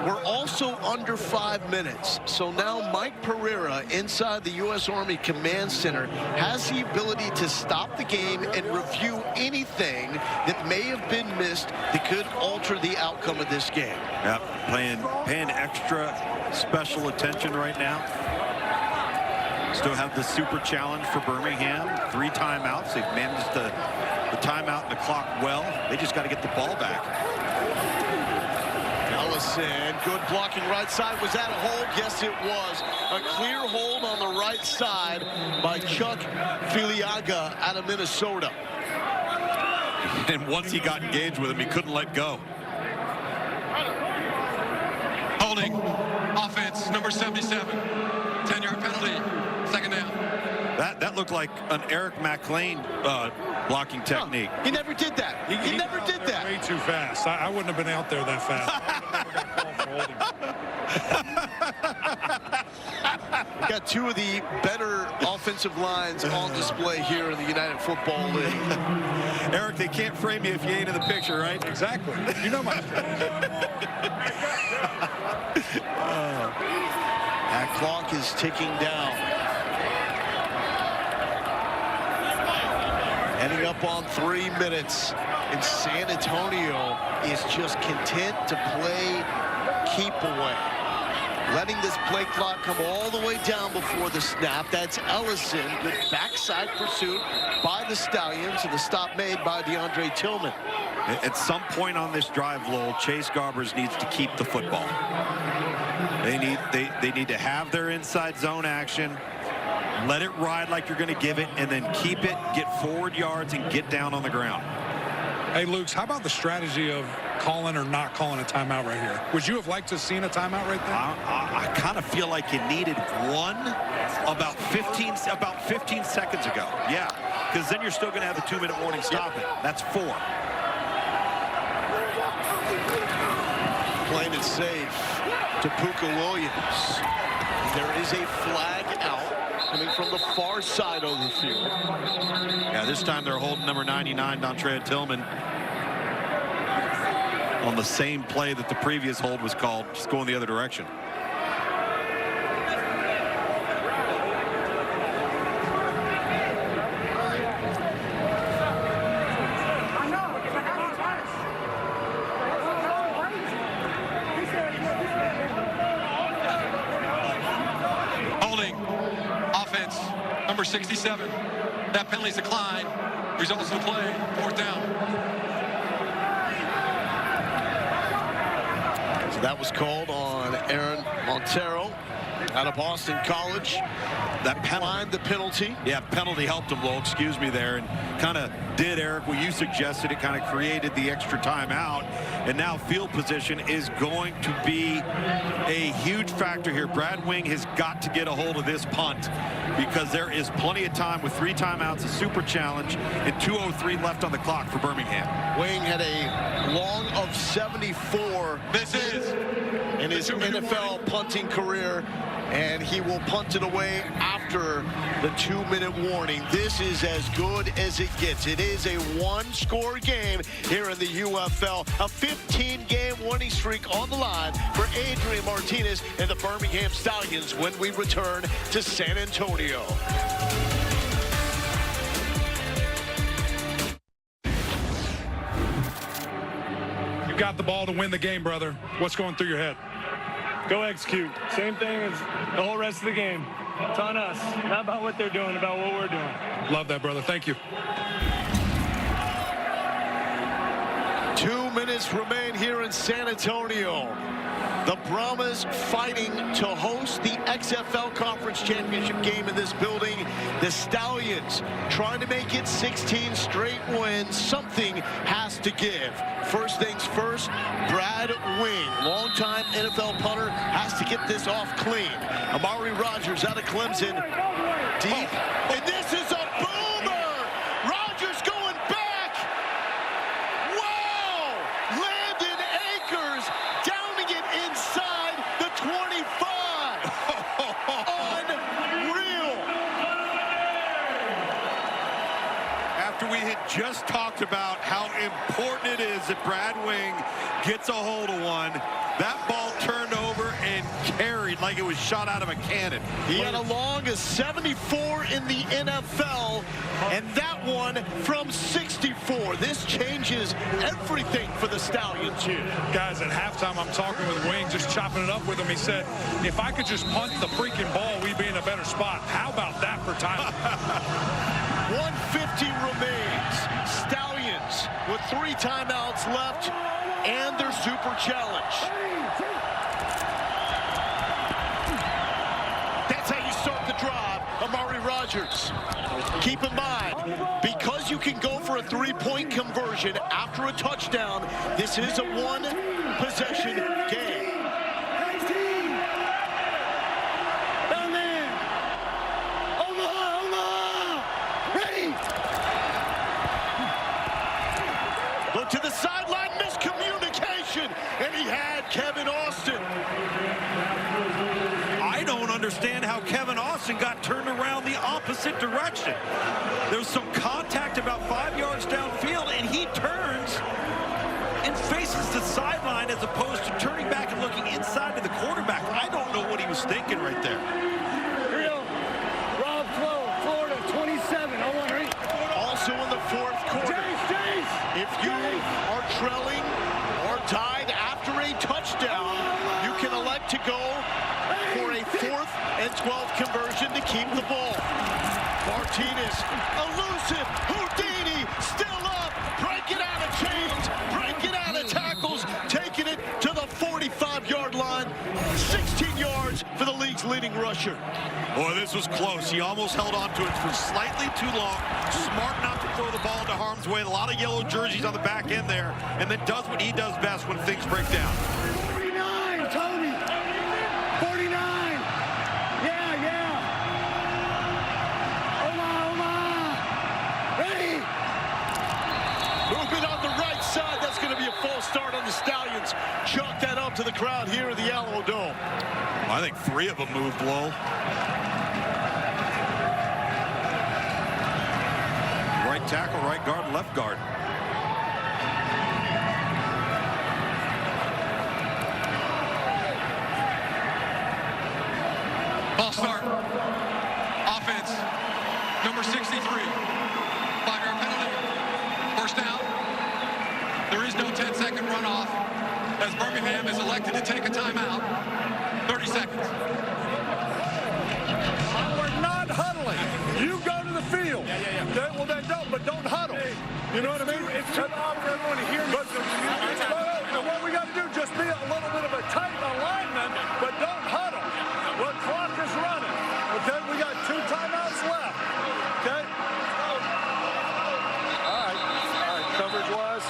We're also under 5 minutes, so now Mike Pereira inside the U.S. Army Command Center has the ability to stop the game and review anything that may have been missed that could alter the outcome of this game. Yep, paying extra special attention right now. Still have the super challenge for Birmingham. 3 timeouts. They've managed the timeout and the clock well. They just got to get the ball back. Ellison, good blocking right side. Was that a hold? Yes, it was. A clear hold on the right side by Chuck Filiaga out of Minnesota. And once he got engaged with him, he couldn't let go. Holding. Offense, number 77. 10-yard penalty. Second down. That looked like an Eric McLean blocking technique. He never did that. He never did that. Way too fast. I wouldn't have been out there that fast. We got 2 of the better offensive lines on display here in the United Football League. Eric, they can't frame you if you ain't in the picture, right? Exactly. You know my. That clock is ticking down. Ending up on 3 minutes, and San Antonio is just content to play keep away. Letting this play clock come all the way down before the snap. That's Ellison. Good backside pursuit by the Stallions, and the stop made by DeAndre Tillman. At some point on this drive, Lowell, Chase Garbers needs to keep the football. They need to have their inside zone action. Let it ride like you're going to give it, and then keep it, get forward yards, and get down on the ground. Hey, Luke, how about the strategy of calling or not calling a timeout right here? Would you have liked to have seen a timeout right there? I kind of feel like you needed one about 15 seconds ago. Yeah, because then you're still going to have the 2-minute warning stopping. That's 4. Playing it safe to Puka Williams. There is a flag out coming from the far side of the field. Yeah, this time they're holding number 99, Dontrell Tillman, on the same play that the previous hold was called, just going the other direction. Number 67. That penalty's declined. Results of the play, 4th down. So that was called on Aaron Montero out of Boston College. That penalty, the penalty. Yeah, penalty helped him, Lowell, excuse me there, and kind of did, Eric, what you suggested. It kind of created the extra timeout, and now field position is going to be a huge factor here. Brad Wing has got to get a hold of this punt because there is plenty of time with 3 timeouts, a super challenge, and 2:03 left on the clock for Birmingham. Wing had a long of 74 in his NFL punting career, and he will punt it away after the 2-minute warning. This is as good as it gets. It is a 1-score game here in the UFL. A 15-game winning streak on the line for Adrian Martinez and the Birmingham Stallions when we return to San Antonio. You got the ball to win the game, brother. What's going through your head? Go execute. Same thing as the whole rest of the game. It's on us. Not about what they're doing, about what we're doing. Love that, brother. Thank you. 2 minutes remain here in San Antonio. The Brahmas fighting to host the XFL Conference Championship game in this building. The Stallions trying to make it 16 straight wins. Something has to give. First things first, Brad Wing, longtime NFL punter, has to get this off clean. Amari Rogers out of Clemson, deep, and this is a boomer! Rogers going back! Wow! Landon Akers downing it inside the 25! Unreal! After we had just talked about how important it is that Brad Wing gets a hold of one, that ball turned over and carried like like it was shot out of a cannon. He had a long as 74 in the NFL, and that one from 64. This changes everything for the Stallions here. Guys, at halftime, I'm talking with Wing, just chopping it up with him. He said, if I could just punt the freaking ball, we'd be in a better spot. How about that for time? 150 remains. Stallions with 3 timeouts left and their super challenge. That's how you start the drive, Amari Rodgers. Keep in mind, because you can go for a 3-point conversion after a touchdown, this is a 1-possession game. Look to the sideline, miscommunication, and he had Kevin Austin. I don't understand how Kevin Austin got turned around the opposite direction. There was some contact about 5 yards downfield, and he turns and faces the sideline as opposed to turning back and looking inside to the quarterback. I don't know what he was thinking right there. Rob Florida, 27. Also in the 4th quarter, if you are trailing or tied after a touchdown, you can elect to go for a 4th and 12 conversion to keep the ball. Martinez, elusive, Houdini, still up, breaking out of chains, breaking out of tackles, taking it to the 45-yard line, 16 yards for the league's leading rusher. Boy, this was close. He almost held on to it for slightly too long. Smart not to throw the ball into harm's way. A lot of yellow jerseys on the back end there, and then does what he does best when things break down. 49, Tony. 49. Yeah. Omar. Ready. Movement on the right side. That's going to be a false start on the Stallions. Chalk that up to the crowd here in the Alamo Dome. I think 3 of them moved low. Right tackle, right guard, left guard. Ball start. Offense. Number 63. 5-yard penalty. First down. There is no 10-second runoff as Birmingham is elected to take a timeout. 30 seconds. We're not huddling. You go to the field. Well, then don't huddle. You know what I mean? It's too loud for everyone to hear me. But what we got to do, just be a little bit of a tight alignment, but don't huddle. Well, clock is running. Okay, we got 2 timeouts left. Okay? All right, coverage-wise.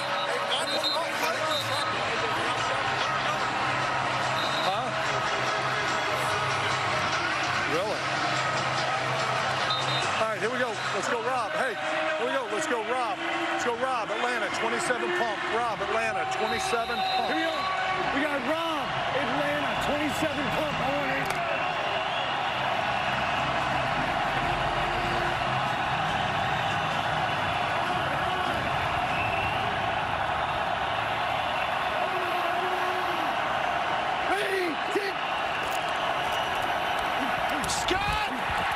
Huh? Really? All right, here we go. Let's go, Rob. Hey, here we go. Let's go, Rob. Let's go, Rob. Atlanta, 27 pump. Rob, Atlanta, 27 pump. Here we go. We got Rob, Atlanta, 27 pump. I want it. Scott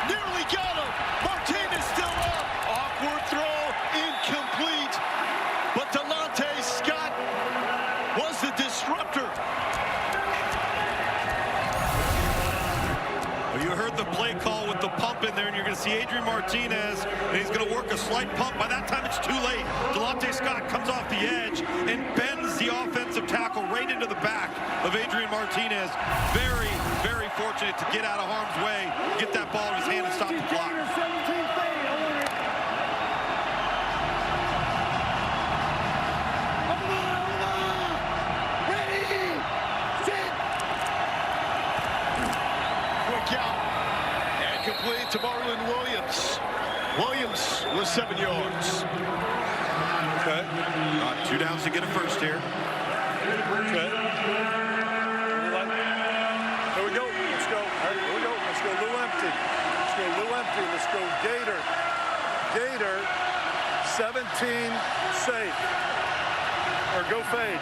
nearly got him. Martinez still up. Awkward throw, incomplete. But Delonte Scott was the disruptor. Well, you heard the play call with the pump in there, and you're going to see Adrian Martinez, and he's going to work a slight pump. By that time, it's too late. Delonte Scott comes off the edge and bends the offensive tackle right into the back of Adrian Martinez. Very, very fortunate to get out of harm's way, get that ball in his hand and stop the clock. Quick out. And complete to Marlon Williams. Williams with 7 yards. Okay. 2 downs to get a first here. Okay. Here we go. Let's go. Here we go. Let's go Lou empty. Let's go Lou empty. Let's go Gator. Gator, 17 safe. Or go fade.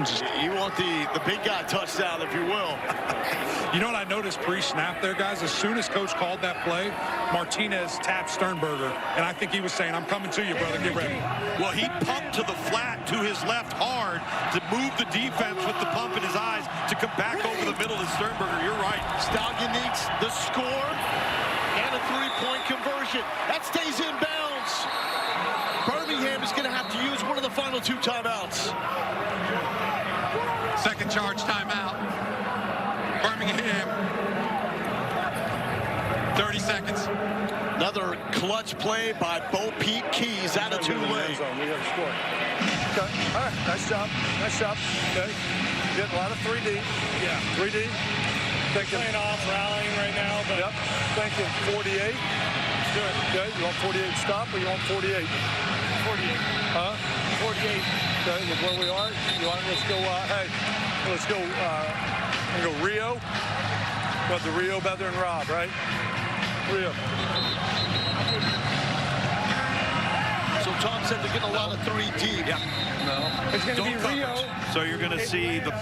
You want the big guy touchdown, if you will. You know what I noticed pre-snap there, guys? As soon as Coach called that play, Martinez tapped Sternberger, and I think he was saying, I'm coming to you, brother. Get ready. Well, he pumped to the flat to his left hard to move the defense with the pump in his eyes to come back over the middle to Sternberger. You're right. Stallion needs the score and a three-point conversion. That stays in bounds. Birmingham is going to have to use one of the final 2 timeouts. Second charge timeout. Birmingham. 30 seconds. Another clutch play by Bo Pete Keys out of Tulane. We got to score. Okay. All right. Nice job. Nice job. Okay. Getting a lot of 3D. Yeah. 3D. Thinking Playing off, rallying right now, but yep. Thinking 48. Good. Okay. You want 48 stop or you want 48? 48. Huh? 48. Okay. With where we are, you want? Let's go. Hey, let's go. We'll go Rio. But the Rio better than Rob, right? Rio. So Tom said they're getting a lot of 3D. Yeah. No. It's going to be Rio. So you're going to see the 3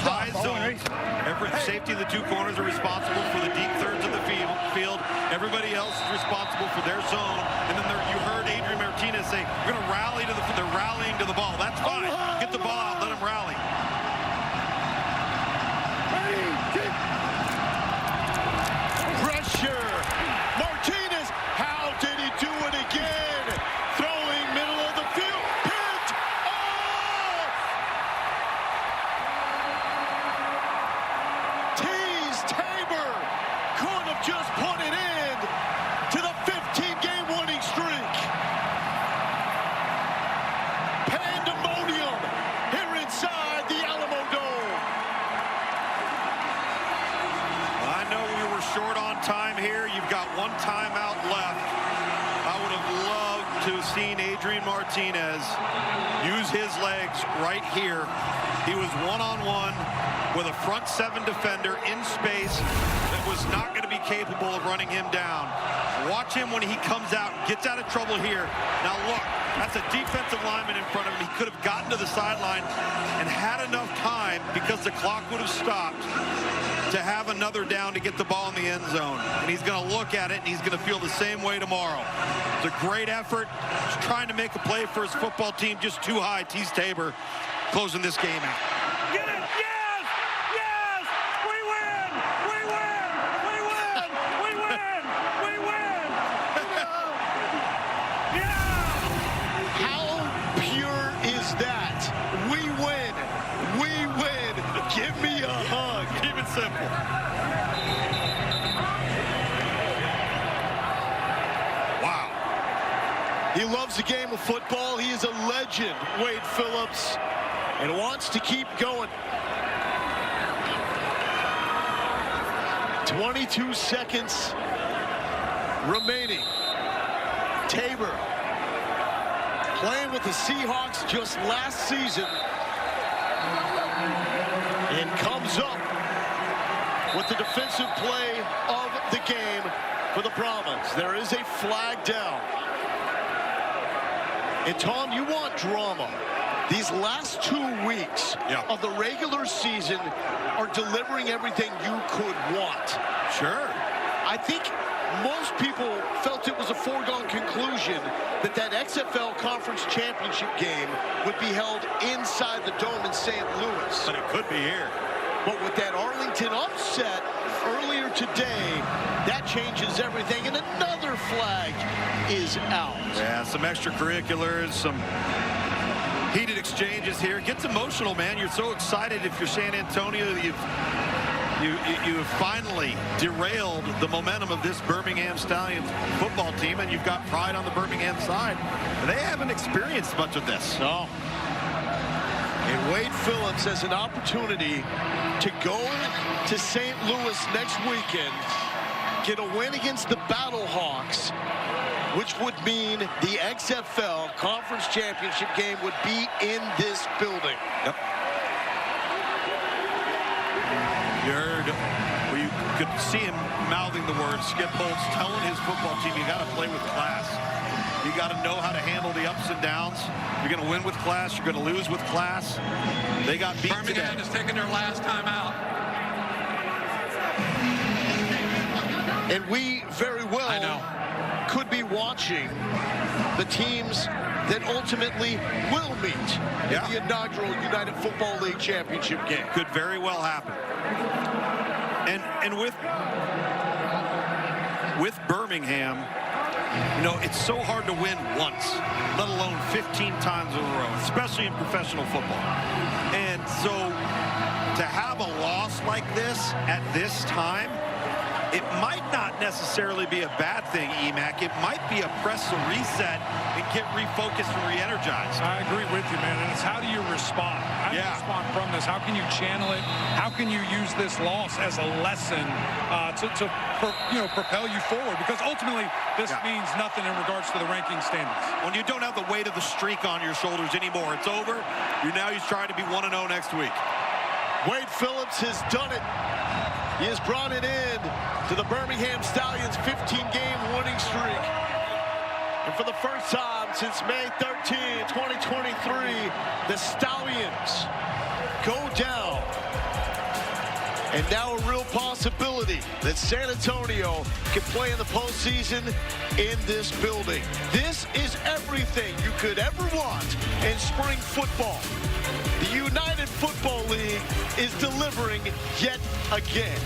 high zones. Safety of the 2 corners are responsible for the deep thirds of the field. Everybody else is responsible for their zone. And then you heard Adrian Martinez say, we're going to rally to they're rallying to the ball. That's fine. Get the ball out. Let them rally. Pressure. Martinez. How did he do it again? Throwing middle of the field. Picked off. Tease Tabor could have just put it in to the 15-game winning streak. Pandemonium here inside the Alamo Dome. I know we were short on time here. You've got 1 timeout left. I would have loved to have seen Adrian Martinez use his legs right here. He was one-on-one with a front 7 defender in space that was not going to be capable of running him down. Watch him when he comes out, gets out of trouble here. Now look, that's a defensive lineman in front of him. He could have gotten to the sideline and had enough time, because the clock would have stopped, to have another down to get the ball in the end zone. And he's going to look at it, and he's going to feel the same way tomorrow. It's a great effort. He's trying to make a play for his football team, just too high. Tease Tabor closing this game out. Get it! Yes! Yes! We win! We win! We win! We win! We win! Yeah! How pure is that? We win. We win. Give me a hug. Keep it simple. Wow. He loves the game of football. He is a legend, Wade Phillips, and wants to keep going. 22 seconds remaining. Tabor playing with the Seahawks just last season, and comes up with the defensive play of the game for the Brahmas. There is a flag down. And Tom, you want drama. These last 2 weeks of the regular season are delivering everything you could want. Sure. I think most people felt it was a foregone conclusion that XFL Conference Championship game would be held inside the Dome in St. Louis. But it could be here. But with that Arlington upset earlier today, that changes everything, and another flag is out. Yeah, some extracurriculars, some heated exchanges here. It gets emotional, man. You're so excited if you're San Antonio. You've finally derailed the momentum of this Birmingham Stallions football team, and you've got pride on the Birmingham side. They haven't experienced much of this. No. And Wade Phillips has an opportunity to go to St. Louis next weekend, get a win against the Battlehawks, which would mean the XFL Conference Championship game would be in this building. Yep. You heard, well, you could see him mouthing the words, Skip Holtz telling his football team, you got to play with class. You got to know how to handle the ups and downs. You're going to win with class. You're going to lose with class. They got beat today. Birmingham is taking their last time out. And we very well could be watching the teams that ultimately will meet in the inaugural United Football League championship game. Could very well happen. And with Birmingham, you know, it's so hard to win once, let alone 15 times in a row, especially in professional football. And so to have a loss like this at this time, it might not necessarily be a bad thing, EMAC. It might be a press to reset and get refocused and re-energized. I agree with you, man. And it's how do you respond? How do you respond from this? How can you channel it? How can you use this loss as a lesson to propel you forward? Because ultimately, this means nothing in regards to the ranking standings. When you don't have the weight of the streak on your shoulders anymore, it's over. He's trying to be 1-0 next week. Wade Phillips has done it. He has brought it in to the Birmingham Stallions' 15-game winning streak. And for the first time since May 13, 2023, the Stallions go down. And now a real possibility that San Antonio can play in the postseason in this building. This is everything you could ever want in spring football. The United Football League is delivering yet again.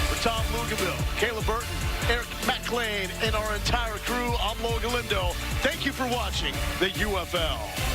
For Tom Luganville, Caleb Burton, Eric McLean, and our entire crew, I'm Logan Lindo. Thank you for watching the UFL.